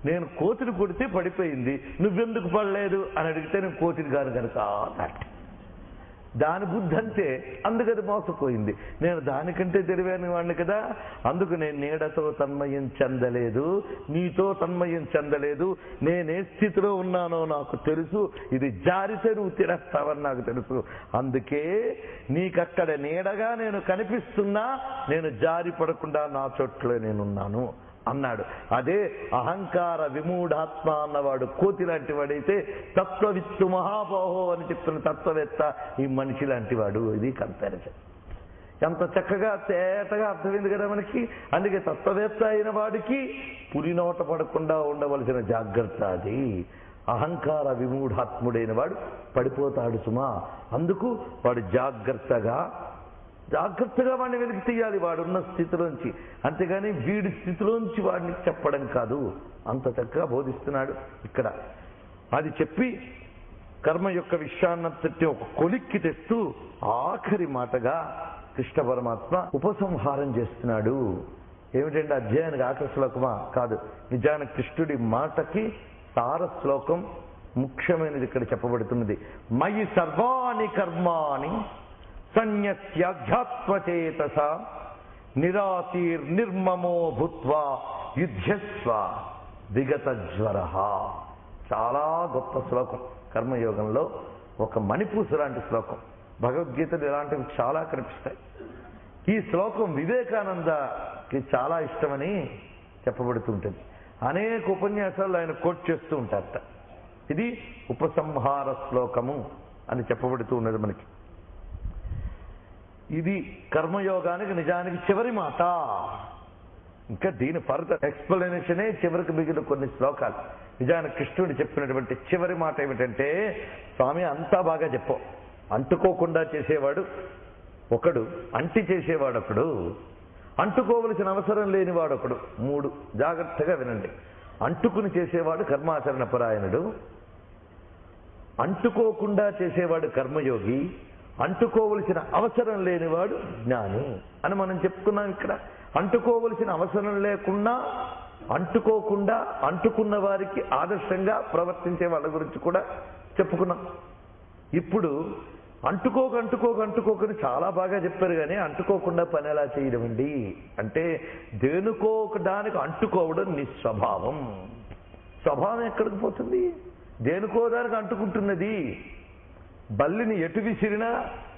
[SPEAKER 1] నేను కోతిని కొడితే పడిపోయింది, నువ్వెందుకు పడలేదు అని అడిగితే నేను కోతిని గారు కనుక అన్నట్టు. దాని బుద్ధి అంతే, అందుకది మోసపోయింది. నేను దానికంటే తెలివైన వాడిని కదా, అందుకు నేను నీడతో తన్మయం చెందలేదు, నీతో తన్మయం చెందలేదు. నేనే స్థితిలో ఉన్నానో నాకు తెలుసు, ఇది జారితే నువ్వు తినేస్తావని నాకు తెలుసు. అందుకే నీకక్కడ నీడగా నేను కనిపిస్తున్నా నేను జారి పడకుండా నా చోట్లో నేనున్నాను అన్నాడు. అదే అహంకార విమూఢాత్మ అన్నవాడు కోతి లాంటి వాడైతే తత్వవిత్తు మహాబాహో అని చెప్తున్న తత్వవేత్త ఈ మనిషి లాంటి వాడు. ఇది కంపారిజన్. ఎంత చక్కగా తేటగా అర్థమైంది కదా మనకి. అందుకే తత్వవేత్త అయిన వాడికి పులి నోట పడకుండా ఉండవలసిన జాగ్రత్త అది. అహంకార విమూఢాత్ముడైన వాడు పడిపోతాడు సుమా. అందుకు వాడు జాగ్రత్తగా వాడిని వెలికి తీయాలి వాడున్న స్థితిలోంచి. అంతేగాని వీడి స్థితిలోంచి వాడిని చెప్పడం కాదు. అంత చక్కగా బోధిస్తున్నాడు ఇక్కడ. అది చెప్పి కర్మ యొక్క విషయాన్నంతటి ఒక కొలిక్కి తెస్తూ ఆఖరి మాటగా కృష్ణ పరమాత్మ ఉపసంహారం చేస్తున్నాడు. ఏమిటంటే అధ్యాయానికి ఆఖరి శ్లోకమా? కాదు, నిజానికి కృష్ణుడి మాటకి సార శ్లోకం ముఖ్యమైనది ఇక్కడ చెప్పబడుతున్నది. మయి సర్వాణి కర్మాణి సన్యస్యాధ్యాత్మచేతస నిరాశీర్నిర్మమో భూత్వా యుధ్యస్వ విగతజ్వర. చాలా గొప్ప శ్లోకం. కర్మయోగంలో ఒక మణిపూస లాంటి శ్లోకం. భగవద్గీతలు ఇలాంటివి చాలా కనిపిస్తాయి. ఈ శ్లోకం వివేకానందకి చాలా ఇష్టమని చెప్పబడుతుంటుంది. అనేక ఉపన్యాసాలు ఆయన కోట్ చేస్తూ ఉంటారట. ఇది ఉపసంహార శ్లోకము అని చెప్పబడుతూ ఉన్నది మనకి. ఇది కర్మయోగానికి నిజానికి చివరి మాట. ఇంకా దీని ఫర్దర్ ఎక్స్ప్లెనేషనే చివరికి మిగిలిన కొన్ని శ్లోకాలు. నిజానికి కృష్ణుడు చెప్పినటువంటి చివరి మాట ఏమిటంటే, స్వామి అంతా బాగా చెప్పు, అంటుకోకుండా చేసేవాడు ఒకడు, అంటి చేసేవాడు ఒకడు, అంటుకోవలసిన అవసరం లేనివాడు ఒకడు. 3 జాగ్రత్తగా వినండి. అంటుకుని చేసేవాడు కర్మాచరణ పరాయణుడు, అంటుకోకుండా చేసేవాడు కర్మయోగి, అంటుకోవలసిన అవసరం లేనివాడు జ్ఞాని అని మనం చెప్పుకున్నాం. ఇక్కడ అంటుకోవలసిన అవసరం లేకుండా, అంటుకోకుండా, అంటుకున్న వారికి ఆదర్శంగా ప్రవర్తించే వాళ్ళ గురించి కూడా చెప్పుకున్నాం. ఇప్పుడు అంటుకోకని చాలా బాగా చెప్పారు. కానీ అంటుకోకుండా పని ఎలా చేయడం అండి అంటే, దేనుకోకడానికి అంటుకోవడం నీ స్వభావం. స్వభావం ఎక్కడికి పోతుంది? దేనుకోదానికి అంటుకుంటున్నది. బల్లిని ఎటు విసిరినా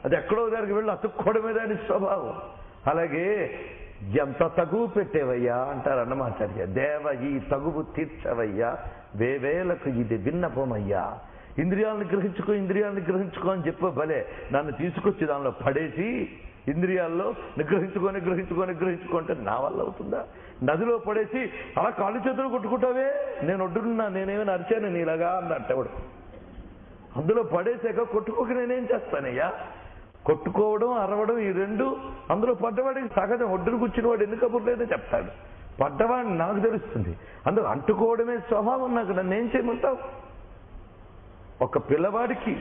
[SPEAKER 1] అది ఎక్కడో దానికి వెళ్ళి అతుక్కోవడమే దాని స్వభావం. అలాగే ఎంత తగువు పెట్టేవయ్యా అంటారు అన్నమాచార్య. దేవ ఈ తగువు తీర్చవయ్యా, వేవేలకు ఇది విన్నపమయ్యా. ఇంద్రియాలను గ్రహించుకో అని చెప్పు. భలే నన్ను తీసుకొచ్చి దానిలో పడేసి ఇంద్రియాల్లో నిగ్రహించుకో అంటే నా వల్ల అవుతుందా? నదిలో పడేసి అలా కాళ్ళు చేతులు కొట్టుకుంటావే, నేను ఒడ్డున్నా, నేనేమైనా అరిచాను నీలాగా అన్నట్టేవాడు. అందులో పడేసాక కొట్టుకోక నేనేం చేస్తానయ్యా? కొట్టుకోవడం, అరవడం ఈ రెండు అందులో పడ్డవాడికి సహజం. ఒడ్డును కూర్చుని వాడు ఎన్ని కబుర్లేదో చెప్తాడు. పడ్డవాడిని నాకు తెలుస్తుంది. అందులో అంటుకోవడమే స్వభావం. నాకు నన్ను ఏం చేయమంటావు? ఒక పిల్లవాడికి,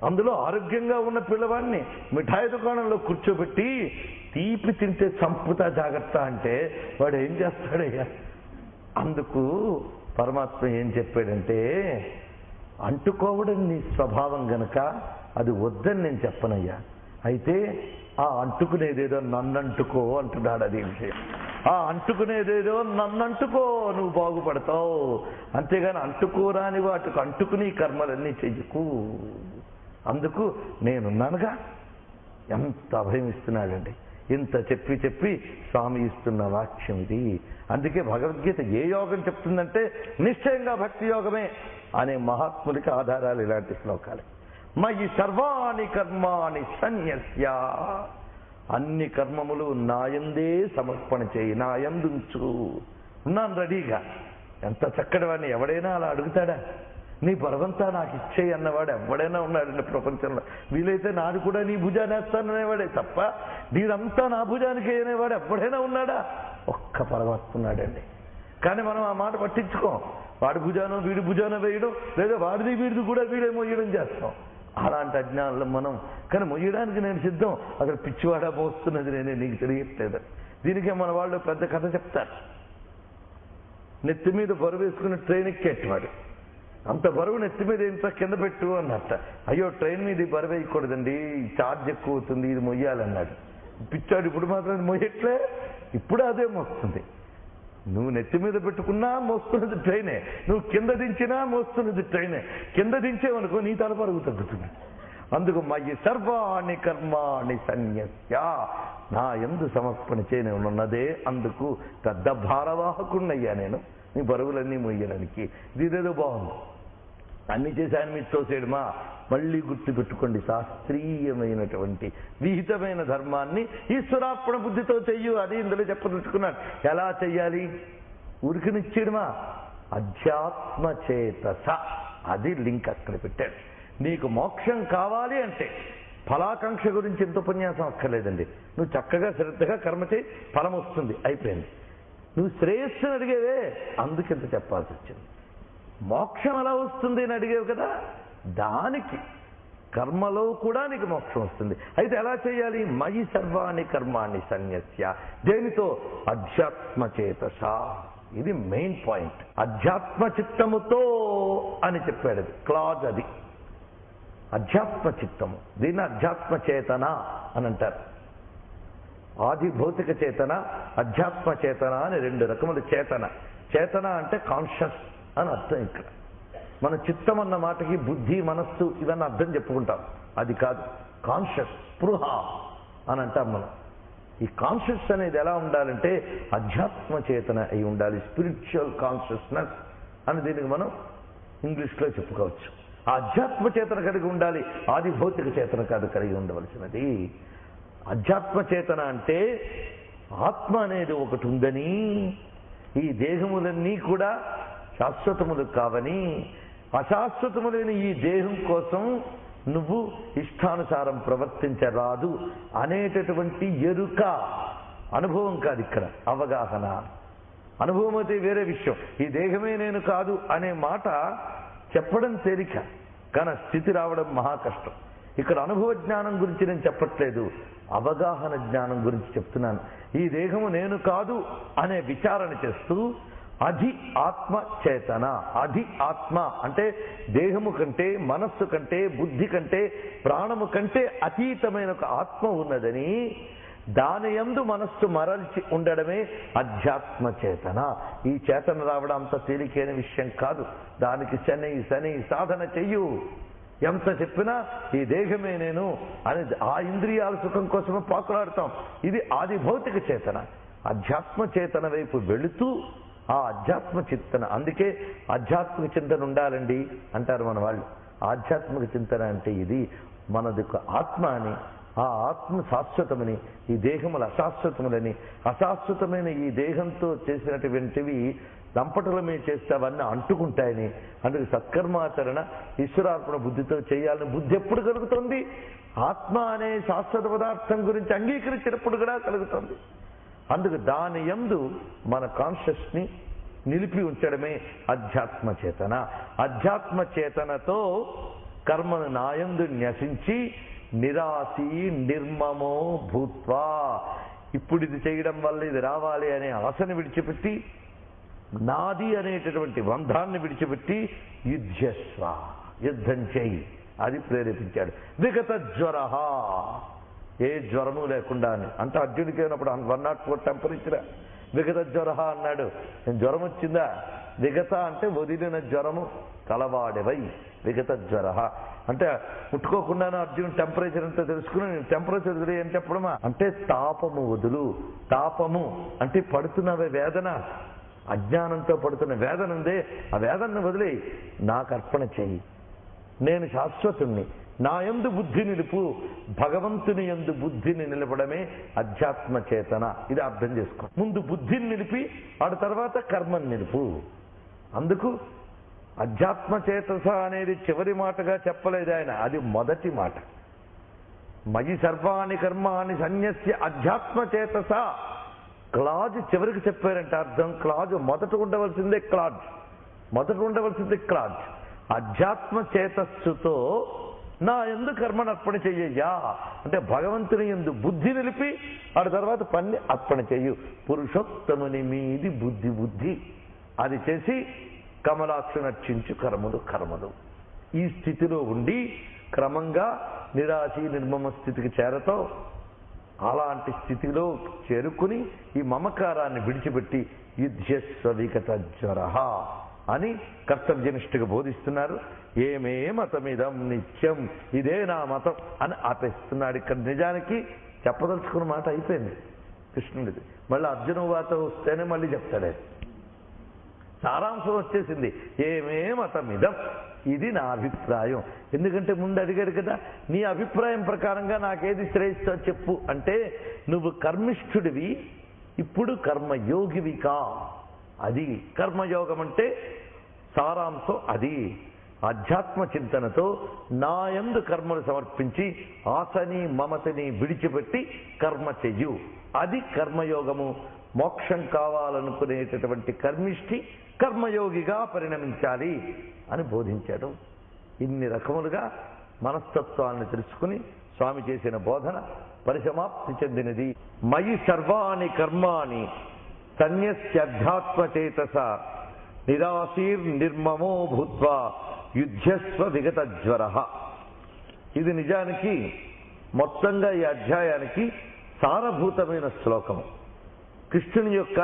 [SPEAKER 1] అందులో ఆరోగ్యంగా ఉన్న పిల్లవాడిని మిఠాయి దుకాణంలో కూర్చోబెట్టి తీపి తింటే చంపుతా జాగ్రత్త అంటే వాడు ఏం చేస్తాడయ్యా? అందుకు పరమాత్మ ఏం చెప్పాడంటే, అంటుకోవడం నీ స్వభావం గనక అది వద్దని నేను చెప్పనయ్యా. అయితే ఆ అంటుకునేదేదో నన్నంటుకో అంటున్నాడు. అది విషయం. ఆ అంటుకునేదేదో నన్నంటుకో, నువ్వు బాగుపడతావు. అంతేగాని అంటుకోరాని వాటికి అంటుకుని కర్మలన్నీ చెయ్యకు. అందుకు నేనున్నానుగా. ఎంత అభయం ఇస్తున్నాడండి. ఇంత చెప్పి స్వామి ఇస్తున్న వాక్యం ఇది. అందుకే భగవద్గీత ఏ యోగం చెప్తుందంటే నిశ్చయంగా భక్తి యోగమే అనే మహాత్ములకి ఆధారాలు ఇలాంటి శ్లోకాలే. మయి సర్వాణి కర్మాణి సన్యస్య, అన్ని కర్మములు నాయందే సమర్పణ చేయి, నాయందుంచు. ఉన్నాను రెడీగా. ఎంత చక్కటి వాడిని ఎవడైనా అలా అడుగుతాడా? నీ బలవంతా నాకు ఇచ్చేయి అన్నవాడు ఎవడైనా ఉన్నాడండి ప్రపంచంలో. వీలైతే నాది కూడా నీ భుజాన్ని వేస్తాననేవాడే తప్ప నీదంతా నా భుజానికి అనేవాడు ఎవడైనా ఉన్నాడా? ఒక్క పరమాత్మ ఉన్నాడండి. కానీ మనం ఆ మాట పట్టించుకోం. వాడి భుజానో వీడి భుజానో వేయడం, లేదా వాడిది వీడిది కూడా వీడే మొయ్యడం చేస్తాం. అలాంటి అజ్ఞానంలో మనం. కానీ మొయ్యడానికి నేను సిద్ధం. అసలు పిచ్చివాడా మోస్తున్నది నేనే, నీకు తెలియట్లేదు. దీనికే మన వాళ్ళు పెద్ద కథ చెప్తారు. నెత్తి మీద బరువు వేసుకుని ట్రైన్ ఎక్కేటవాడు. అంత బరువు నెత్తి మీద ఇంత కింద పెట్టు అన్నట్ట. అయ్యో ట్రైన్ మీద బరువు వేయకూడదండి, ఛార్జ్ ఎక్కువ అవుతుంది, ఇది మొయ్యాలన్నాడు. పిచ్చాడు. ఇప్పుడు మాత్రం మొయ్యట్లే, ఇప్పుడు అదే మోస్తుంది. నువ్వు నెత్తి మీద పెట్టుకున్నా మోస్తున్నది ట్రైనే, నువ్వు కింద దించినా మోస్తున్నది ట్రైనే. కింద దించేవనుకో నీ తల పరుగు తగ్గుతుంది. అందుకు మయి సర్వాణి కర్మాణి సన్యస్య, నా యందు సమర్పణ చేయనున్నదే అందుకు పెద్ద భారవాహకున్నయ్యా నేను, నీ బరువులన్నీ మొయ్యడానికి. ఇదేదో బాగుంది, అన్ని చేశాను మీరు తోసేయడమా? మళ్ళీ గుర్తుపెట్టుకోండి, శాస్త్రీయమైనటువంటి విహితమైన ధర్మాన్ని ఈశ్వరార్పణ బుద్ధితో చెయ్యు. అది ఇందులో చెప్పదలుచుకున్నాను. ఎలా చెయ్యాలి? ఉరికినిచ్చేయడమా? అధ్యాత్మచేతస, అది లింక్ అక్కడ పెట్టాడు. నీకు మోక్షం కావాలి అంటే ఫలాకాంక్ష గురించి ఎంత ఉపన్యాసం అక్కర్లేదండి. నువ్వు చక్కగా శ్రద్ధగా కర్మ చేయి, ఫలం వస్తుంది, అయిపోయింది. నువ్వు శ్రేయస్సుని అడిగేవే, అందుకింత చెప్పాల్సి వచ్చింది. మోక్షం ఎలా వస్తుంది అని అడిగేవు కదా, దానికి కర్మలో కూడా నీకు మోక్షం వస్తుంది. అయితే ఎలా చేయాలి? మయి సర్వాణి కర్మాణి సన్యస్య, దేనితో? అధ్యాత్మచేతస. ఇది మెయిన్ పాయింట్. అధ్యాత్మ చిత్తముతో అని చెప్పాడు. అది క్లాజ్, అది అధ్యాత్మ చిత్తము. దీన్ని అధ్యాత్మ చేతన అని అంటారు. ఆది భౌతిక చేతన, అధ్యాత్మ చేతన అని రెండు రకముల చేతన. చేతన అంటే కాన్షియస్ అని అర్థం. ఇక్కడ మన చిత్తం అన్న మాటకి బుద్ధి, మనస్సు ఇవన్నీ అర్థం చెప్పుకుంటాం. అది కాదు, కాన్షియస్, స్పృహ అని అంటాం మనం. ఈ కాన్షియస్ అనేది ఎలా ఉండాలంటే అధ్యాత్మ చేతన అయి ఉండాలి. స్పిరిచువల్ కాన్షియస్నెస్ అని దీనికి మనం ఇంగ్లీష్లో చెప్పుకోవచ్చు. ఆ అధ్యాత్మ చేతన కలిగి ఉండాలి, ఆది భౌతిక చేతన కాదు కలిగి ఉండవలసినది. అధ్యాత్మ చేతన అంటే ఆత్మ అనేది ఒకటి ఉందని, ఈ దేహములన్నీ కూడా శాశ్వతములు కావని, అశాశ్వతములైన ఈ దేహం కోసం నువ్వు ఇష్టానుసారం ప్రవర్తించరాదు అనేటటువంటి ఎరుక. అనుభవం కాదు ఇక్కడ, అవగాహన. అనుభవం అయితే వేరే విషయం. ఈ దేహమే నేను కాదు అనే మాట చెప్పడం తేలిక, కానీ స్థితి రావడం మహా కష్టం. ఇక్కడ అనుభవ జ్ఞానం గురించి నేను చెప్పట్లేదు, అవగాహన జ్ఞానం గురించి చెప్తున్నాను. ఈ దేహము నేను కాదు అనే విచారణ చేస్తూ అధి ఆత్మ చేతన. అధి ఆత్మ అంటే దేహము కంటే, మనస్సు కంటే, బుద్ధి కంటే, ప్రాణము కంటే అతీతమైన ఒక ఆత్మ ఉన్నదని, దాని యందు మనస్సు మరల్చి ఉండడమే అధ్యాత్మ చేతన. ఈ చేతన రావడం అంత తేలికైన విషయం కాదు. దానికి శని సాధన చెయ్యు. ఎంత చెప్పినా ఈ దేహమే నేను అని ఆ ఇంద్రియాల సుఖం కోసమే పాకులాడతాం. ఇది ఆది భౌతిక చేతన. అధ్యాత్మ చేతన వైపు వెళుతూ ఆ అధ్యాత్మ చింతన, అందుకే ఆధ్యాత్మిక చింతన ఉండాలండి అంటారు మన వాళ్ళు. ఆధ్యాత్మిక చింతన అంటే ఇది మనది ఆత్మ అని, ఆ ఆత్మ శాశ్వతమని, ఈ దేహములు అశాశ్వతములని, అశాశ్వతమైన ఈ దేహంతో చేసినటువంటివి దంపటుల మీద చేస్తే అవన్నీ అంటుకుంటాయని, అందుకు సత్కర్మాచరణ ఈశ్వరార్పణ బుద్ధితో చేయాలని బుద్ధి ఎప్పుడు కలుగుతుంది? ఆత్మ అనే శాశ్వత పదార్థం గురించి అంగీకరించినప్పుడు కూడా కలుగుతుంది. అందుకు దాని యందు మన కాన్షియస్ని నిలిపి ఉంచడమే అధ్యాత్మ చేతన. అధ్యాత్మ చేతనతో కర్మను నాయందు న్యసించి నిరాశి నిర్మమో భూత్వా, ఇప్పుడు ఇది చేయడం వల్ల ఇది రావాలి అనే ఆశను విడిచిపెట్టి, నాది అనేటటువంటి బంధాన్ని విడిచిపెట్టి యుద్ధస్వ, యుద్ధం చేయి, అది ప్రేరేపించాడు. విగత జ్వర, ఏ జ్వరము లేకుండా అని అంటే అర్జునుడికి అయినప్పుడు 104 టెంపరేచర్. విగత జ్వర అన్నాడు. జ్వరం వచ్చిందా? విగత అంటే వదిలిన జ్వరము కలవాడెవై, విగత జ్వర అంటే ముట్టుకోకుండానే అర్జునుడు టెంపరేచర్ అంతా తెలుసుకుని టెంపరేచర్ వదిలే అని చెప్పడమా అంటే తాపము వదులు. తాపము అంటే పడుతున్నవే వేదన, అజ్ఞానంతో పడుతున్న వేదన ఉందే, ఆ వేదనను వదిలే నాకు అర్పణ చెయ్యి, నేను శాశ్వతుణ్ణి, నా యందు బుద్ధి నిలుపు. భగవంతుని యందు బుద్ధిని నిలపడమే అధ్యాత్మ చేతన. ఇది అర్థం చేసుకో. ముందు బుద్ధిని నిలిపి ఆ తర్వాత కర్మని నిలుపు. అందుకు అధ్యాత్మ చేతస అనేది చివరి మాటగా చెప్పలేదు ఆయన, అది మొదటి మాట. మయి సర్వాణి కర్మాణి సన్యస్య అధ్యాత్మ చేతస. క్లాజ్ చివరికి చెప్పారంటే అర్థం, క్లాజ్ మొదట ఉండవలసిందే క్లాజ్, మొదట ఉండవలసిందే క్లాజ్. అధ్యాత్మ చేతస్సుతో నా యందు కర్మను అర్పణ చెయ్యయ్యా అంటే భగవంతుని యందు బుద్ధి నిలిపి ఆ తర్వాత పని అర్పణ చెయ్యు. పురుషోత్తముని మీది బుద్ధి అది చేసి కమలాక్షు నర్చించు కర్మలు. ఈ స్థితిలో ఉండి క్రమంగా నిరాశి నిర్మమ స్థితికి చేరతో, అలాంటి స్థితిలో చేరుకుని ఈ మమకారాన్ని విడిచిపెట్టి యుద్ధస్వ విగత జ్వర, అని కర్తవ్యనిష్ఠగా బోధిస్తున్నారు. ఏమే మతమిదం నిత్యం, ఇదే నా మతం అని ఆపేస్తున్నాడు. ఇక్కడ నిజానికి చెప్పదలుచుకున్న మాట అయిపోయింది కృష్ణుడిది. మళ్ళీ అర్జునువాత వస్తేనే మళ్ళీ చెప్తాడే. సారాంశం వచ్చేసింది, ఏమే మతమిదం, ఇది నా అభిప్రాయం. ఎందుకంటే ముందు అడిగాడు కదా, నీ అభిప్రాయం ప్రకారంగా నాకేది శ్రేయిస్తో చెప్పు అంటే, నువ్వు కర్మిష్ఠుడివి, ఇప్పుడు కర్మయోగివికా. అది కర్మయోగం అంటే సారాంశం అది. ఆధ్యాత్మ చింతనతో నాయందు కర్మలు సమర్పించి ఆశని మమతని విడిచిపెట్టి కర్మ చెయ్యు, అది కర్మయోగము. మోక్షం కావాలనుకునేటటువంటి కర్మిష్ఠి కర్మయోగిగా పరిణమించాలి అని బోధించాడు. ఇన్ని రకములుగా మనస్తత్వాన్ని తెలుసుకుని స్వామి చేసిన బోధన పరిసమాప్తి చెందినది. మయి సర్వాణి కర్మాణి సన్యస్యధ్యాత్మచేతస నిరాశీర్ నిర్మమో భూత్వా యుద్ధస్వ విగత జ్వర. ఇది నిజానికి మొత్తంగా ఈ అధ్యాయానికి సారభూతమైన శ్లోకము. కృష్ణుని యొక్క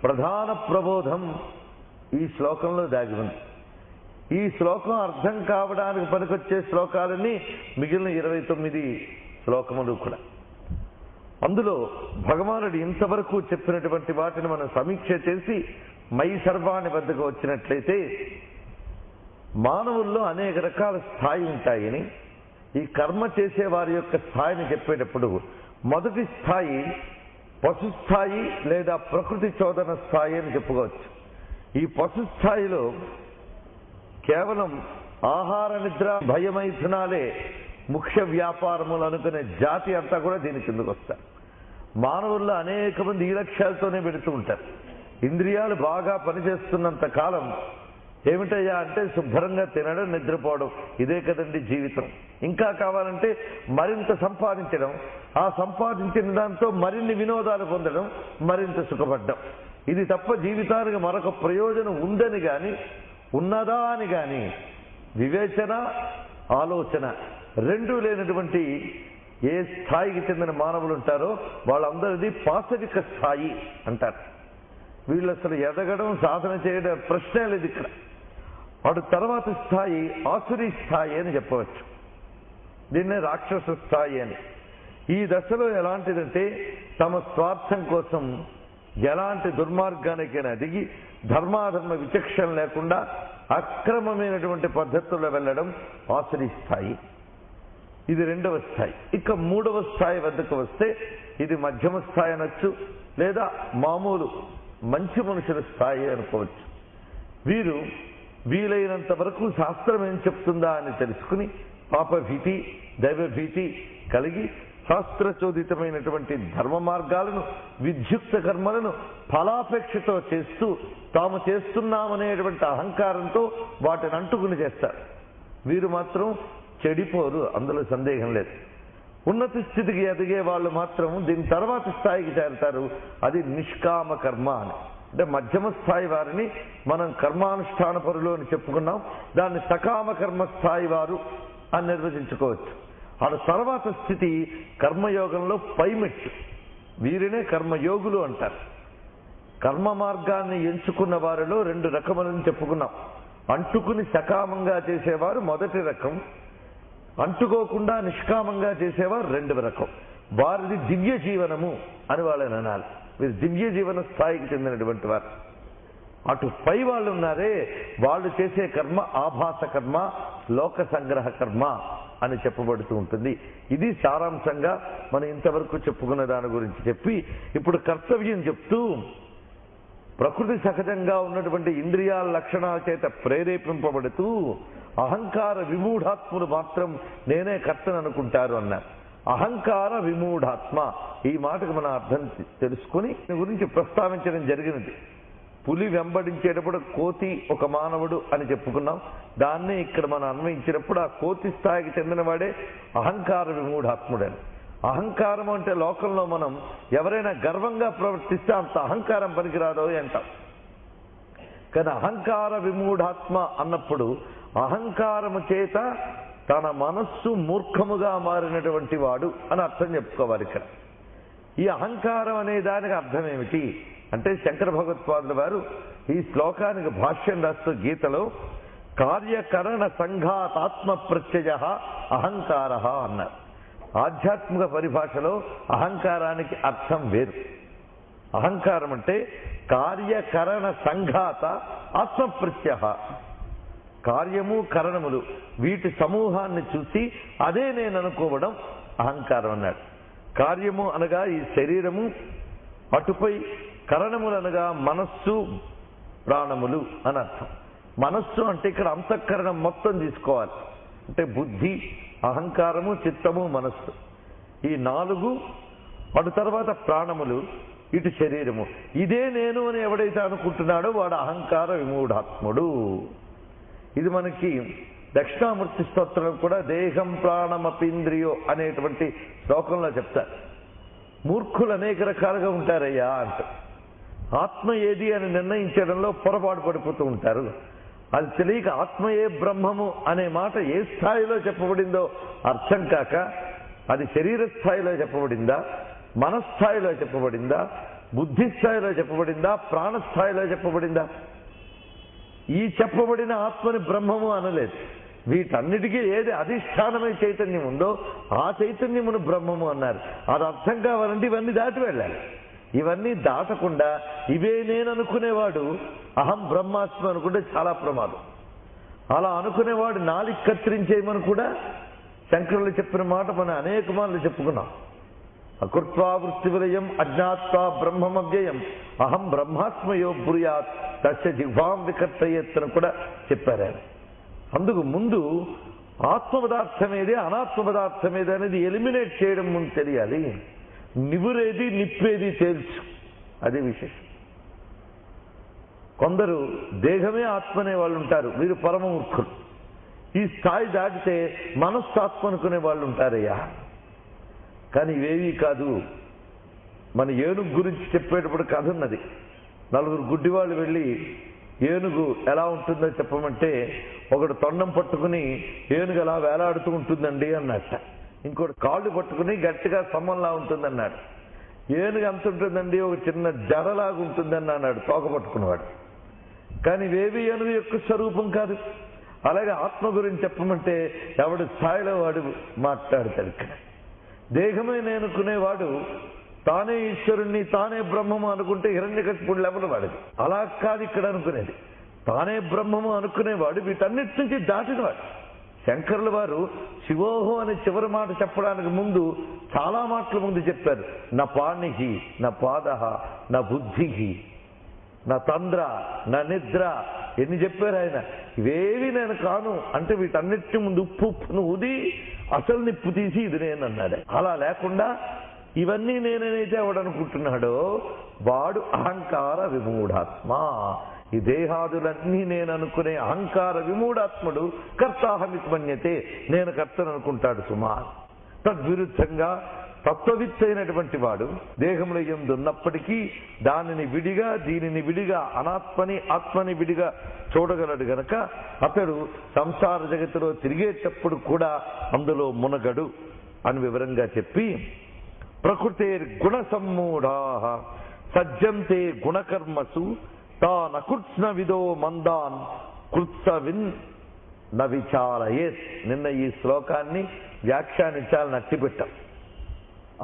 [SPEAKER 1] ప్రధాన ప్రబోధం ఈ శ్లోకంలో దాగి ఉంది. ఈ శ్లోకం అర్థం కావడానికి పనికొచ్చే శ్లోకాలన్నీ మిగిలిన 29 శ్లోకములు కూడా. అందులో భగవానుడు ఇంతవరకు చెప్పినటువంటి వాటిని మనం సమీక్ష చేసి మయి సర్వాణి వద్దకు వచ్చినట్లయితే మానవుల్లో అనేక రకాల స్థాయి ఉంటాయని, ఈ కర్మ చేసే వారి యొక్క స్థాయిని చెప్పేటప్పుడు మొదటి స్థాయి పశు స్థాయి లేదా ప్రకృతి చోదన స్థాయి అని చెప్పుకోవచ్చు. ఈ పశు స్థాయిలో కేవలం ఆహార నిద్ర భయమైథునాలే ముఖ్య వ్యాపారములు అనుకునే జాతి అంతా కూడా దీని కిందకు వస్తారు. మానవుల్లో అనేక మంది ఈ లక్ష్యాలతోనే పెడుతూ ఉంటారు. ఇంద్రియాలు బాగా పనిచేస్తున్నంత కాలం ఏమిటయ్యా అంటే శుభ్రంగా తినడం, నిద్రపోవడం, ఇదే కదండి జీవితం. ఇంకా కావాలంటే మరింత సంపాదించడం, ఆ సంపాదించిన దాంతో మరిన్ని వినోదాలు పొందడం, మరింత సుఖపడ్డం. ఇది తప్ప జీవితానికి మరొక ప్రయోజనం ఉందని కానీ ఉన్నదా అని కానీ వివేచన ఆలోచన రెండూ లేనటువంటి ఏ స్థాయికి చెందిన మానవులు ఉంటారో వాళ్ళందరిది పాశవిక స్థాయి అంటారు. వీళ్ళు అసలు ఎదగడం సాధన చేయడం ప్రశ్నే లేదు ఇక్కడ. వాడు తర్వాత స్థాయి ఆసురీ స్థాయి అని చెప్పవచ్చు. దీన్నే రాక్షస స్థాయి అని. ఈ దశలో ఎలాంటిదంటే తమ స్వార్థం కోసం ఎలాంటి దుర్మార్గానికైనా దిగి ధర్మాధర్మ విచక్షణ లేకుండా అక్రమమైనటువంటి పద్ధతుల్లో వెళ్ళడం ఆసురీ స్థాయి. ఇది రెండవ స్థాయి. ఇక మూడవ స్థాయి వద్దకు వస్తే ఇది మధ్యమ స్థాయి అనొచ్చు, లేదా మామూలు మంచి మనుషుల స్థాయి అనుకోవచ్చు. వీరు వీలైనంత వరకు శాస్త్రం ఏం చెప్తుందా అని తెలుసుకుని పాపభీతి దైవభీతి కలిగి శాస్త్రచోదితమైనటువంటి ధర్మ మార్గాలను విద్యుక్త కర్మలను ఫలాపేక్షతో చేస్తూ తాము చేస్తున్నామనేటువంటి అహంకారంతో వాటిని అంటుకుని చేస్తారు. వీరు మాత్రం చెడిపోరు, అందులో సందేహం లేదు. ఉన్నత స్థితికి ఎదిగే వాళ్ళు మాత్రం దీని తర్వాత స్థాయికి చేరతారు. అది నిష్కామ కర్మ అని. అంటే మధ్యమ స్థాయి వారిని మనం కర్మానుష్ఠాన పరులు అని చెప్పుకున్నాం. దాన్ని సకామ కర్మ స్థాయి వారు అని నిర్వచించుకోవచ్చు. ఆ తర్వాత స్థితి కర్మయోగంలో పైమెట్టు. వీరినే కర్మయోగులు అంటారు. కర్మ మార్గాన్ని ఎంచుకున్న వారిలో 2 రకములను చెప్పుకున్నాం. అంటుకుని సకామంగా చేసేవారు మొదటి రకం, అంటుకోకుండా నిష్కామంగా చేసేవారు 2వ రకం. వారిది దివ్య జీవనము అని వాళ్ళని అనాలి. వీరు దివ్య జీవన స్థాయికి చెందినటువంటి వారు. అటు పై వాళ్ళు ఉన్నారే, వాళ్ళు చేసే కర్మ ఆభాస కర్మ, లోక సంగ్రహ కర్మ అని చెప్పబడుతూ ఉంటుంది. ఇది సారాంశంగా మనం ఇంతవరకు చెప్పుకున్న దాని గురించి చెప్పి ఇప్పుడు కర్తవ్యం చెప్తూ ప్రకృతి సహజంగా ఉన్నటువంటి ఇంద్రియాల లక్షణాల చేత ప్రేరేపింపబడుతూ అహంకార విమూఢాత్ములు మాత్రం నేనే కర్తను అనుకుంటారు అన్నారు. అహంకార విమూఢాత్మ, ఈ మాటకు మన అర్థం తెలుసుకుని గురించి ప్రస్తావించడం జరిగినది. పులి వెంబడించేటప్పుడు కోతి ఒక మానవుడు అని చెప్పుకున్నాం. దాన్ని ఇక్కడ మనం అన్వయించినప్పుడు ఆ కోతి స్థాయికి చెందినవాడే అహంకార విమూఢాత్ముడని. అహంకారం అంటే లోకంలో మనం ఎవరైనా గర్వంగా ప్రవర్తిస్తే అంత అహంకారం పనికిరాదో అంటాం. కానీ అహంకార విమూఢాత్మ అన్నప్పుడు అహంకారము చేత తన మనస్సు మూర్ఖముగా మారినటువంటి వాడు అని అర్థం చెప్పుకోవాలి. ఇక్కడ ఈ అహంకారం అనే దానికి అర్థం ఏమిటి అంటే శంకర భగవత్పాదుల వారు ఈ శ్లోకానికి భాష్యం రాస్తూ గీతలో కార్యకరణ సంఘాతాత్మ ప్రత్యయ అహంకార అన్నారు. ఆధ్యాత్మిక పరిభాషలో అహంకారానికి అర్థం వేరు. అహంకారం అంటే కార్యకరణ సంఘాత ఆత్మ ప్రత్యయ, కార్యము కరణములు వీటి సమూహాన్ని చూసి అదే నేను అనుకోవడం అహంకారం అన్నాడు. కార్యము అనగా ఈ శరీరము, అటుపై కరణములు అనగా మనస్సు ప్రాణములు అని అర్థం. మనస్సు అంటే ఇక్కడ అంతఃకరణం మొత్తం తీసుకోవాలి. అంటే బుద్ధి, అహంకారము, చిత్తము, మనస్సు ఈ 4, అటు తర్వాత ప్రాణములు, ఇటు శరీరము. ఇదే నేను అని ఎవడైతే అనుకుంటున్నాడో వాడు అహంకార విమూఢాత్ముడు. ఇది మనకి దక్షిణామూర్తి స్తోత్రం కూడా దేహం ప్రాణమపీంద్రియో అనేటువంటి శ్లోకంలో చెప్తారు. మూర్ఖులు అనేక రకాలుగా ఉంటారయ్యా అంట. ఆత్మ ఏది అని నిర్ణయించడంలో పొరపాటు పడిపోతూ ఉంటారు. అది తెలియక ఆత్మయే బ్రహ్మము అనే మాట ఏ స్థాయిలో చెప్పబడిందో అర్థం కాక అది శరీర స్థాయిలో చెప్పబడిందా, మనస్థాయిలో చెప్పబడిందా, బుద్ధి స్థాయిలో చెప్పబడిందా, ప్రాణస్థాయిలో చెప్పబడిందా? ఈ చెప్పబడిన ఆత్మని బ్రహ్మము అనలేదు. వీటన్నిటికీ ఏది అధిష్టానమై చైతన్యం ఉందో ఆ చైతన్యమును బ్రహ్మము అన్నారు. అది అర్థం కావాలంటే ఇవన్నీ దాటి వెళ్ళాలి. ఇవన్నీ దాటకుండా ఇవే నేను అనుకునేవాడు అహం బ్రహ్మాస్మి అనుకుంటే చాలా ప్రమాదం. అలా అనుకునేవాడు నాలుగు కత్తిరించేయమని కూడా శంకరులు చెప్పిన మాట మనం అనేక మార్లు చెప్పుకున్నాం. అకృత్వా వృత్తి విలయం అజ్ఞాత్వా బ్రహ్మమవ్యయం అహం బ్రహ్మాస్మయో బ్రూయాత్ తస్య జిహ్వాం వికర్తయేత్తను కూడా చెప్పారు ఆయన. అందుకు ముందు ఆత్మ పదార్థం ఏది, అనాత్మ పదార్థం ఏది అనేది ఎలిమినేట్ చేయడం ముందు తెలియాలి. నివురేది నిప్పేది తేల్చు, అదే విశేషం. కొందరు దేహమే ఆత్మనే వాళ్ళు ఉంటారు, వీరు పరమమూర్ఖులు. ఈ స్థాయి దాటితే మనస్సు ఆత్మ అనుకునే వాళ్ళు ఉంటారయ్యా. కానీ ఇవేవీ కాదు. మన ఏనుగు గురించి చెప్పేటప్పుడు కథ ఉన్నది. 4 గుడ్డివాళ్ళు వెళ్ళి ఏనుగు ఎలా ఉంటుందో చెప్పమంటే ఒకడు తొండం పట్టుకుని ఏనుగు ఎలా వేలాడుతూ ఉంటుందండి అన్నట్ట. ఇంకోటి కాళ్ళు పట్టుకుని గట్టిగా స్తంభంలా ఉంటుందన్నాడు. ఏనుగు ఎంత ఉంటుందండి, ఒక చిన్న జరలాగా ఉంటుందని అన్నాడు తోక పట్టుకున్నవాడు. కానీ ఇవేవి ఏనుగు యొక్క స్వరూపం కాదు. అలాగే ఆత్మ గురించి చెప్పమంటే ఎవడి స్థాయిలో వాడు మాట్లాడతాడు. ఇక్కడ దేహమే నేనుకునేవాడు తానే ఈశ్వరుణ్ణి, తానే బ్రహ్మము అనుకుంటే హిరణ్యకశిపుడు లెవెల్ వాడిది. అలా కాదు ఇక్కడ అనుకునేది. తానే బ్రహ్మము అనుకునేవాడు వీటన్నిటి నుంచి దాటినవాడు. శంకరుల వారు శివోహో అని చివరి మాట చెప్పడానికి ముందు చాలా మాటల ముందు చెప్పారు. నా పాణిహి, నా పాదహ, నా బుద్ధిహి, నా తంద్ర, నా నిద్ర, ఎన్ని చెప్పారు ఆయన. ఇవేవి నేను కాను అంటే వీటన్నిటి ముందు ఉప్పును ఊది అసలు నిప్పు తీసి ఇది నేను అన్నాడు. అలా లేకుండా ఇవన్నీ నేనైతే ఎవడనుకుంటున్నాడో వాడు అహంకార విమూఢాత్మ. ఈ దేహాదులన్నీ నేను అనుకునే అహంకార విమూఢాత్ముడు కర్తాహమితి మన్యతే, నేను కర్తను అనుకుంటాడు సుమా. తద్విరుద్ధంగా తత్వవిత్ అయినటువంటి వాడు దేహముల యందు ఉన్నప్పటికీ దానిని విడిగా దీనిని విడిగా అనాత్మని ఆత్మని విడిగా చూడగలడు గనక అతడు సంసార జగతిలో తిరిగేటప్పుడు కూడా అందులో మునగడు అని వివరంగా చెప్పి, ప్రకృతే గుణ సమ్మూఢా సజ్జంతే గుణకర్మసు తానకృత్స్న విదో మందాన్ కృత్సవిన్ న విచారయేత్. నిన్న ఈ శ్లోకాన్ని వ్యాఖ్యానించాలని అట్టిపెట్టాం.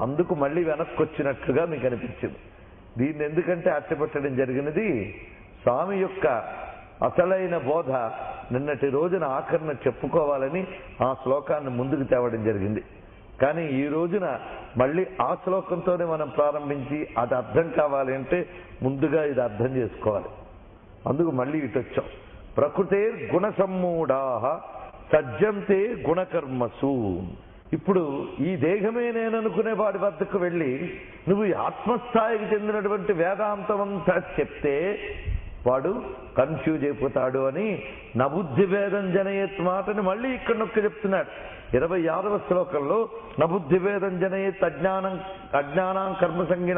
[SPEAKER 1] అందుకు మళ్ళీ వెనక్కి వచ్చినట్లుగా మీకు అనిపించింది. దీన్ని ఎందుకంటే అట్టిపెట్టడం జరిగినది స్వామి యొక్క అసలైన బోధ నిన్నటి రోజున ఆఖరణ చెప్పుకోవాలని ఆ శ్లోకాన్ని ముందుకు తేవడం జరిగింది. కానీ ఈ రోజున మళ్ళీ ఆ శ్లోకంతోనే మనం ప్రారంభించి అది అర్థం కావాలి అంటే ముందుగా ఇది అర్థం చేసుకోవాలి. అందుకు మళ్ళీ ఇటు వచ్చాం. ప్రకృతే గుణ సమ్మూఢా సజ్జంతే గుణకర్మసు. ఇప్పుడు ఈ దేహమే నేను అనుకునే వాడి వద్దకు వెళ్ళి నువ్వు ఈ ఆత్మస్థాయికి చెందినటువంటి వేదాంతం అంతా చెప్తే వాడు కన్ఫ్యూజ్ అయిపోతాడు అని నబుద్ధి భేదం జనయేత్ మాటని మళ్ళీ ఇక్కడ నొక్కి చెప్తున్నాడు. 26వ శ్లోకంలో నబుద్ధి భేదం జనయేత్ అజ్ఞానం కర్మ సంజ్ఞ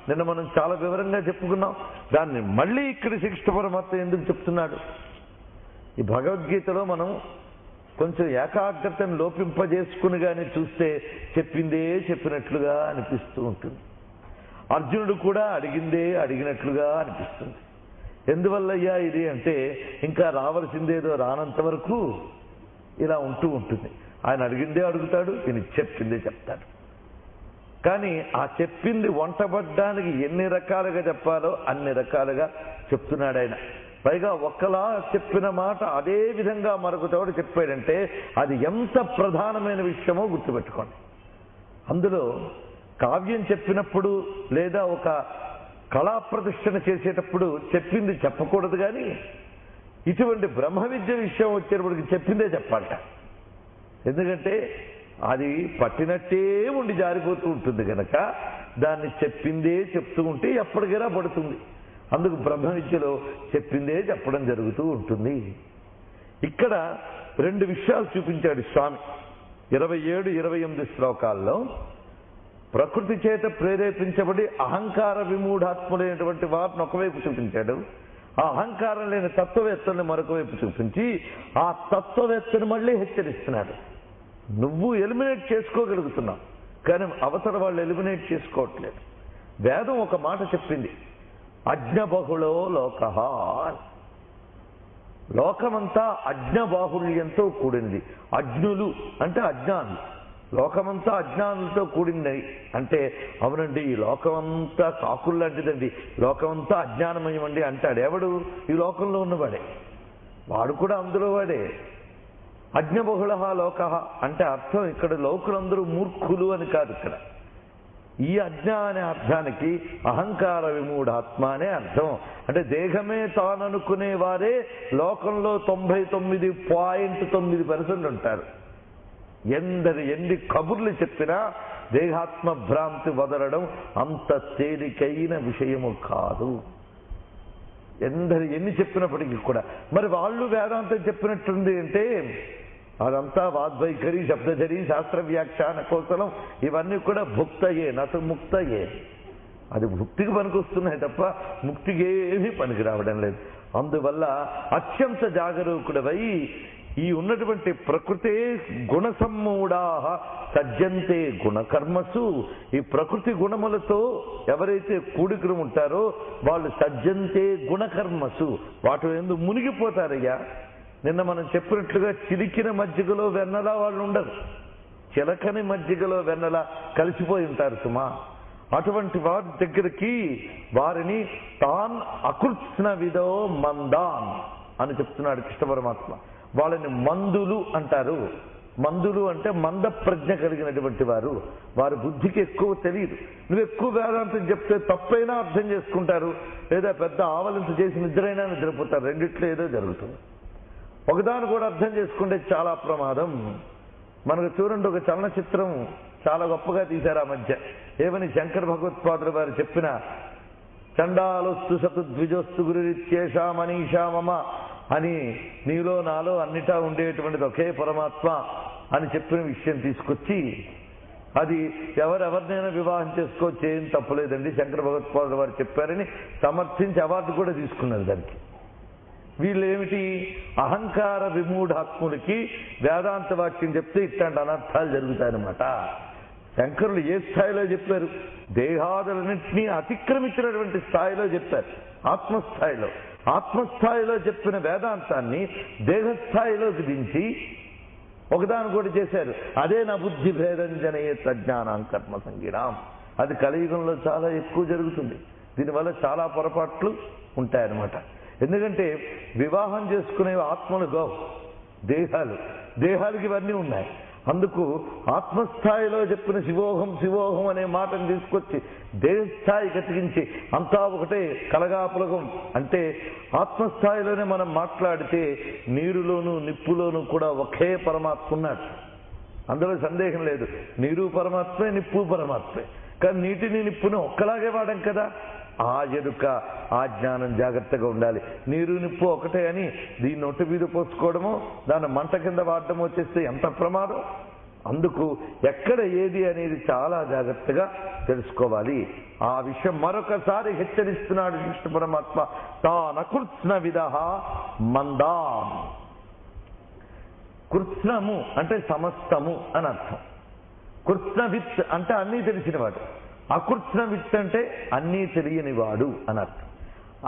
[SPEAKER 1] నిన్న మనం చాలా వివరంగా చెప్పుకున్నాం. దాన్ని మళ్ళీ ఇక్కడ శ్రీకృష్ణ పరమాత్మ ఎందుకు చెప్తున్నాడు? ఈ భగవద్గీతలో మనం కొంచెం ఏకాగ్రతను లోపింపజేసుకుని కానీ చూస్తే చెప్పిందే చెప్పినట్లుగా అనిపిస్తూ ఉంటుంది. అర్జునుడు కూడా అడిగిందే అడిగినట్లుగా అనిపిస్తుంది. ఎందువల్లయ్యా ఇది అంటే ఇంకా రావాల్సిందేదో రానంత వరకు ఇలా ఉంటూ ఉంటుంది. ఆయన అడిగిందే అడుగుతాడు, ఈయన చెప్పిందే చెప్తాడు. కానీ ఆ చెప్పింది వంటబడ్డానికి ఎన్ని రకాలుగా చెప్పాలో అన్ని రకాలుగా చెప్తున్నాడు ఆయన. పైగా ఒక్కలా చెప్పిన మాట అదే విధంగా మరొక చోట చెప్పాడంటే అది ఎంత ప్రధానమైన విషయమో గుర్తుపెట్టుకోండి. అందులో కావ్యం చెప్పినప్పుడు లేదా ఒక కళా ప్రదర్శన చేసేటప్పుడు చెప్పింది చెప్పకూడదు, కానీ ఇటువంటి బ్రహ్మ విద్య విషయం వచ్చేటప్పటికి చెప్పిందే చెప్పాలట. ఎందుకంటే అది పట్టినట్టే ఉండి జారిపోతూ ఉంటుంది కనుక దాన్ని చెప్పిందే చెప్తూ ఉంటే ఎప్పటికైనా పడుతుంది. అందుకు బ్రహ్మ విద్యలో చెప్పిందే చెప్పడం జరుగుతూ ఉంటుంది. ఇక్కడ 2 విషయాలు చూపించాడు స్వామి 27, 28 శ్లోకాల్లో. ప్రకృతి చేత ప్రేరేపించబడి అహంకార విమూఢాత్ములైనటువంటి వారిని ఒకవైపు చూపించాడు, ఆ అహంకారం లేని తత్వవేత్తల్ని మరొక వైపు చూపించి ఆ తత్వవేత్తను మళ్ళీ హెచ్చరిస్తున్నాడు. నువ్వు ఎలిమినేట్ చేసుకోగలుగుతున్నావు, కానీ అవతల వాళ్ళు ఎలిమినేట్ చేసుకోవట్లేదు. వేదం ఒక మాట చెప్పింది, అజ్ఞబహుళో లోకః. లోకమంతా అజ్ఞబాహుళ్యంతో కూడింది. అజ్ఞులు అంటే అజ్ఞానులు, లోకమంతా అజ్ఞానులతో కూడింది అంటే అవునండి ఈ లోకమంతా కాకుల్లాంటిదండి, లోకమంతా అజ్ఞానమయం అండి అంటాడు. ఎవడు? ఈ లోకంలో ఉన్నవాడే, వాడు కూడా అందులో వాడే. అజ్ఞబహుళ లోకః అంటే అర్థం ఇక్కడ లోకులందరూ మూర్ఖులు అని కాదు. ఇక్కడ ఈ అజ్ఞ అనే అర్థానికి అహంకార విమూఢాత్మ అనే అర్థం. అంటే దేహమే తాననుకునే వారే లోకంలో 99.9% ఉంటారు. ఎన్ని కబుర్లు చెప్పినా దేహాత్మ భ్రాంతి వదలడం అంత తేలికైన విషయము కాదు. ఎన్ని చెప్పినప్పటికీ కూడా మరి వాళ్ళు వేదాంతం చెప్పినట్టుంది అంటే అదంతా వాద్వైఖరి, శబ్దజరి, శాస్త్ర వ్యాఖ్యాన కౌశలం ఇవన్నీ కూడా భుక్తయే నటు ముక్తయే. అది భుక్తికి పనికొస్తున్నాయి తప్ప ముక్తికి ఏమీ పనికి రావడం లేదు. అందువల్ల అత్యంత జాగరూకుడవై ఈ ఉన్నటువంటి ప్రకృతే గుణసమ్మూఢా సజ్జంతే గుణకర్మసు, ఈ ప్రకృతి గుణములతో ఎవరైతే కూడికలు ఉంటారో వాళ్ళు సజ్జంతే గుణకర్మసు, వాటి ఎందు మునిగిపోతారయ్యా. నిన్న మనం చెప్పినట్లుగా చిలికిన మజ్జిగలో వెన్నలా వాళ్ళు ఉండరు, చిలకని మజ్జిగలో వెన్నలా కలిసిపోయి ఉంటారు సుమా. అటువంటి వారి దగ్గరికి వారిని తాన్ అకృత్స్న విదో మందాన్ అని చెప్తున్నాడు కృష్ణ పరమాత్మ. వాళ్ళని మందులు అంటారు. మందులు అంటే మంద ప్రజ్ఞ కలిగినటువంటి వారు, వారి బుద్ధికి ఎక్కువ తెలియదు. నువ్వు ఎక్కువ వేదాంతం చెప్తే తప్పైనా అర్థం చేసుకుంటారు, లేదా పెద్ద ఆవలింత చేసి నిద్రైనా నిద్రపోతారు. రెండిట్లో ఏదో జరుగుతుంది. ఒకదాన్ని కూడా అర్థం చేసుకుంటే చాలా ప్రమాదం. మనకు చూడండి, ఒక చలనచిత్రం చాలా గొప్పగా తీశారు ఆ మధ్య. ఏమని శంకర భగవత్పాదులు వారు చెప్పిన చండాలోస్తు సతు ద్విజోస్తు గురురిత్యేషా మనీషా మమ అని నీలో నాలో అన్నిటా ఉండేటువంటిది ఒకే పరమాత్మ అని చెప్పిన విషయం తీసుకొచ్చి అది ఎవరెవరినైనా వివాహం చేసుకోవచ్చు, ఏం తప్పలేదండి శంకర భగవత్పాదులు వారు చెప్పారని సమర్థించి అవార్డు కూడా తీసుకున్నారు దానికి. వీళ్ళేమిటి? అహంకార విమూఢాత్ములకి వేదాంత వాక్యం చెప్తే ఇట్లాంటి అనర్థాలు జరుగుతాయన్నమాట. శంకరులు ఏ స్థాయిలో చెప్పారు? దేహాదులన్నింటినీ అతిక్రమించినటువంటి స్థాయిలో చెప్పారు, ఆత్మస్థాయిలో. ఆత్మస్థాయిలో చెప్పిన వేదాంతాన్ని దేహస్థాయిలోకి దించి ఒకదాని కూడా చేశారు. అదే నా బుద్ధి భేదంజనయే తజ్ఞానాం కర్మ సంగీణాం. అది కలియుగంలో చాలా ఎక్కువ జరుగుతుంది. దీనివల్ల చాలా పొరపాట్లు ఉంటాయన్నమాట. ఎందుకంటే వివాహం చేసుకునే ఆత్మలు కావు, దేహాలకి ఇవన్నీ ఉన్నాయి. అందుకు ఆత్మస్థాయిలో చెప్పిన శివోహం శివోహం అనే మాటను తీసుకొచ్చి దేహస్థాయి కతికించి అంతా ఒకటే కలగాపులగం అంటే ఆత్మస్థాయిలోనే మనం మాట్లాడితే నీరులోను నిప్పులోను కూడా ఒకే పరమాత్మ ఉన్నాడు, అందులో సందేహం లేదు. నీరు పరమాత్మే, నిప్పు పరమాత్మే. కానీ నీటిని నిప్పుని ఒక్కలాగే వాడం కదా. ఆ ఎరుక, ఆ జ్ఞానం జాగ్రత్తగా ఉండాలి. నీరు నిప్పు ఒకటే అని దీన్ని ఒట్టు మీద పోసుకోవడమో దాన్ని మంట కింద వాడటమో చేస్తే ఎంత ప్రమాదం. అందుకు ఎక్కడ ఏది అనేది చాలా జాగ్రత్తగా తెలుసుకోవాలి. ఆ విషయం మరొకసారి హెచ్చరిస్తున్నాడు కృష్ణ పరమాత్మ. తానకృత్స్న విదః మందాం. కృత్స్నము అంటే సమస్తము అని అర్థం. కృత్స్నవిత్ అంటే అన్నీ తెలిసినవాడు. అకృత్స్నవిత్ అంటే అన్నీ తెలియనివాడు అని అర్థం.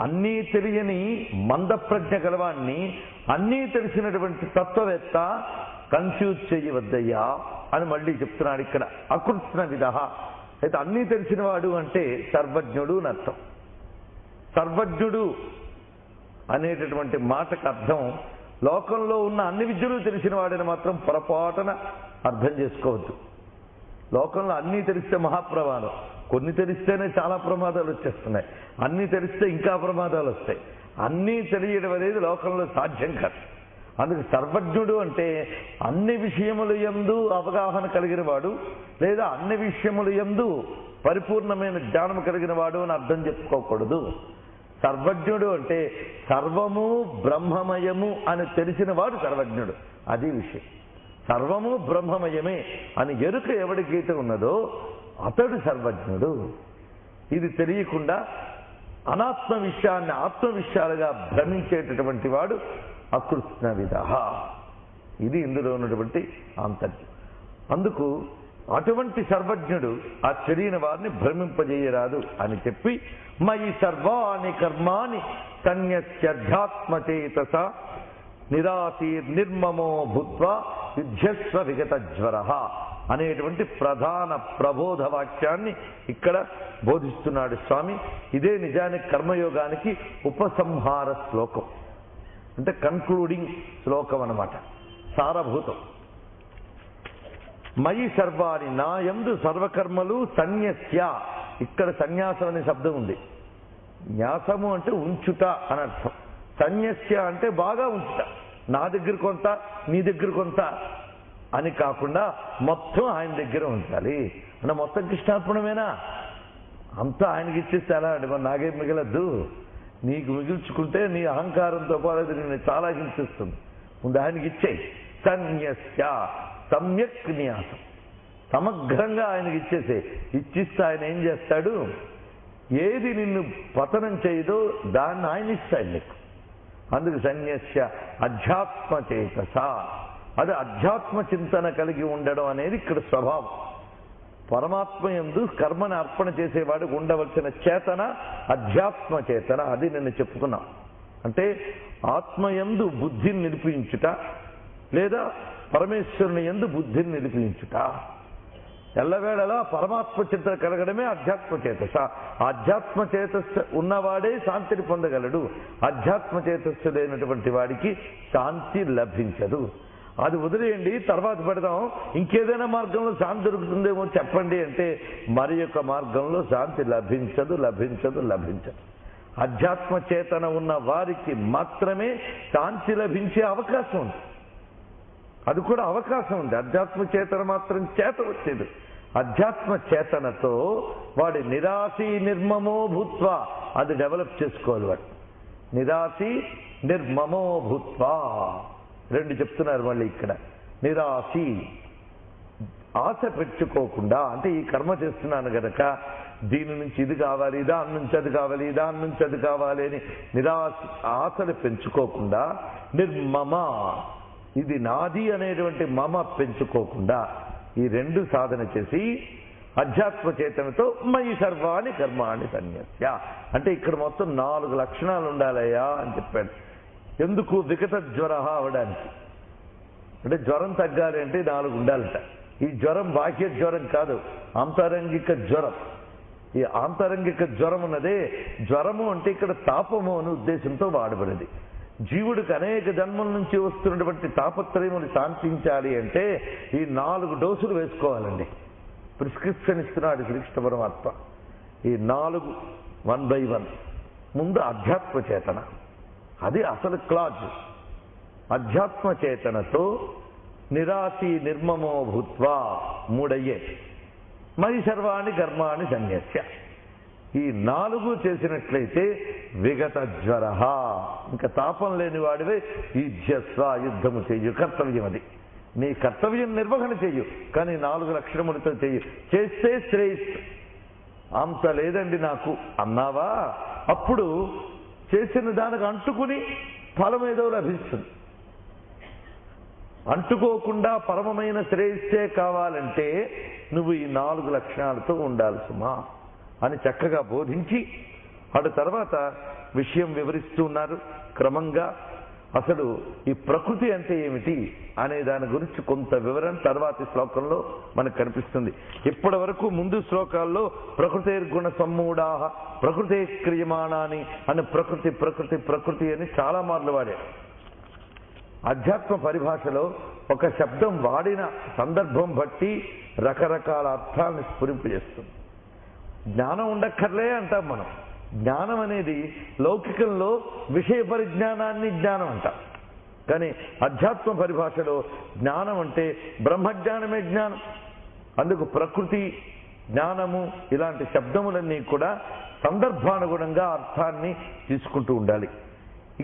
[SPEAKER 1] అన్నీ తెలియని మందప్రజ్ఞ గలవాణ్ణి అన్నీ తెలిసినటువంటి తత్వవేత్త కన్ఫ్యూజ్ చేయవద్దయ్యా అని మళ్ళీ చెప్తున్నాడు ఇక్కడ. అకృత్న విధ అయితే అన్నీ తెలిసినవాడు అంటే సర్వజ్ఞుడు అని అర్థం. సర్వజ్ఞుడు అనేటటువంటి మాటకు అర్థం లోకంలో ఉన్న అన్ని విద్యలు తెలిసిన వాడిని మాత్రం పొరపాటున అర్థం చేసుకోవద్దు. లోకంలో అన్నీ తెలిస్తే మహాప్రమాదం, కొన్ని తెలిస్తేనే చాలా ప్రమాదాలు వచ్చేస్తున్నాయి, అన్నీ తెలిస్తే ఇంకా ప్రమాదాలు వస్తాయి. అన్నీ తెలియడం అనేది లోకంలో సాధ్యం కాదు. అందుకు సర్వజ్ఞుడు అంటే అన్ని విషయముల యందు అవగాహన కలిగిన వాడు, లేదా అన్ని విషయముల యందు పరిపూర్ణమైన జ్ఞానం కలిగిన వాడు అని అర్థం చెప్పుకోకూడదు. సర్వజ్ఞుడు అంటే సర్వము బ్రహ్మమయము అని తెలిసిన వాడు సర్వజ్ఞుడు. అది విషయం. సర్వము బ్రహ్మమయమే అని ఎరుక ఎవడికైతే ఉన్నదో అతడు సర్వజ్ఞుడు. ఇది తెలియకుండా అనాత్మ విషయాన్ని ఆత్మ విషయాలుగా భ్రమించేటటువంటి వాడు అకృత్న విధ. ఇది ఇందులో ఉన్నటువంటి ఆంతర్యం. అందుకు అటువంటి సర్వజ్ఞుడు ఆ తెలియని వారిని భ్రమింపజేయరాదు అని చెప్పి మయి సర్వాణి కర్మాణి సన్యస్యధ్యాత్మచేతస నిరాశీర్నిర్మమో భూత్వా యుధ్యస్వ విగత జ్వర అనేటువంటి ప్రధాన ప్రబోధ వాక్యాన్ని ఇక్కడ బోధిస్తున్నాడు స్వామి. ఇదే నిజానికి కర్మయోగానికి ఉపసంహార శ్లోకం, అంటే కన్క్లూడింగ్ శ్లోకం అన్నమాట, సారభూతం. మయి సర్వాణి నా యందు సర్వకర్మలు సన్యస్య. ఇక్కడ సన్యాసం అనే శబ్దం ఉంది. న్యాసము అంటే ఉంచుట అని అర్థం. సన్యస్య అంటే బాగా ఉంచుట, నా దగ్గర కొంత నీ దగ్గర కొంత అని కాకుండా మొత్తం ఆయన దగ్గర ఉంచాలి. అంటే మొత్తం కృష్ణార్పణమేనా? అంతా ఆయనకి ఇచ్చేస్తే ఎలా అంటే మరి నాకేం మిగలద్దు. నీకు మిగిల్చుకుంటే నీ అహంకారంతో పాటు నేను చాలా హింసిస్తుంది. ముందు ఆయనకి ఇచ్చేయి. సన్యస్య సమ్యక్ న్యాసం, సమగ్రంగా ఆయనకి ఇచ్చేసే. ఇచ్చిస్తే ఆయన ఏం చేస్తాడు? ఏది నిన్ను పతనం చేయదో దాన్ని ఆయన ఇస్తాడు నీకు. అందుకు సన్యస్య అధ్యాత్మచేతస, అది అధ్యాత్మ చింతన కలిగి ఉండడం అనేది ఇక్కడ స్వభావం. పరమాత్మ యందు కర్మని అర్పణ చేసేవాడికి ఉండవలసిన చేతన అధ్యాత్మ చేతన. అది నిన్ను చెప్పుకున్నాం. అంటే ఆత్మయందు బుద్ధిని నిలిపించుట, లేదా పరమేశ్వరుని యందు బుద్ధిని నిలిపించుట. ఎల్లవేళలా పరమాత్మ చింతన కలగడమే అధ్యాత్మ చేతస. ఆధ్యాత్మ చేతస్సు ఉన్నవాడే శాంతిని పొందగలడు. అధ్యాత్మ చేతస్సు లేనటువంటి వాడికి శాంతి లభించదు. అది వదిలేయండి, తర్వాత పెడదాం. ఇంకేదైనా మార్గంలో శాంతి దొరుకుతుందేమో చెప్పండి అంటే మరి యొక్క మార్గంలో శాంతి లభించదు, లభించదు, లభించదు. అధ్యాత్మ చేతన ఉన్న వారికి మాత్రమే శాంతి లభించే అవకాశం ఉంది. అది కూడా అవకాశం ఉంది. అధ్యాత్మ చేతన మాత్రం చేత వచ్చేది. అధ్యాత్మ చేతనతో వాడి నిరాశీ నిర్మమో భూత్వా, అది డెవలప్ చేసుకోవాలి వాడు. నిరాశీ నిర్మమో భూత్వా రెండు చెప్తున్నారు మళ్ళీ ఇక్కడ. నిరాశి ఆశ పెట్టుకోకుండా, అంటే ఈ కర్మ చేస్తున్నాను గనక దీని నుంచి ఇది కావాలి, దాని నుంచి అది కావాలి, దాని నుంచి అది కావాలి అని నిరాశ ఆశలు పెంచుకోకుండా, నిర్మమ ఇది నాది అనేటువంటి మమ పెంచుకోకుండా ఈ రెండు సాధన చేసి అధ్యాత్మ చేతనతో మయి సర్వాణి కర్మాణి సన్యస్య. అంటే ఇక్కడ మొత్తం 4 లక్షణాలు ఉండాలయ్యా అని చెప్పాడు. ఎందుకు? వికట జ్వర అవడానికి. అంటే జ్వరం తగ్గాలి అంటే 4 ఉండాలట. ఈ జ్వరం బాహ్య జ్వరం కాదు, ఆంతరంగిక జ్వరం. ఈ ఆంతరంగిక జ్వరం ఉన్నదే జ్వరము అంటే ఇక్కడ తాపము అనే ఉద్దేశంతో వాడబడింది. జీవుడికి అనేక జన్మల నుంచి వస్తున్నటువంటి తాపత్రయములు శాంతించాలి అంటే ఈ 4 డోసులు వేసుకోవాలండి. ప్రిస్క్రిప్షన్ ఇస్తున్నాడు శ్రీకృష్ణ పరమాత్మ. ఈ 4 1 by 1. ముందు అధ్యాత్మ చేతన, అది అసలు క్లాజ్. అధ్యాత్మ చేతనతో నిరాశీ నిర్మమో భూత్వా 3 అయ్యే. మయి సర్వాణి కర్మాణి సన్యస్య. ఈ 4 చేసినట్లయితే విగత జ్వర, ఇంకా తాపం లేని వాడివే. యుధ్యస్వ యుద్ధము చెయ్యు, కర్తవ్యం అది. నీ కర్తవ్యం నిర్వహణ చెయ్యు, కానీ 4 లక్షణములతో చెయ్యు. చేస్తే శ్రేయస్సు. అంత లేదండి నాకు అన్నావా, అప్పుడు చేసిన దానికి అంటుకుని ఫలం ఏదో లభిస్తుంది. అంటుకోకుండా పరమమైన శ్రేయస్సే కావాలంటే నువ్వు ఈ 4 లక్షణాలతో ఉండాలి సుమా అని చక్కగా బోధించి, అటు తర్వాత విషయం వివరిస్తూ ఉన్నారు క్రమంగా. అసలు ఈ ప్రకృతి అంటే ఏమిటి అనే దాని గురించి కొంత వివరణ తర్వాతి శ్లోకంలో మనకు కనిపిస్తుంది. ఇప్పటి వరకు ముందు శ్లోకాల్లో ప్రకృతిర్గుణ సమ్మూఢాః ప్రకృతే క్రియమాణాని అని ప్రకృతి ప్రకృతి ప్రకృతి అని చాలా మార్లు వాడారు. అధ్యాత్మ పరిభాషలో ఒక శబ్దం వాడిన సందర్భం బట్టి రకరకాల అర్థాలను స్ఫురింపజేస్తుంది. జ్ఞానం ఉండక్కర్లే అంటాం మనం. జ్ఞానం అనేది లౌకికంలో విషయ పరిజ్ఞానాన్ని జ్ఞానం అంటాం. కానీ అధ్యాత్మ పరిభాషలో జ్ఞానం అంటే బ్రహ్మజ్ఞానమే జ్ఞానం. అందుకు ప్రకృతి, జ్ఞానము ఇలాంటి శబ్దములన్నీ కూడా సందర్భానుగుణంగా అర్థాన్ని తీసుకుంటూ ఉండాలి.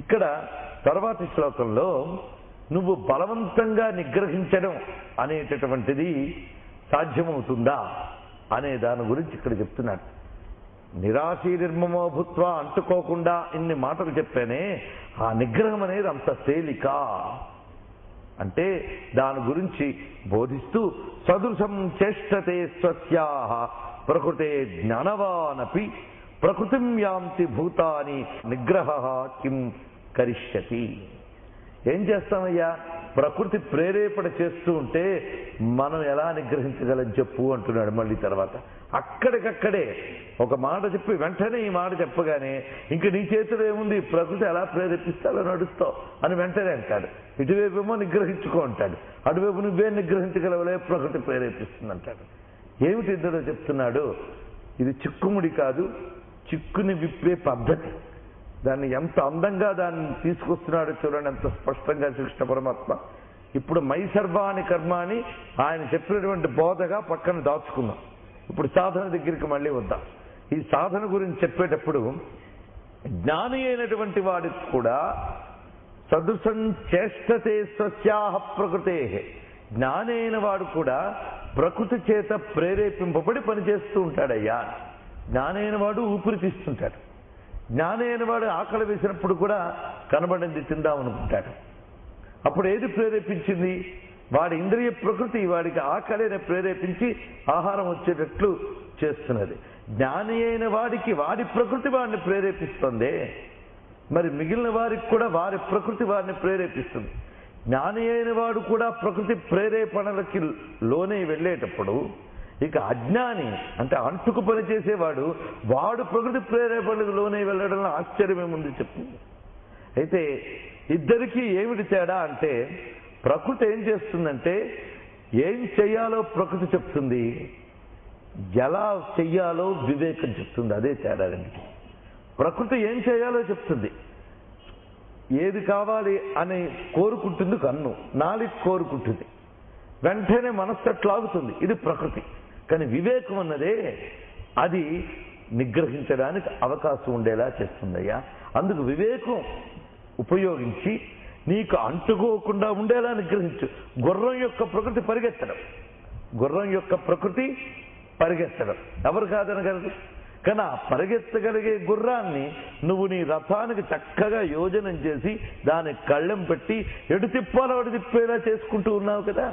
[SPEAKER 1] ఇక్కడ తర్వాతి శ్లోకంలో నువ్వు బలవంతంగా నిగ్రహించడం అనేటటువంటిది సాధ్యమవుతుందా అనే దాని గురించి ఇక్కడ చెప్తున్నాడు. నిరాశీ నిర్మమో భూత్వా అంటుకోకుండా ఇన్ని మాటలు చెప్పానే, ఆ నిగ్రహం అనేది అంత తేలిక అంటే దాని గురించి బోధిస్తూ సదృశం చేష్టతే స్వస్యాః ప్రకృతే జ్ఞానవానపి ప్రకృతిం యాంతి భూతాని నిగ్రహః కిం కరిష్యతి. ఏం చేస్తామయ్యా, ప్రకృతి ప్రేరేపణ చేస్తూ ఉంటే మనం ఎలా నిగ్రహించగలం చెప్పు అంటున్నాడు. మళ్ళీ తర్వాత అక్కడికక్కడే ఒక మాట చెప్పి వెంటనే ఈ మాట చెప్పగానే ఇంక నీ చేతిలో ఏముంది, ప్రకృతి ఎలా ప్రేరేపిస్తాలో నడుస్తావు అని వెంటనే అంటాడు. ఇటువైపేమో నిగ్రహించుకో అంటాడు, అటువైపు నువ్వే నిగ్రహించగలవలే ప్రకృతి ప్రేరేపిస్తుంది అంటాడు. ఏమిటి ఇందులో చెప్తున్నాడు? ఇది చిక్కుముడి కాదు, చిక్కుని విప్పే పద్ధతి. దాన్ని ఎంత అందంగా దాన్ని తీసుకొస్తున్నాడో చూడండి, ఎంత స్పష్టంగా కృష్ణ పరమాత్మ. ఇప్పుడు మై సర్వాణి కర్మాని ఆయన చెప్పినటువంటి బోధగా పక్కన దాచుకున్నాం. ఇప్పుడు సాధన దగ్గరికి మళ్ళీ వద్దాం. ఈ సాధన గురించి చెప్పేటప్పుడు జ్ఞాని అయినటువంటి వాడికి కూడా సదృశం చేష్టతే స్వస్యాః ప్రకృతే, జ్ఞాని అయిన వాడు కూడా ప్రకృతి చేత ప్రేరేపింపబడి పనిచేస్తూ ఉంటాడయ్యా. జ్ఞాని అయిన వాడు ఊపిరి తీస్తుంటాడు. జ్ఞాని అయిన వాడు ఆకలి వేసినప్పుడు కూడా కనబడింది తిందామనుకుంటాడు. అప్పుడు ఏది ప్రేరేపించింది? వాడి ఇంద్రియ ప్రకృతి వాడికి ఆకలిని ప్రేరేపించి ఆహారం వచ్చేటట్లు చేస్తున్నది. జ్ఞాని అయిన వాడికి వాడి ప్రకృతి వాడిని ప్రేరేపిస్తుంది. మరి మిగిలిన వారికి కూడా వారి ప్రకృతి వారిని ప్రేరేపిస్తుంది. జ్ఞాని అయిన వాడు కూడా ప్రకృతి ప్రేరేపణలకి లోనే వెళ్ళేటప్పుడు ఇక అజ్ఞాని అంటే అంటుకు పని చేసేవాడు వాడు ప్రకృతి ప్రేరేపణలకు లోనే వెళ్ళడంలో ఆశ్చర్యమేముంది చెప్పు. అయితే ఇద్దరికీ ఏమిటి తేడా అంటే, ప్రకృతి ఏం చేస్తుందంటే ఏం చెయ్యాలో ప్రకృతి చెప్తుంది, ఎలా చెయ్యాలో వివేకం చెప్తుంది. అదే తేడా రెండికి. ప్రకృతి ఏం చేయాలో చెప్తుంది, ఏది కావాలి అని కోరుకుంటుంది కన్ను, నాలుక కోరుకుంటుంది, వెంటనే మనస్సు అట్లాగుతుంది. ఇది ప్రకృతి. కానీ వివేకం అన్నదే అది నిగ్రహించడానికి అవకాశం ఉండేలా చేస్తుందయ్యా. అందుకు వివేకం ఉపయోగించి నీకు అంటుకోకుండా ఉండేలా నిగ్రహించు. గుర్రం యొక్క ప్రకృతి పరిగెత్తడం, గుర్రం యొక్క ప్రకృతి పరిగెత్తడం ఎవరు కాదనగలరు. కానీ ఆ పరిగెత్తగలిగే గుర్రాన్ని నువ్వు నీ రథానికి చక్కగా యోజనం చేసి దాని కళ్ళెం పెట్టి ఎటు తిప్పాలో అటు తిప్పేలా చేసుకుంటూ ఉన్నావు కదా.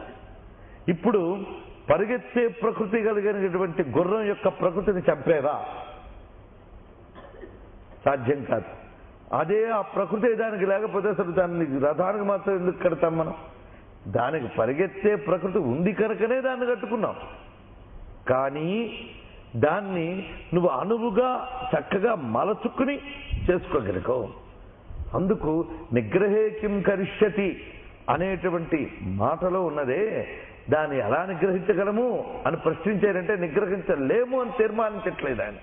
[SPEAKER 1] ఇప్పుడు పరిగెత్తే ప్రకృతి కలిగినటువంటి గుర్రం యొక్క ప్రకృతిని చంపేవా? సాధ్యం కాదు. అదే ఆ ప్రకృతి దానికి లేకపోతే అసలు దాన్ని రథానికి మాత్రం ఎందుకు కడతాం మనం? దానికి పరిగెత్తే ప్రకృతి ఉంది కనుకనే దాన్ని కట్టుకున్నాం. కానీ దాన్ని నువ్వు అనువుగా చక్కగా మలచుకుని చేసుకోగలిగావు. అందుకు నిగ్రహే కిం కరిష్యతి అనేటువంటి మాటలో ఉన్నదే, దాన్ని ఎలా నిగ్రహించగలము అని ప్రశ్నించారంటే నిగ్రహించలేము అని తీర్మానించట్లేదు ఆయన.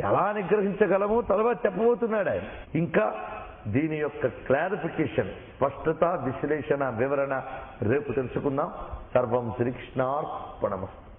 [SPEAKER 1] ఎలా నిగ్రహించగలము తర్వాత చెప్పబోతున్నాడు ఆయన. ఇంకా దీని యొక్క క్లారిఫికేషన్, స్పష్టత, విశ్లేషణ, వివరణ రేపు తెలుసుకుందాం. సర్వం శ్రీకృష్ణార్పణమస్తు.